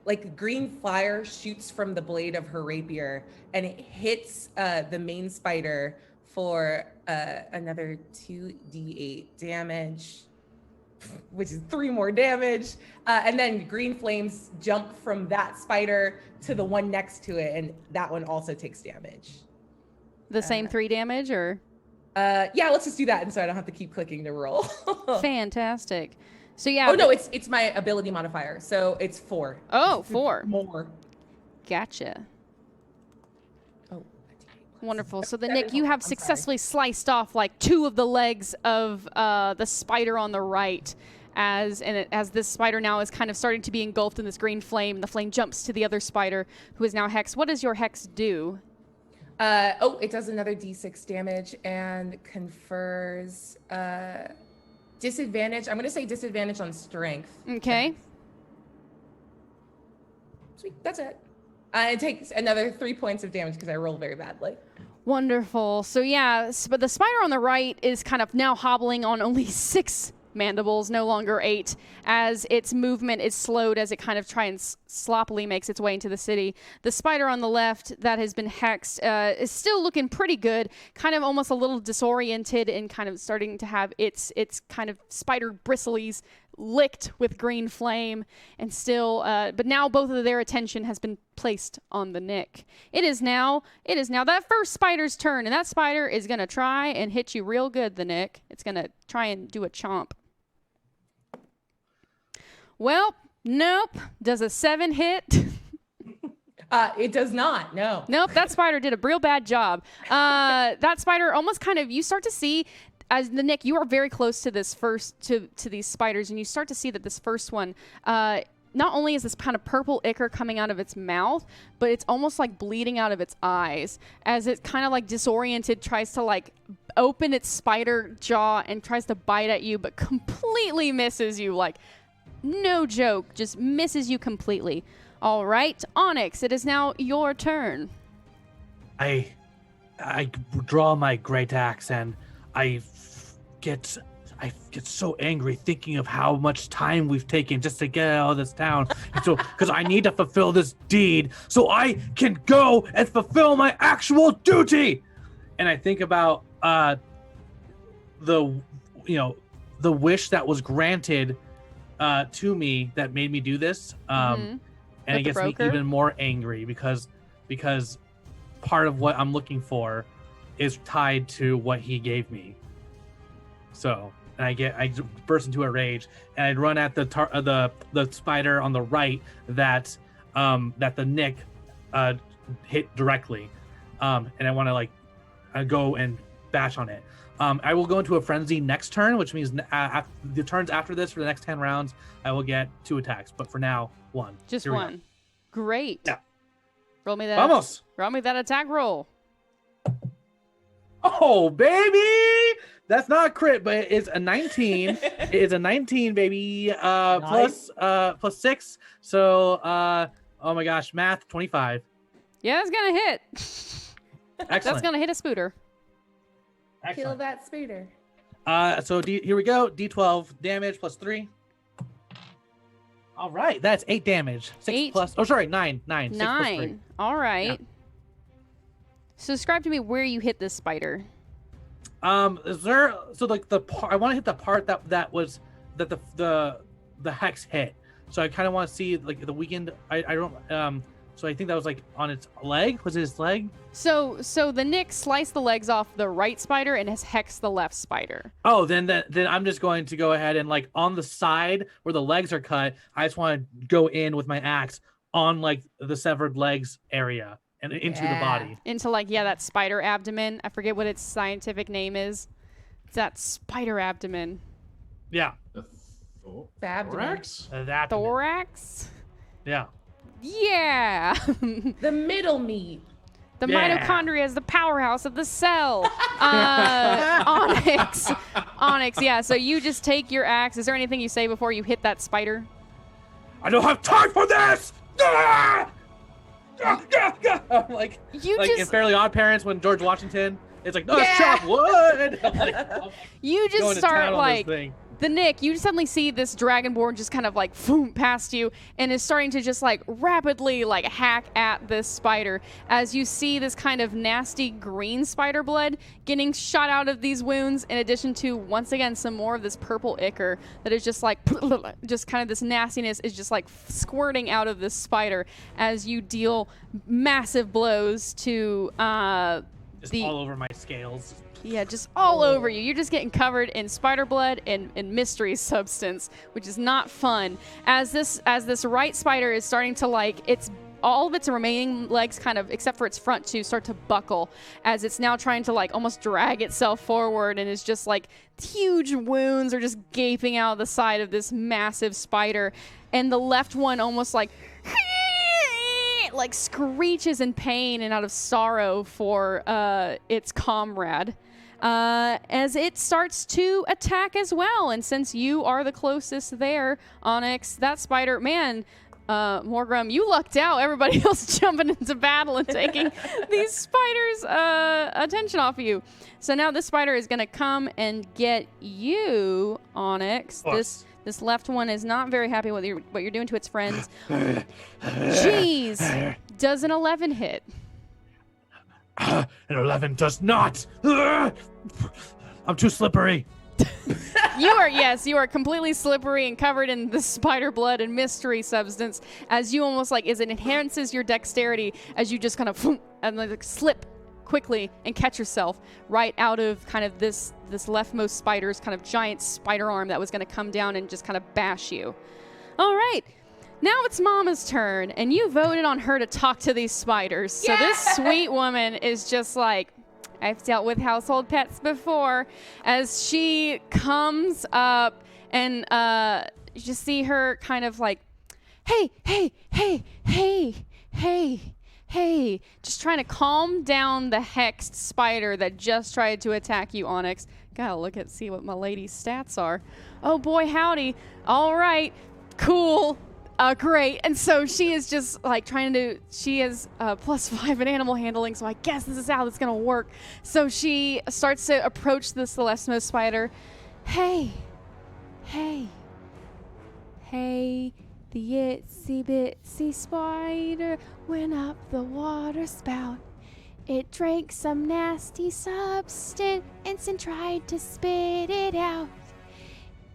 like green fire shoots from the blade of her rapier, and it hits the main spider for another 2d8 damage, which is 3 more damage. And then green flames jump from that spider to the one next to it, and that one also takes damage. The same 3 damage, or? Yeah, let's just do that, and so I don't have to keep clicking to roll. Fantastic. So yeah. Oh no, it's my ability modifier, so it's 4. Oh, 4. More. Gotcha. Oh. Wonderful. So the That Nick, is you all. have I'm sorry. successfully sliced off like 2 of the legs of the spider on the right, as this spider now is kind of starting to be engulfed in this green flame. The flame jumps to the other spider, who is now hexed. What does your hex do? It does another d6 damage and confers disadvantage. I'm gonna say disadvantage on strength. Okay. Sweet, that's it. It takes another 3 points of damage because I roll very badly. Wonderful. So yeah, but the spider on the right is kind of now hobbling on only 6 mandibles, no longer 8, as its movement is slowed as it kind of try and sloppily makes its way into the city. The spider on the left that has been hexed is still looking pretty good, kind of almost a little disoriented and kind of starting to have its kind of spider bristles licked with green flame, and still but now both of their attention has been placed on the Nick. It is now that first spider's turn, and that spider is gonna try and hit you real good, the Nick. It's gonna try and do a chomp. Well, nope. Does a 7 hit? It does not, no. Nope, that spider did a real bad job. That spider almost kind of, you start to see, as the Nick, you are very close to this first, to these spiders, and you start to see that this first one, not only is this kind of purple ichor coming out of its mouth, but it's almost like bleeding out of its eyes, as it kind of like disoriented tries to like open its spider jaw and tries to bite at you, but completely misses you, like, no joke, just misses you completely. All right, Onyx, it is now your turn. I draw my great axe, and I get so angry thinking of how much time we've taken just to get out of this town. And so, because I need to fulfill this deed so I can go and fulfill my actual duty. And I think about the wish that was granted to me that made me do this. And With it gets the me broker? even more angry because part of what I'm looking for is tied to what he gave me. So, and I burst into a rage, and I'd run at the spider on the right that the Nick hit directly, and I want to go and bash on it. I will go into a frenzy next turn, which means the turns after this for the next 10 rounds, I will get 2 attacks. But for now, 1. Just Here we go. 1. Great. Yeah. Roll me that. Vamos! Roll me that attack roll. Oh, baby! That's not a crit, but it's a 19. It is a 19, baby. Nice. Plus 6. So, oh my gosh, math, 25. Yeah, that's gonna hit. Excellent. That's gonna hit a spooter. Kill Excellent. that spider. So here we go. D12 damage plus 3. All right, that's 8 damage. 6 8? plus. Oh, sorry, 9. 9. 6 plus 3. 9. All right. Yeah. So describe to me where you hit this spider. Is there like the part I want to hit the part that was that the hex hit. So I kind of want to see like the weakened. I don't. So I think that was like on its leg. Was it its leg? So the Nick sliced the legs off the right spider and has hexed the left spider. Oh, then I'm just going to go ahead and like on the side where the legs are cut, I just want to go in with my axe on like the severed legs area and into the body. Into like, that spider abdomen. I forget what its scientific name is. It's that spider abdomen. Yeah. Thorax? That Thorax? Yeah. Yeah. The middle meat. The mitochondria is the powerhouse of the cell. Onyx. Onyx, yeah. So you just take your axe. Is there anything you say before you hit that spider? I don't have time for this! Like in Fairly Odd Parents when George Washington, it's like, no, chop wood! You just start like... The Nick, you suddenly see this dragonborn just kind of like past you and is starting to just like rapidly like hack at this spider as you see this kind of nasty green spider blood getting shot out of these wounds, in addition to once again some more of this purple ichor that is just like just kind of this nastiness is just like squirting out of this spider as you deal massive blows to just all over my scales. Yeah, just all over you. You're just getting covered in spider blood and mystery substance, which is not fun. As this right spider is starting to like all of its remaining legs kind of, except for its front two, start to buckle as it's now trying to like almost drag itself forward, and is just like huge wounds are just gaping out of the side of this massive spider, and the left one almost like screeches in pain and out of sorrow for its comrade. As it starts to attack as well. And since you are the closest there, Onyx, that spider, man, Morgrim, you lucked out. Everybody else jumping into battle and taking these spiders' attention off of you. So now this spider is going to come and get you, Onyx. This left one is not very happy with what you're doing to its friends. Jeez. Does an 11 hit? An 11 does not. I'm too slippery. You are completely slippery and covered in the spider blood and mystery substance as you almost like, as it enhances your dexterity as you just kind of and like slip quickly and catch yourself right out of kind of this leftmost spider's kind of giant spider arm that was going to come down and just kind of bash you. All right. Now it's Mama's turn, and you voted on her to talk to these spiders. So this sweet woman is just like, I've dealt with household pets before. As she comes up and you just see her kind of like, hey, just trying to calm down the hexed spider that just tried to attack you, Onyx. Gotta see what my lady's stats are. Oh boy, howdy. All right, cool. Great. And so she is just like she is +5 in animal handling, so I guess this is how it's gonna work. So she starts to approach this leftmost spider. Hey, the itsy bitsy spider went up the water spout. It drank some nasty substance and tried to spit it out.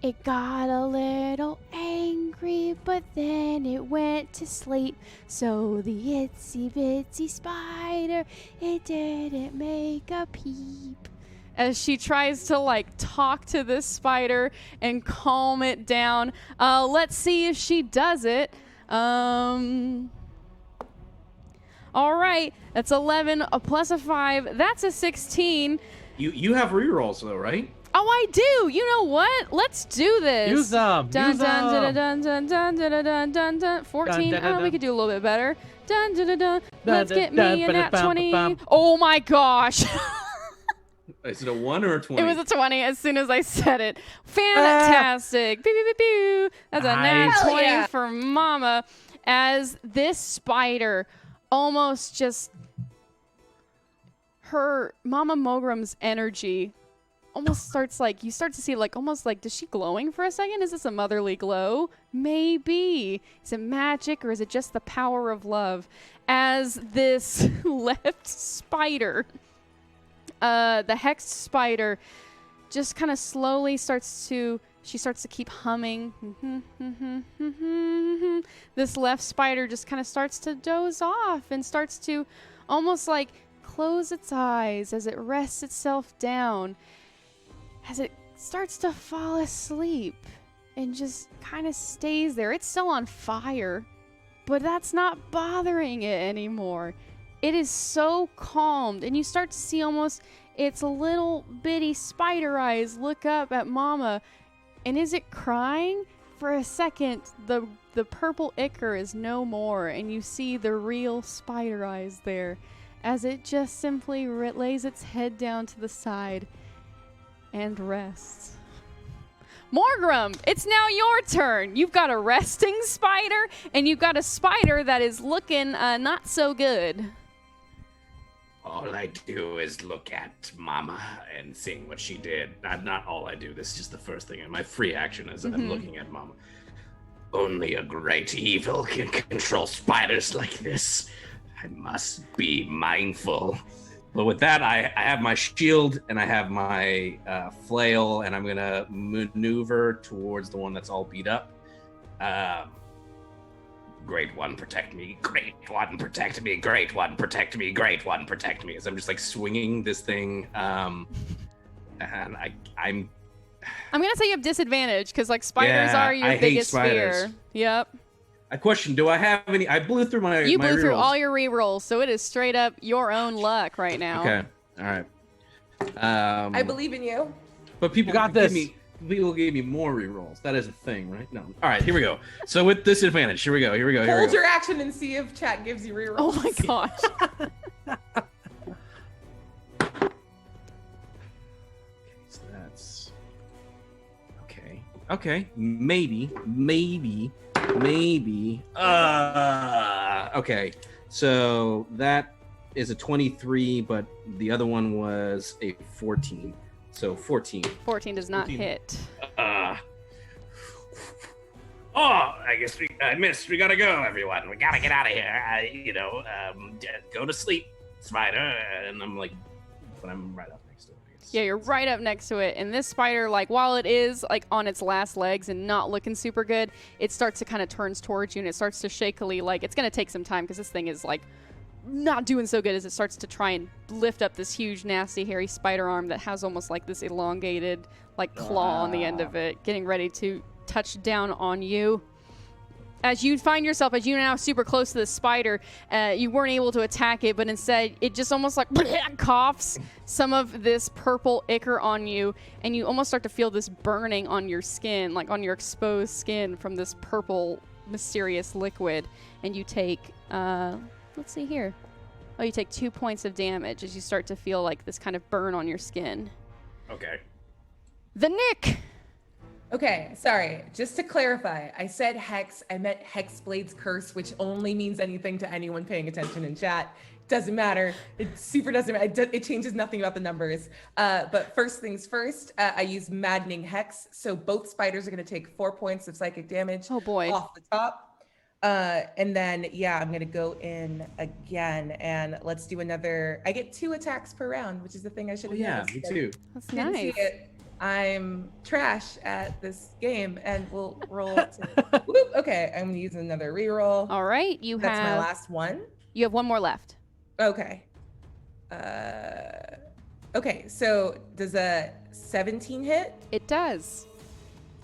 It got a little angry, but then it went to sleep. So the itsy bitsy spider, it didn't make a peep. As she tries to like talk to this spider and calm it down. Let's see if she does it. All right, that's 11, a plus a 5. That's a 16. You have rerolls though, right? Oh, I do. You know what? Let's do this. Use them. Dun dun dun dun dun dun dun dun dun. 14. We could do a little bit better. Dun dun dun dun. Let's get me in at 20. Oh my gosh. Is it a 1 or a 20? It was a 20 as soon as I said it. Fantastic. Pew, pew, pew, pew. That's a nat 20 for Mama. As this spider almost just... Her Mama Mogrim's energy almost starts like, you start to see like almost like, is she glowing for a second? Is this a motherly glow? Maybe. Is it magic or is it just the power of love? As this left spider, the hexed spider, just kind of slowly starts to keep humming. This left spider just kind of starts to doze off and starts to almost like close its eyes as it rests itself down, as it starts to fall asleep and just kind of stays there. It's still on fire, but that's not bothering it anymore. It is so calmed, and you start to see almost its little bitty spider eyes look up at Mama. And is it crying? For a second, the purple ichor is no more, and you see the real spider eyes there as it just simply lays its head down to the side and rests. Morgrim, it's now your turn. You've got a resting spider, and you've got a spider that is looking not so good. All I do is look at Mama and seeing what she did. Not all I do. This is just the first thing. My free action is I'm looking at Mama. Only a great evil can control spiders like this. I must be mindful. But with that, I have my shield and I have my flail, and I'm going to maneuver towards the one that's all beat up. Great one, protect me. Great one, protect me. Great one, protect me. Great one, protect me. As I'm just like swinging this thing, and I'm gonna say you have disadvantage because like spiders are your biggest fear. Yep. I question: do I have any? I blew through my. You blew through rerolls. all your rerolls, so it is straight up your own luck right now. Okay. All right. I believe in you. But people got this. People gave me more rerolls. That is a thing, right? No. All right, here we go. So with disadvantage, here we go. Hold your action and see if chat gives you rerolls. Oh my gosh. So that's okay. Maybe. Okay. So that is a 23, but the other one was a 14. So 14. 14 does not hit. I guess I missed. We gotta go, everyone. We gotta get out of here. Go to sleep, spider. And I'm like, but I'm right up next to it. I guess. Yeah, you're right up next to it. And this spider, like, while it is like on its last legs and not looking super good, it starts to kind of turns towards you and it starts to shakily, like, it's gonna take some time because this thing is like not doing so good as it starts to try and lift up this huge, nasty, hairy spider arm that has almost like this elongated, like, claw on the end of it, getting ready to touch down on you. As you find yourself, as you're now super close to the spider, you weren't able to attack it, but instead it just almost like coughs some of this purple ichor on you, and you almost start to feel this burning on your skin, like on your exposed skin from this purple, mysterious liquid, and you take... let's see here. Oh, you take 2 points of damage as you start to feel like this kind of burn on your skin. Okay. The Nick! Okay, sorry. Just to clarify, I said hex. I meant Hexblade's Curse, which only means anything to anyone paying attention in chat. Doesn't matter. It super doesn't matter. It changes nothing about the numbers. But first things first, I use Maddening Hex. So both spiders are going to take 4 points of psychic damage Oh boy. off the top. And then, yeah, I'm going to go in again and let's do another. I get 2 attacks per round, which is the thing I should have noticed. Me too. That's Didn't see nice. it. I'm trash at this game, and we'll roll to. Whoop, okay, I'm gonna use another reroll. All right, That's my last one. You have one more left. Okay. Okay, so does a 17 hit? It does.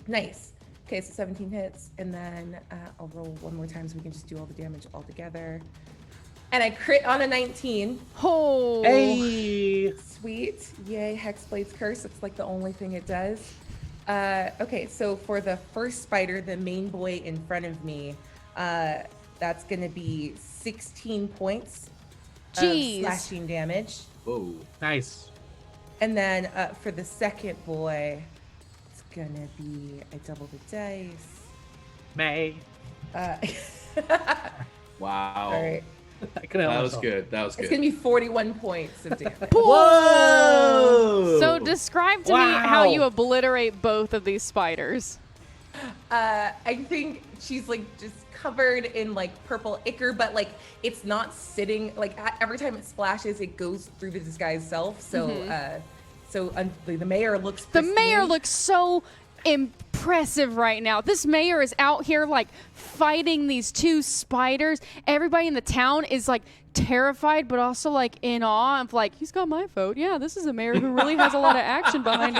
Nice. Okay, so 17 hits, and then I'll roll one more time so we can just do all the damage all together. And I crit on a 19. Oh. Hey. Sweet. Yay, Hexblade's Curse. It's like the only thing it does. Okay, so for the first spider, the main boy in front of me, that's going to be 16 points of slashing damage. Whoa. Nice. And then for the second boy, it's going to be, I double the dice. May. Wow. All right. That was good. That was It's good. gonna be 41 points of damage. Whoa! So describe to me how you obliterate both of these spiders. I think she's like just covered in like purple ichor, but like it's not sitting like every time it splashes, it goes through the disguise self. So, the mayor looks. The pristine. mayor looks so impressive right now. This mayor is out here like fighting these two spiders. Everybody in the town is like terrified, but also like in awe of like, he's got my vote. Yeah, this is a mayor who really has a lot of action behind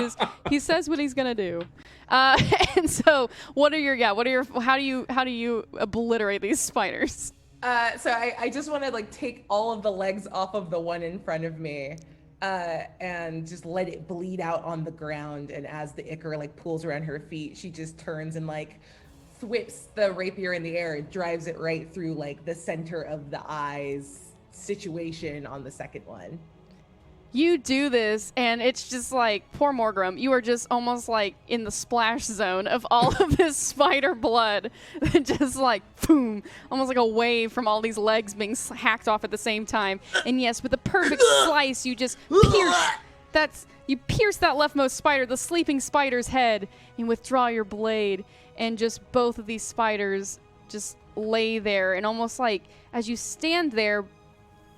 he says what he's gonna do. And so how do you obliterate these spiders? So I just want to like take all of the legs off of the one in front of me, and just let it bleed out on the ground. And as the ichor like pulls around her feet, she just turns and like whips the rapier in the air and drives it right through like the center of the eyes situation on the second one. You do this, and it's just like, poor Morgrim, you are just almost like in the splash zone of all of this spider blood. Just like, boom, almost like a wave from all these legs being hacked off at the same time. And yes, with the perfect slice, you just pierce that leftmost spider, the sleeping spider's head, and withdraw your blade. And just both of these spiders just lay there. And almost like, as you stand there,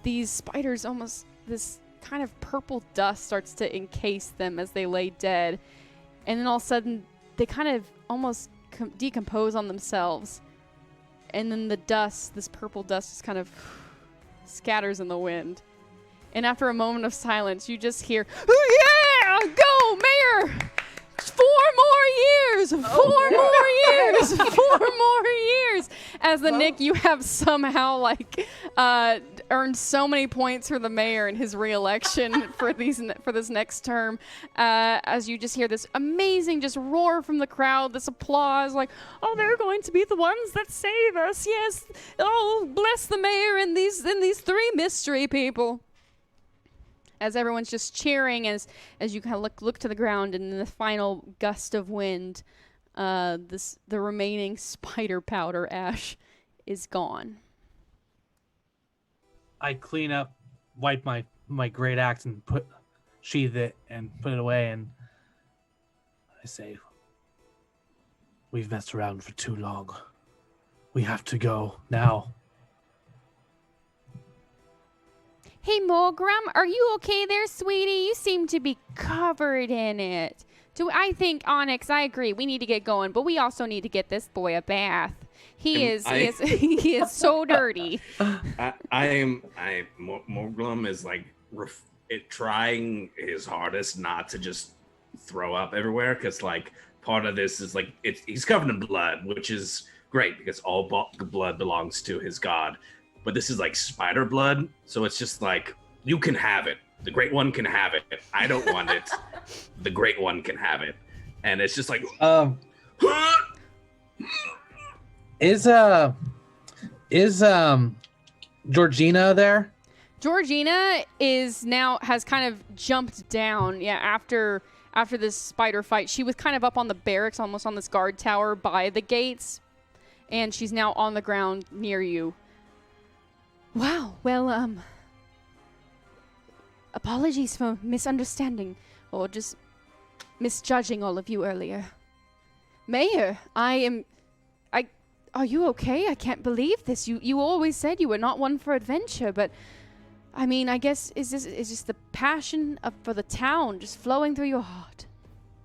these spiders almost, this kind of purple dust starts to encase them as they lay dead, and then all of a sudden they kind of almost decompose on themselves, and then the dust, this purple dust, just kind of scatters in the wind. And after a moment of silence, you just hear, "Yeah, go mayor! 4 more years! 4 more years! 4 more years!" As the Nick, you have somehow like earned so many points for the mayor in his re-election for this next term. As you just hear this amazing just roar from the crowd, this applause, like, "Oh, they're going to be the ones that save us! Yes! Oh, bless the mayor and these 3 mystery people." As everyone's just cheering, as you kind of look to the ground, and in the final gust of wind, the remaining spider powder ash is gone. I clean up, wipe my great axe, and sheath it and put it away, and I say, "We've messed around for too long. We have to go now." Hey, Morgrim, are you okay there, sweetie? You seem to be covered in it. I think, Onyx, I agree. We need to get going, but we also need to get this boy a bath. He is so dirty. Morglum is like trying his hardest not to just throw up everywhere, because like part of this is like he's covered in blood, which is great because all the blood belongs to his god. But this is like spider blood, so it's just like, you can have it. The Great One can have it. I don't want it. The Great One can have it. And it's just like... Is Georgina there? Georgina has kind of jumped down, after this spider fight. She was kind of up on the barracks, almost on this guard tower by the gates, and she's now on the ground near you. Wow, well, apologies for misunderstanding or just misjudging all of you earlier. Mayor, are you okay? I can't believe this. You always said you were not one for adventure, but I mean, I guess is this the passion for the town just flowing through your heart?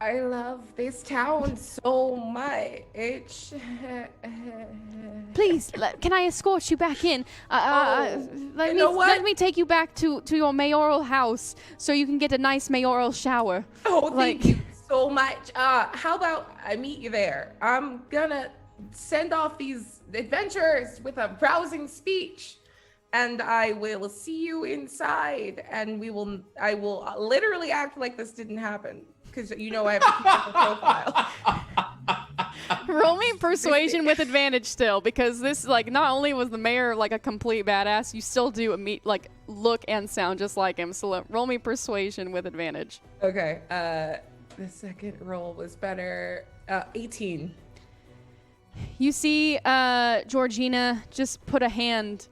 I love this town so much. Please, can I escort you back in? Let me take you back to your mayoral house so you can get a nice mayoral shower. Oh, thank you so much. How about I meet you there? I'm gonna send off these adventurers with a rousing speech, and I will see you inside, and I will literally act like this didn't happen, because I have to keep up a profile. Roll me persuasion with advantage still, because this, like, not only was the mayor like a complete badass, you still do look and sound just like him. So roll me persuasion with advantage. Okay. The second roll was better. 18. You see Georgina just put a hand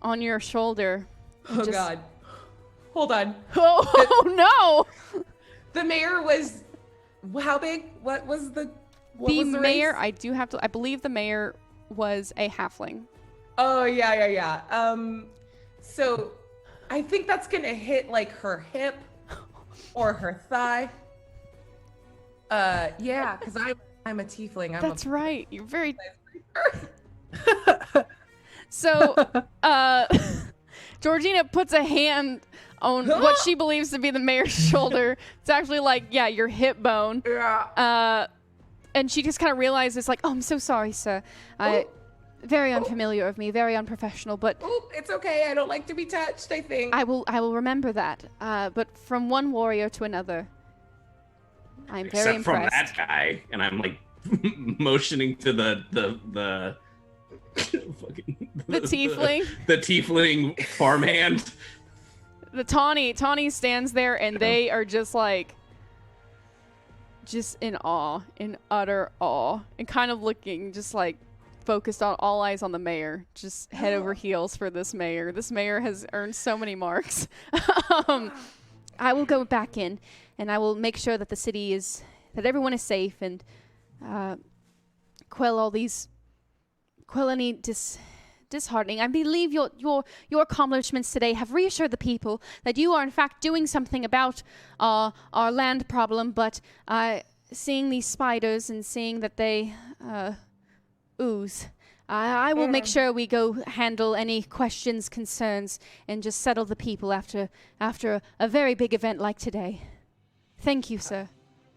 on your shoulder. Oh God. Hold on. Oh no! The mayor was how big? What was the The mayor, race? I believe the mayor was a halfling. Oh yeah. So I think that's gonna hit like her hip or her thigh. Yeah, because I'm a tiefling. That's right. You're very. So, Georgina puts a hand on what she believes to be the mayor's shoulder. It's actually like, yeah, your hip bone. Yeah. And she just kind of realizes, like, oh, I'm so sorry, sir. Very unfamiliar of me, very unprofessional, but It's okay. I don't like to be touched, I think. I will remember that. But from one warrior to another, I'm very Except from impressed. that guy, and I'm like motioning to the fucking The tiefling? the tiefling farmhand. The Tawny stands there, and they are just like, just in awe, in utter awe, and kind of looking, just like focused on all eyes on the mayor, just head over heels for this mayor. This mayor has earned so many marks. I will go back in, and I will make sure that the city that everyone is safe, and quell any disheartening. I believe your accomplishments today have reassured the people that you are in fact doing something about our land problem, but seeing these spiders and seeing that they ooze, I will make sure we go handle any questions, concerns, and just settle the people after a very big event like today. Thank you, sir.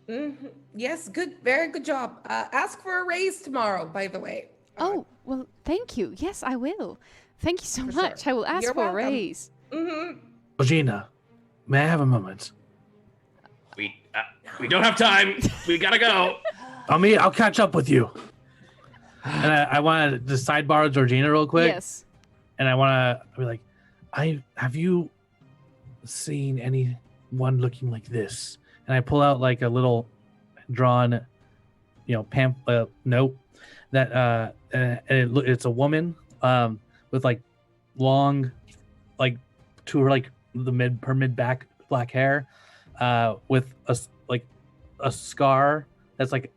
Mm-hmm. Yes, good, very good job. Ask for a raise tomorrow, by the way. Oh, well, thank you. Yes, I will. Thank you so much. sure. I will ask You're for a welcome. raise. Mm-hmm. Georgina, may I have a moment? We don't have time. We gotta go. I'll catch up with you. And I want to just sidebar Georgina real quick. Yes. And I want to be like, have you seen anyone looking like this? And I pull out like a little drawn, note that it's a woman with like long, like to her like her mid back black hair, with a scar that's like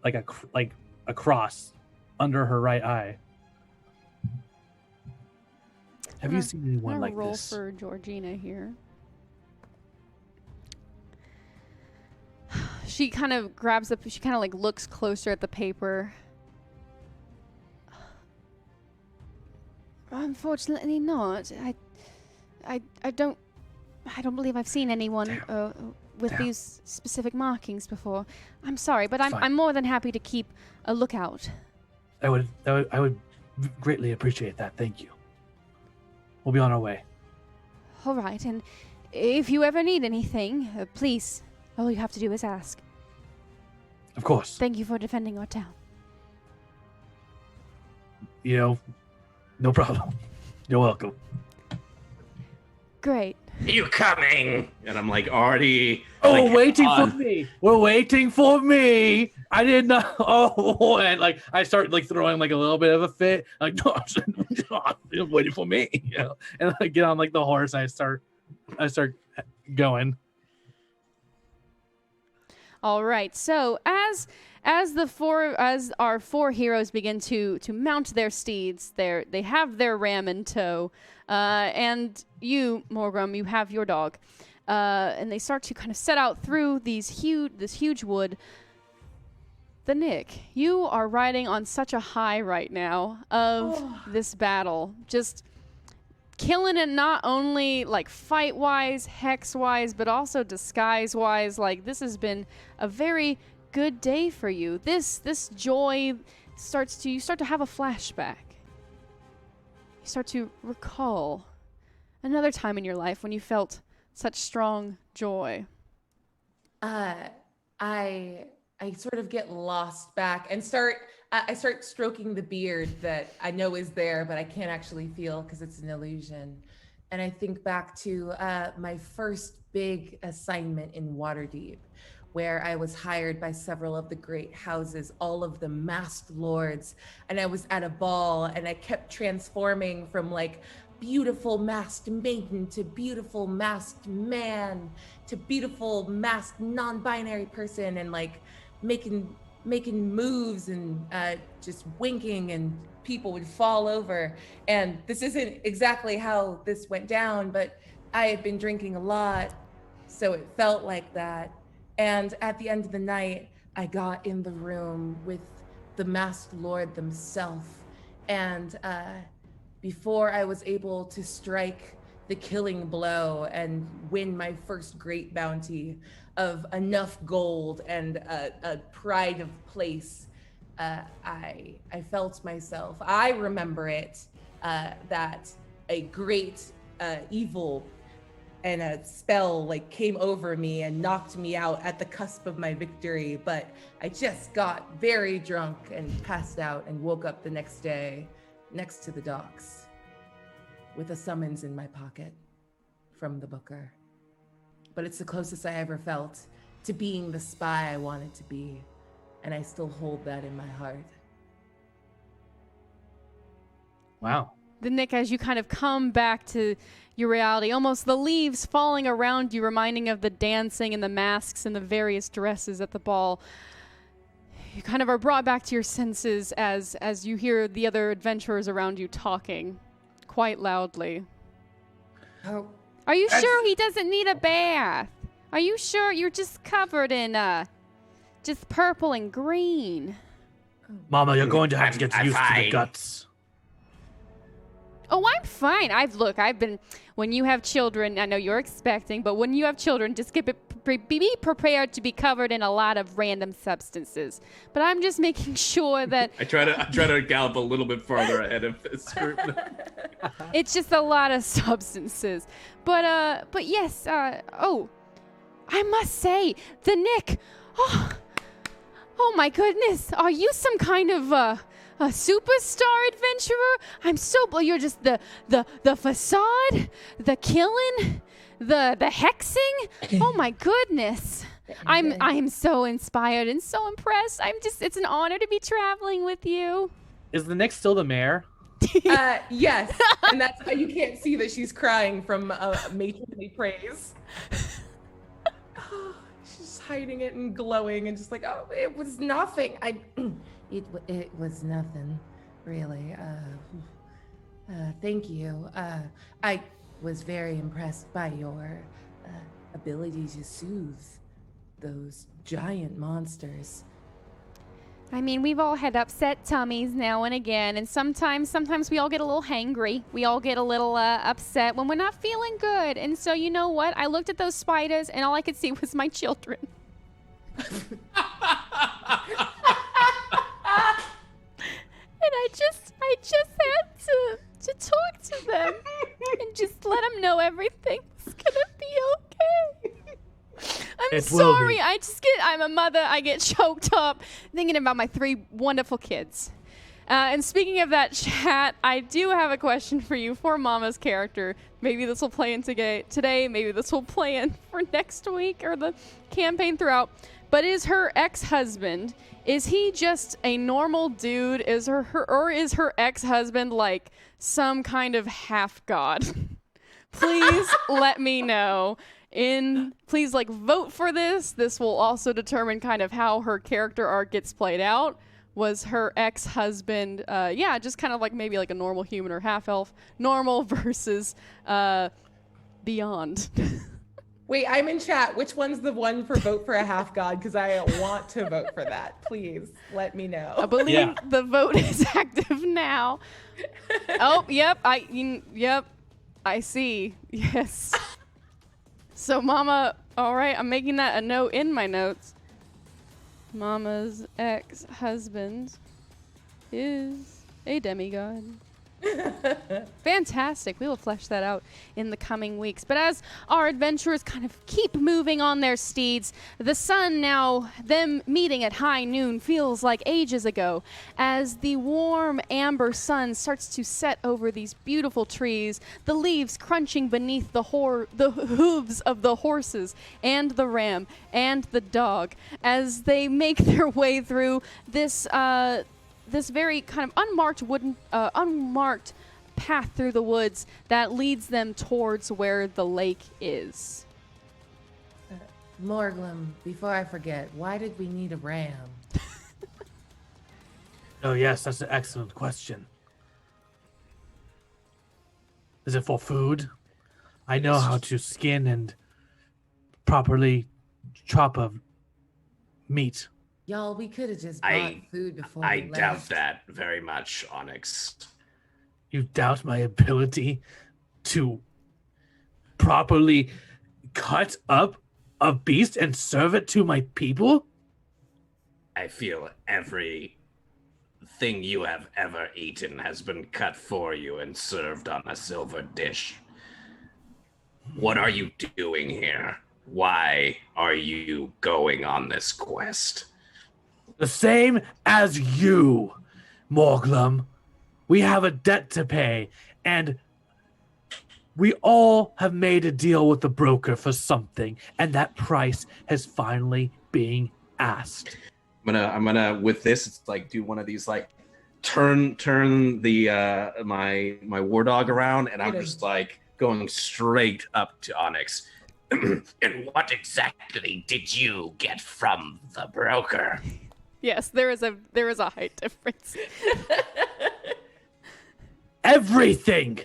a cross under her right eye. Have you seen anyone I'm like gonna roll this? for Georgina here. She kind of she kind of like looks closer at the paper. Unfortunately not. I don't believe I've seen anyone with Damn. these specific markings before. I'm sorry, but Fine. I'm more than happy to keep a lookout. I would greatly appreciate that. Thank you. We'll be on our way. All right, and if you ever need anything, please, all you have to do is ask. Of course. Thank you for defending our town. No problem. You're welcome. Great. You coming? And I'm like already. Oh, like, waiting on. for me. We're waiting for me. I did not. Oh, and like I start like throwing like a little bit of a fit. Like, no, you're waiting for me. And I get on like the horse. I start going. All right. So as our four heroes begin to mount their steeds, they have their ram in tow, and you, Morgrim, you have your dog, and they start to kind of set out through this huge wood. The Nick, you are riding on such a high right now of this battle, just killing it, not only like fight wise, hex wise, but also disguise wise. Like, this has been a very good day for you. This joy you start to have a flashback. You start to recall another time in your life when you felt such strong joy. I sort of get lost back and I start stroking the beard that I know is there, but I can't actually feel because it's an illusion. And I think back to my first big assignment in Waterdeep, where I was hired by several of the great houses, all of the masked lords, and I was at a ball and I kept transforming from like beautiful masked maiden to beautiful masked man to beautiful masked non-binary person, and like making moves and just winking, and people would fall over. And this isn't exactly how this went down, but I had been drinking a lot, so it felt like that. And at the end of the night, I got in the room with the masked lord themselves. And before I was able to strike the killing blow and win my first great bounty of enough gold and a pride of place, I felt myself. I remember it, that a great evil and a spell like came over me and knocked me out at the cusp of my victory. But I just got very drunk and passed out and woke up the next day next to the docks with a summons in my pocket from the booker. But it's the closest I ever felt to being the spy I wanted to be, and I still hold that in my heart. Wow. The Nick, as you kind of come back to your reality, almost the leaves falling around you, reminding of the dancing and the masks and the various dresses at the ball. You kind of are brought back to your senses as you hear the other adventurers around you talking quite loudly. Oh, Are you sure he doesn't need a bath? Are you sure you're just covered in just purple and green? Mama, you're going to have to get I'm used to the fine. guts. Oh, I'm fine. I've been, when you have children, I know you're expecting, but when you have children, just be prepared to be covered in a lot of random substances. But I'm just making sure that I try to gallop a little bit farther ahead of this group. it's just a lot of substances. But yes, oh, I must say, the Nick, oh my goodness, are you some kind of, a superstar adventurer? I'm so you're just the facade, the killing, the hexing. Oh my goodness. I'm so inspired and so impressed. It's an honor to be traveling with you. Is the Nick still the mayor? yes, and that's why you can't see that she's crying from matronly praise. She's hiding it and glowing and just like, oh, it was nothing. It was nothing, really. Thank you. I was very impressed by your ability to soothe those giant monsters. I mean, we've all had upset tummies now and again, and sometimes we all get a little hangry. We all get a little upset when we're not feeling good. And so, you know what? I looked at those spiders, and all I could see was my children. And I just had to talk to them and just let them know everything's gonna be okay. I'm sorry. I'm a mother. I get choked up thinking about my 3 wonderful kids. And speaking of that, chat, I do have a question for you for Mama's character. Maybe this will play in today. Maybe this will play in for next week or the campaign throughout. But is her ex-husband, is he just a normal dude? Is her ex-husband like some kind of half-god? Please let me know. Please vote for this. This will also determine kind of how her character arc gets played out. Was her ex-husband, just kind of maybe a normal human or half-elf, normal versus beyond. Wait, I'm in chat. Which one's the one for vote for a half god? Because I want to vote for that. Please let me know. I believe the vote is active now. Oh, yep. I see. Yes. So, Mama, all right, I'm making that a note in my notes. Mama's ex-husband is a demigod. Fantastic. We will flesh that out in the coming weeks. But as our adventurers kind of keep moving on their steeds, the sun now, them meeting at high noon, feels like ages ago as the warm amber sun starts to set over these beautiful trees, the leaves crunching beneath the hooves of the horses and the ram and the dog as they make their way through this very kind of unmarked path through the woods that leads them towards where the lake is. Morglum, before I forget, why did we need a ram? Oh, yes, that's an excellent question. Is it for food? I know how to skin and properly chop a meat. Y'all, we could have just bought food before we left. I doubt that very much, Onyx. You doubt my ability to properly cut up a beast and serve it to my people? I feel every thing you have ever eaten has been cut for you and served on a silver dish. What are you doing here? Why are you going on this quest? The same as you, Morglum. We have a debt to pay, and we all have made a deal with the broker for something, and that price has finally been asked. I'm gonna with this, it's like do one of these like turn the my war dog around, and I'm just like going straight up to Onyx. And what exactly did you get from the broker? Yes, there is a height difference. Everything.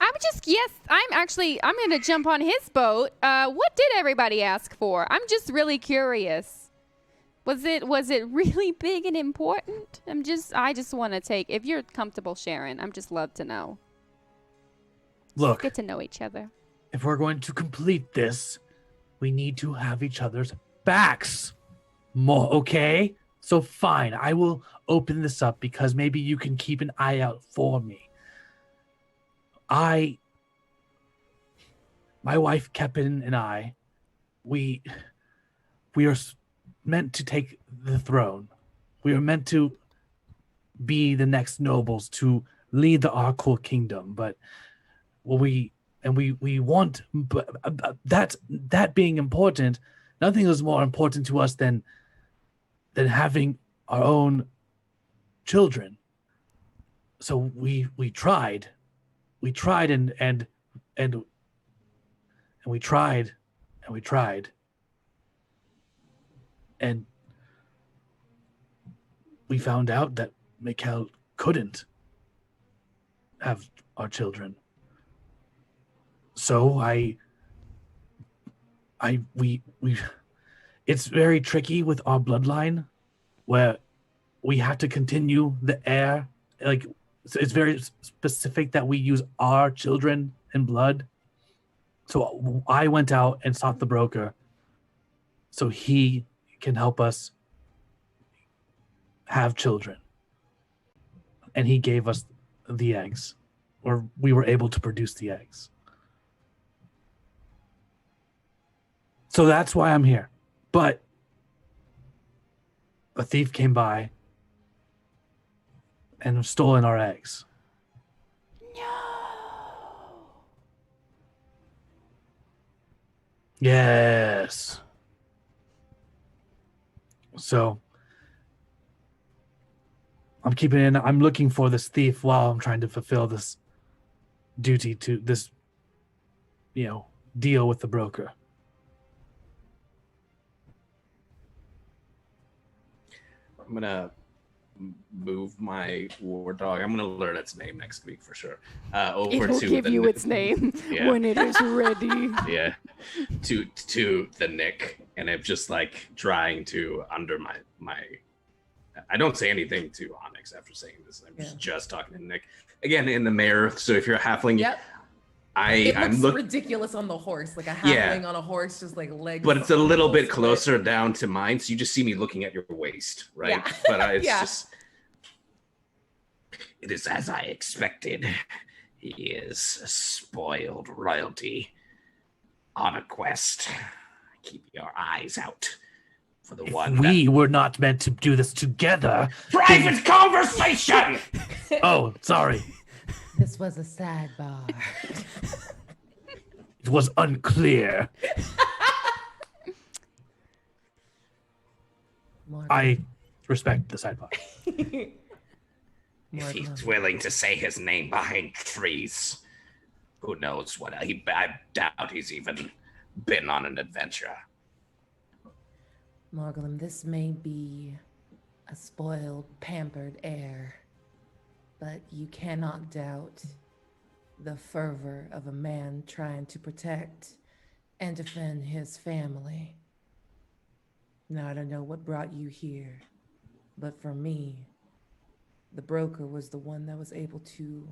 I'm going to jump on his boat. What did everybody ask for? I'm just really curious. Was it really big and important? I just want to take, if you're comfortable sharing, I'm just love to know. Look, Get to know each other. if we're going to complete this, we need to have each other's backs. More, okay? So fine, I will open this up because maybe you can keep an eye out for me. My wife Kepin and I, we are meant to take the throne. We are meant to be the next nobles to lead the Arkul kingdom. But we want, but that being important, nothing is more important to us than having our own children. So we tried and we tried and we tried, and we found out that Mikhail couldn't have our children. So we it's very tricky with our bloodline, where we have to continue the heir. Like, it's very specific that we use our children and blood. So I went out and sought the broker so he can help us have children. And he gave us the eggs, or we were able to produce the eggs. So that's why I'm here. But a thief came by and stolen our eggs. Yes. So I'm looking for this thief while I'm trying to fulfill this duty to this, deal with the broker. I'm gonna move my war dog. I'm gonna learn its name next week for sure. Over It'll to give the you its name when it is ready. Yeah, to the Nick, and I'm just like trying to under my. I don't say anything to Onyx after saying this. I'm just talking to Nick again in the mare. So if you're a halfling, Yep. I'm ridiculous on the horse, like a halfling on a horse, just like legs. But it's a little bit closer down to mine, so you just see me looking at your waist, right? Yeah. But it's just. It is as I expected. He is a spoiled royalty on a quest. Keep your eyes out for the one. We were not meant to do this together. Private conversation! Oh, sorry. This was a sidebar. It was unclear. I respect the sidebar. If he's willing to say his name behind trees, who knows what? I doubt he's even been on an adventure. Morgulum, this may be a spoiled, pampered heir, but you cannot doubt the fervor of a man trying to protect and defend his family. Now, I don't know what brought you here, but for me, the broker was the one that was able to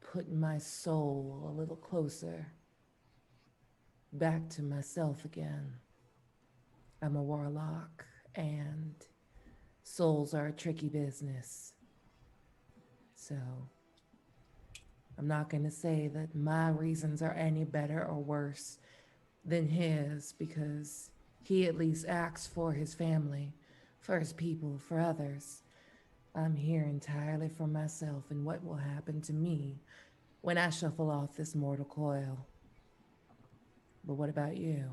put my soul a little closer back to myself again. I'm a warlock, and souls are a tricky business. So, I'm not going to say that my reasons are any better or worse than his, because he at least acts for his family, for his people, for others. I'm here entirely for myself and what will happen to me when I shuffle off this mortal coil. But what about you?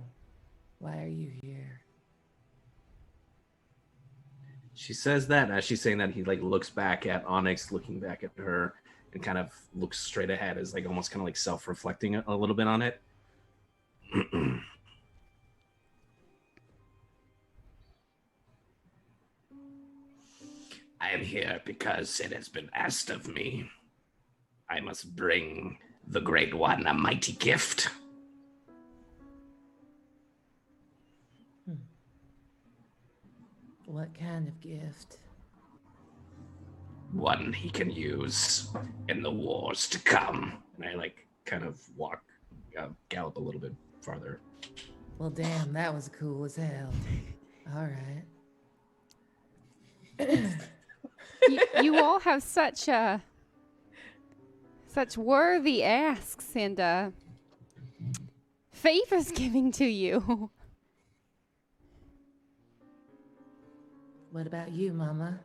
Why are you here? She says that, and as she's saying that, he like looks back at Onyx, looking back at her, and kind of looks straight ahead, as like almost kind of like self-reflecting a little bit on it. I am here because it has been asked of me. I must bring the Great One a mighty gift. What kind of gift? One he can use in the wars to come. And I like kind of walk, gallop a little bit farther. Well, damn, that was cool as hell. All right. You all have such worthy asks and favors giving to you. What about you, Mama?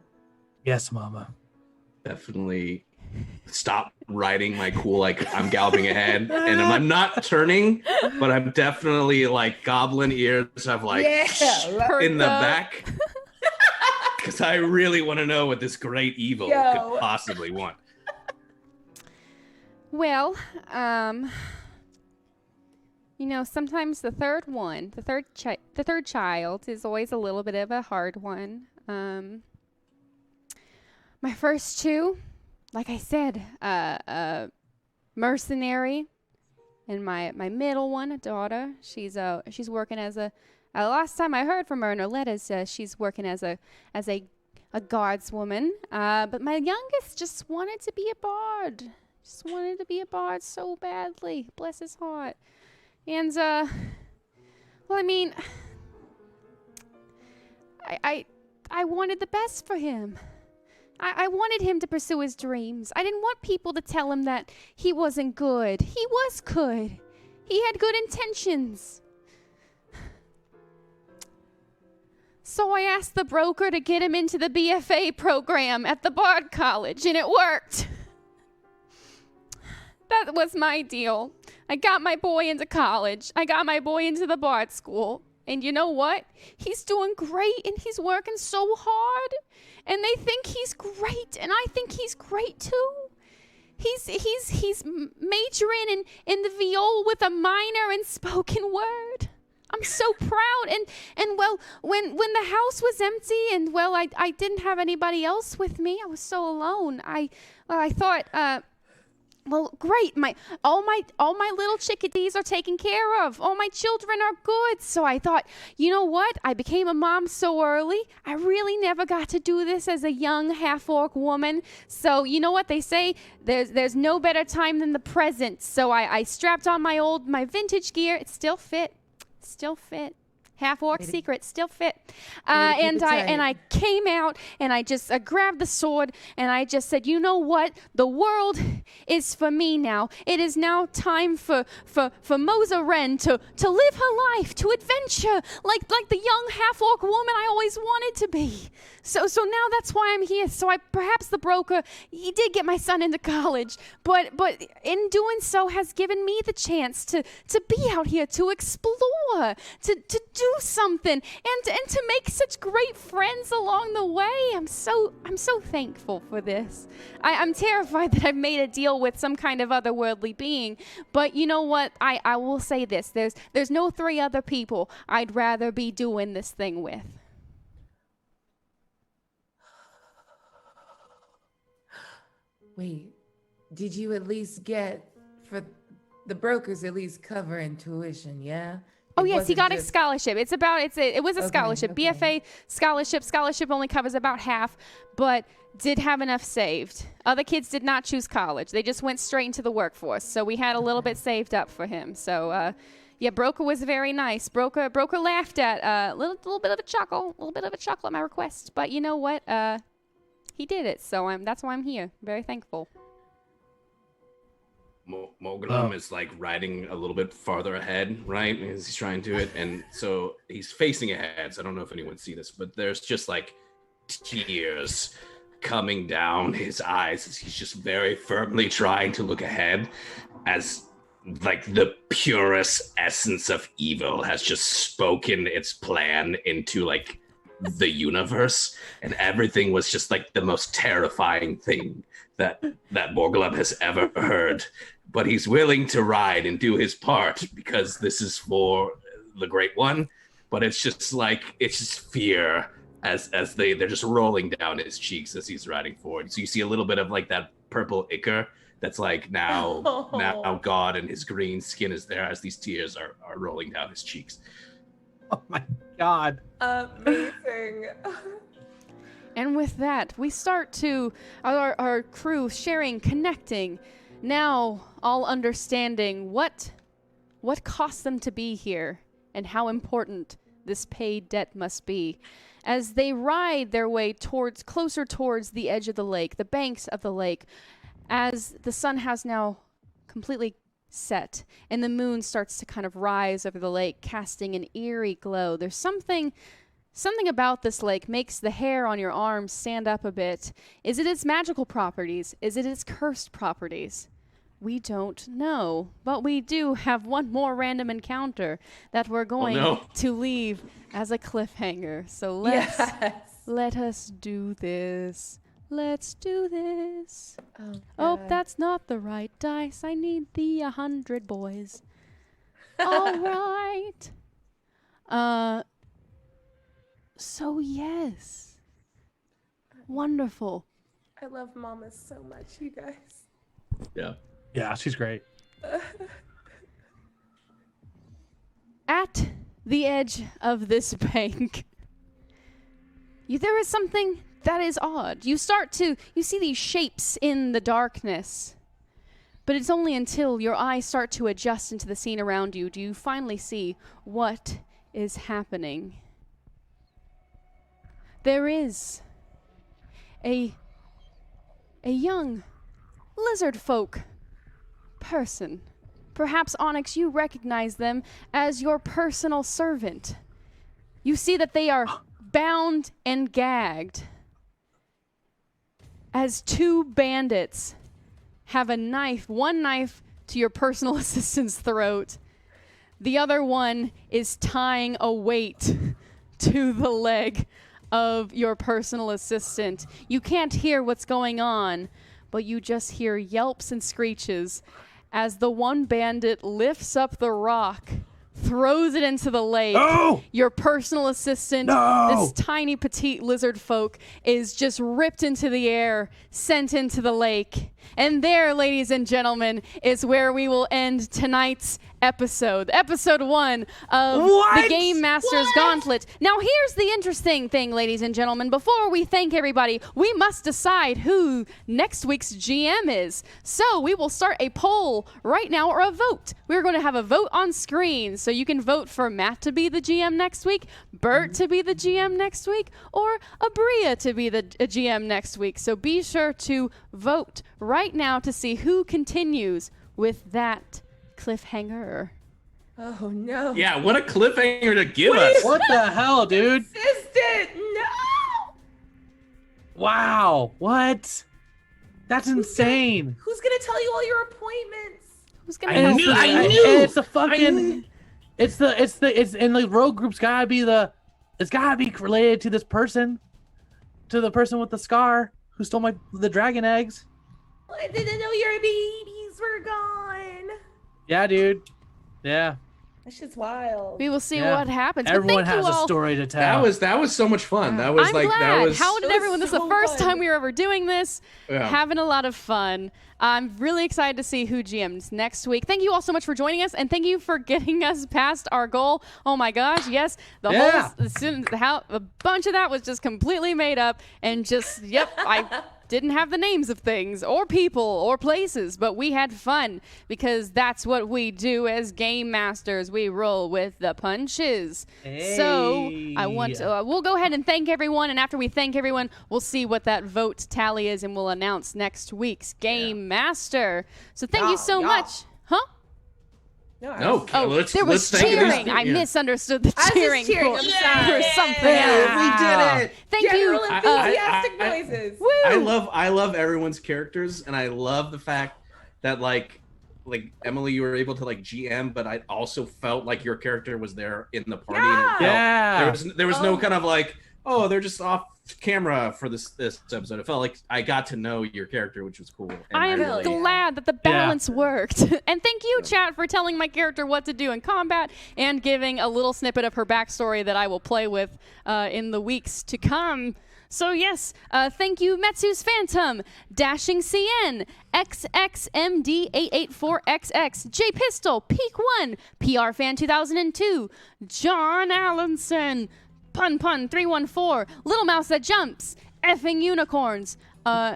Yes, Mama. Definitely stop riding my cool, like I'm galloping ahead, and I'm not turning, but I'm definitely like goblin ears have like in the back. Because I really want to know what this great evil could possibly want. Well, sometimes the third child is always a little bit of a hard one. My first two, like I said, mercenary, and my middle one, a daughter. She's working as a. Last time I heard from her in her letters, she's working as a guardswoman. But my youngest just wanted to be a bard. Just wanted to be a bard so badly. Bless his heart. And I wanted the best for him. I wanted him to pursue his dreams. I didn't want people to tell him that he wasn't good. He was good. He had good intentions. So I asked the broker to get him into the BFA program at the Bard College, and it worked. That was my deal. I got my boy into college. I got my boy into the Bard School. And you know what? He's doing great, and he's working so hard. And they think he's great, and I think he's great too. He's majoring in the viol with a minor in spoken word. I'm so proud. And well, when the house was empty and well, I didn't have anybody else with me. I was so alone. I thought, well, great. All my little chickadees are taken care of. All my children are good. So I thought, you know what? I became a mom so early. I really never got to do this as a young half-orc woman. So you know what they say? There's no better time than the present. So I strapped on my vintage gear. It still fit. Half-orc secret, still fit. And I came out and I grabbed the sword and I just said, you know what? The world is for me now. It is now time for Moza Wren to live her life, to adventure like the young half-orc woman I always wanted to be. So now that's why I'm here. So perhaps the broker, he did get my son into college, but in doing so has given me the chance to be out here, to explore, to do something, and to make such great friends along the way. I'm so thankful for this. I'm terrified that I've made a deal with some kind of otherworldly being, but you know what? I will say this. There's no 3 other people I'd rather be doing this thing with. Wait, did you at least get, for the brokers, at least covering tuition, yeah? Oh, yes, he got a scholarship. It was a scholarship. Okay. BFA scholarship. Scholarship only covers about half, but did have enough saved. Other kids did not choose college. They just went straight into the workforce. So we had a little bit saved up for him. So, yeah, Broker was very nice. Broker laughed at a little bit of a chuckle at my request. But you know what? He did it. So that's why I'm here. Very thankful. Moglum is like riding a little bit farther ahead, right? As he's trying to it. And so he's facing ahead. So I don't know if anyone see this, but there's just like tears coming down his eyes as he's just very firmly trying to look ahead, as like the purest essence of evil has just spoken its plan into like the universe, and everything was just like the most terrifying thing that Morglum has ever heard. But he's willing to ride and do his part because this is for the Great One. But it's just fear as they're just rolling down his cheeks as he's riding forward. So you see a little bit of like that purple ichor that's like now God, and his green skin is there as these tears are rolling down his cheeks. Oh my God. Amazing. And with that, we start to our crew sharing, connecting, now all understanding what cost them to be here and how important this paid debt must be. As they ride their way closer towards the edge of the lake, the banks of the lake, as the sun has now completely set and the moon starts to kind of rise over the lake, casting an eerie glow. There's something about this lake makes the hair on your arms stand up a bit. Is it its magical properties? Is it its cursed properties? We don't know, but we do have one more random encounter that we're going to leave as a cliffhanger. So let us do this. Let's do this. Oh, that's not the right dice. I need the 100 boys. All right. So yes. Wonderful. I love Mama so much, you guys. Yeah. Yeah, she's great. At the edge of this bank, there is something that is odd. You see these shapes in the darkness, but it's only until your eyes start to adjust into the scene around you do you finally see what is happening. There is a young lizard folk person. Perhaps, Onyx, you recognize them as your personal servant. You see that they are bound and gagged as 2 bandits have one knife to your personal assistant's throat. The other one is tying a weight to the leg of your personal assistant. You can't hear what's going on, but you just hear yelps and screeches as the one bandit lifts up the rock, throws it into the lake. Oh! Your personal assistant, this tiny petite lizard folk, is just ripped into the air, sent into the lake. And there, ladies and gentlemen, is where we will end tonight's episode. Episode 1 of the Game Master Masters Gauntlet. Now, here's the interesting thing, ladies and gentlemen. Before we thank everybody, we must decide who next week's GM is. So we will start a poll right now, or a vote. We're going to have a vote on screen. So you can vote for Matt to be the GM next week, Bert to be the GM next week, or Abria to be the GM next week. So be sure to vote right now to see who continues with that cliffhanger. Oh no. Yeah, what a cliffhanger to give us. What the hell, dude? Assistant, no. Wow. What? That's insane. Who's gonna tell you all your appointments? Who's going I to knew. It's the fucking. It's in the rogue group's gotta be it's gotta be related to this person, to the person with the scar who stole the dragon eggs. I didn't know your babies were gone. Yeah, dude. Yeah. That shit's wild. We will see Yeah. what happens. But Everyone thank has you a all. story to tell. That was so much fun. That was I'm like glad. that was. How did It was everyone? This is the so first fun. time we were ever doing this. Yeah. Having a lot of fun. I'm really excited to see who GMs next week. Thank you all so much for joining us, and thank you for getting us past our goal. Oh my gosh, yes, a bunch of that was just completely made up, and just I didn't have the names of things or people or places, but we had fun because that's what we do as game masters. We roll with the punches. So I want to, we'll go ahead and thank everyone, and after we thank everyone, we'll see what that vote tally is, and we'll announce next week's game master. So thank you so much. Huh? No, Oh, let's there was thank these cheering. I yeah. misunderstood the I was cheering just cheering. for, I'm sorry. for something Yeah, else. we did it. Thank General you. enthusiastic I- noises. Woo! I love everyone's characters, and I love the fact that like Emily, you were able to like GM, but I also felt like your character was there in the party. And it felt, Yeah. there was no kind of like, oh, they're just off camera for this episode. It felt like I got to know your character, which was cool. And I am really- glad that the balance worked. And thank you, chat, for telling my character what to do in combat and giving a little snippet of her backstory that I will play with in the weeks to come. So yes, thank you, Metsu's Phantom, Dashing CN, XXMD884XX, J Pistol, Peak 1, PR Fan 2002, John Allenson, Pun 314, Little Mouse That Jumps, Effing Unicorns. I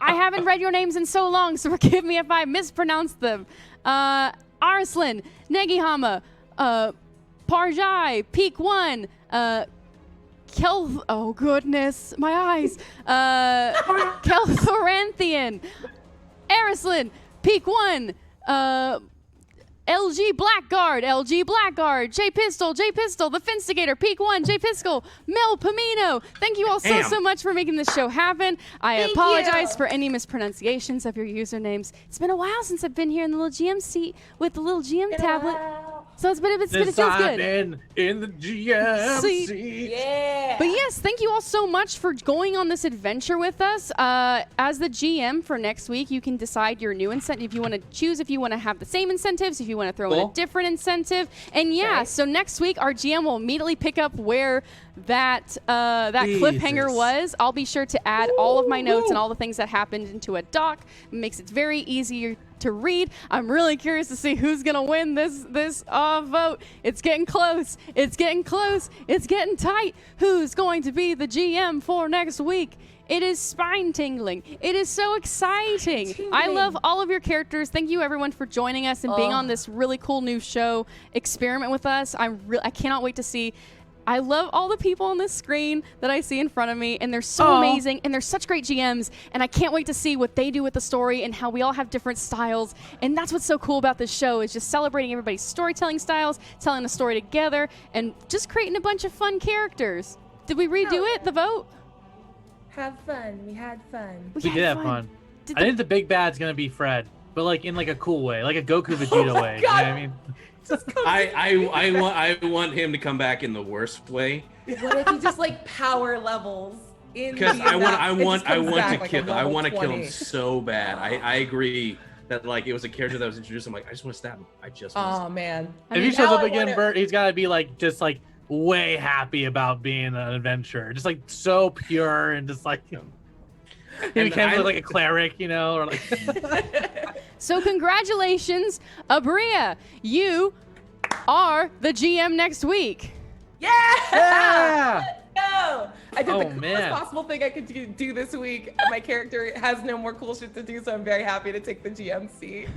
haven't read your names in so long, so forgive me if I mispronounced them. Arslan, Negihama, Parjai, Peak 1, oh goodness, my eyes. Kelthoranthian, Arislin, Peak 1, LG Blackguard, J Pistol, The Finstigator, Peak 1, J Pistol, Mel Pomino. Thank you all so much for making this show happen. I apologize for any mispronunciations of your usernames. It's been a while since I've been here in the little GM seat with the little GM tablet. So it feels good. Been in the GM seat. Yeah. But yes, thank you all so much for going on this adventure with us. As the GM for next week, you can decide your new incentive. If you want to choose, if you want to have the same incentives, if you want to throw in a different incentive. And so next week, our GM will immediately pick up where that cliffhanger was. I'll be sure to add all of my notes and all the things that happened into a doc. It makes it very easy to read. I'm really curious to see who's gonna win this vote. It's getting close. It's getting tight. Who's going to be the GM for next week? It is spine tingling. It is so exciting. I love all of your characters. Thank you everyone for joining us and being on this really cool new show experiment with us. I cannot wait to see. I love all the people on this screen that I see in front of me, and they're so amazing, and they're such great GMs, and I can't wait to see what they do with the story and how we all have different styles. And that's what's so cool about this show, is just celebrating everybody's storytelling styles, telling a story together, and just creating a bunch of fun characters. Did we redo it, the vote? Have fun. We had fun. We did have fun. I think the big bad's gonna be Fred, but like in like a cool way, like a Goku Vegeta way. You know what I mean? I want him to come back in the worst way. What if he just like power levels in? Because I want to kill. I want to kill him so bad. I agree that like it was a character that was introduced. I'm like, I just want to stab him. I just. Oh man! If he shows up again, Bert, he's gotta be like just like way happy about being an adventurer, just like so pure and just like. He became like a cleric, you know, or like. So congratulations, Abria. You are the GM next week. Yeah! Yeah! No! I did Oh, the coolest man. possible thing I could do this week. My character has no more cool shit to do, so I'm very happy to take the GM seat.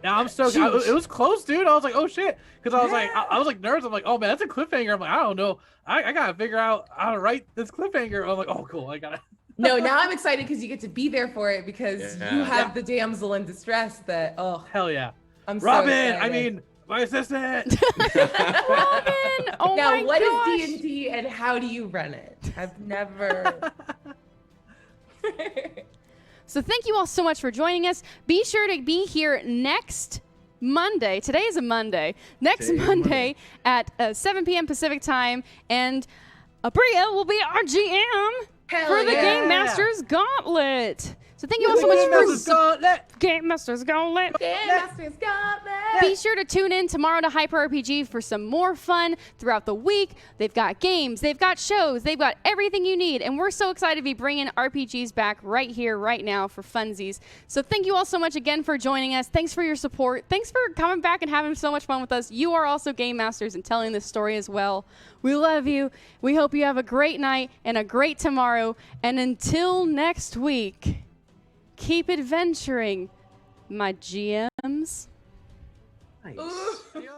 Yeah, I'm so. It was close, dude. I was like, oh shit, because I was like, I was like nervous. I'm like, oh man, that's a cliffhanger. I'm like, I don't know. I gotta figure out how to write this cliffhanger. I'm like, oh cool, I gotta. No, now I'm excited because you get to be there for it because you have the damsel in distress that, oh, Hell yeah. I'm Robin, so excited. I mean, my assistant. Robin! Oh now, my what gosh. is D&D and how do you run it? I've never... So thank you all so much for joining us. Be sure to be here next Monday. Today is a Monday. Next Monday at 7 p.m. Pacific time. And Abria will be our GM for the Game Masters Gauntlet. So thank you all so much for Game Masters Gauntlet. Game Masters Gauntlet. Be sure to tune in tomorrow to Hyper RPG for some more fun throughout the week. They've got games, they've got shows, they've got everything you need. And we're so excited to be bringing RPGs back right here, right now for funsies. So thank you all so much again for joining us. Thanks for your support. Thanks for coming back and having so much fun with us. You are also Game Masters and telling this story as well. We love you. We hope you have a great night and a great tomorrow. And until next week, keep adventuring, my GMs. Nice.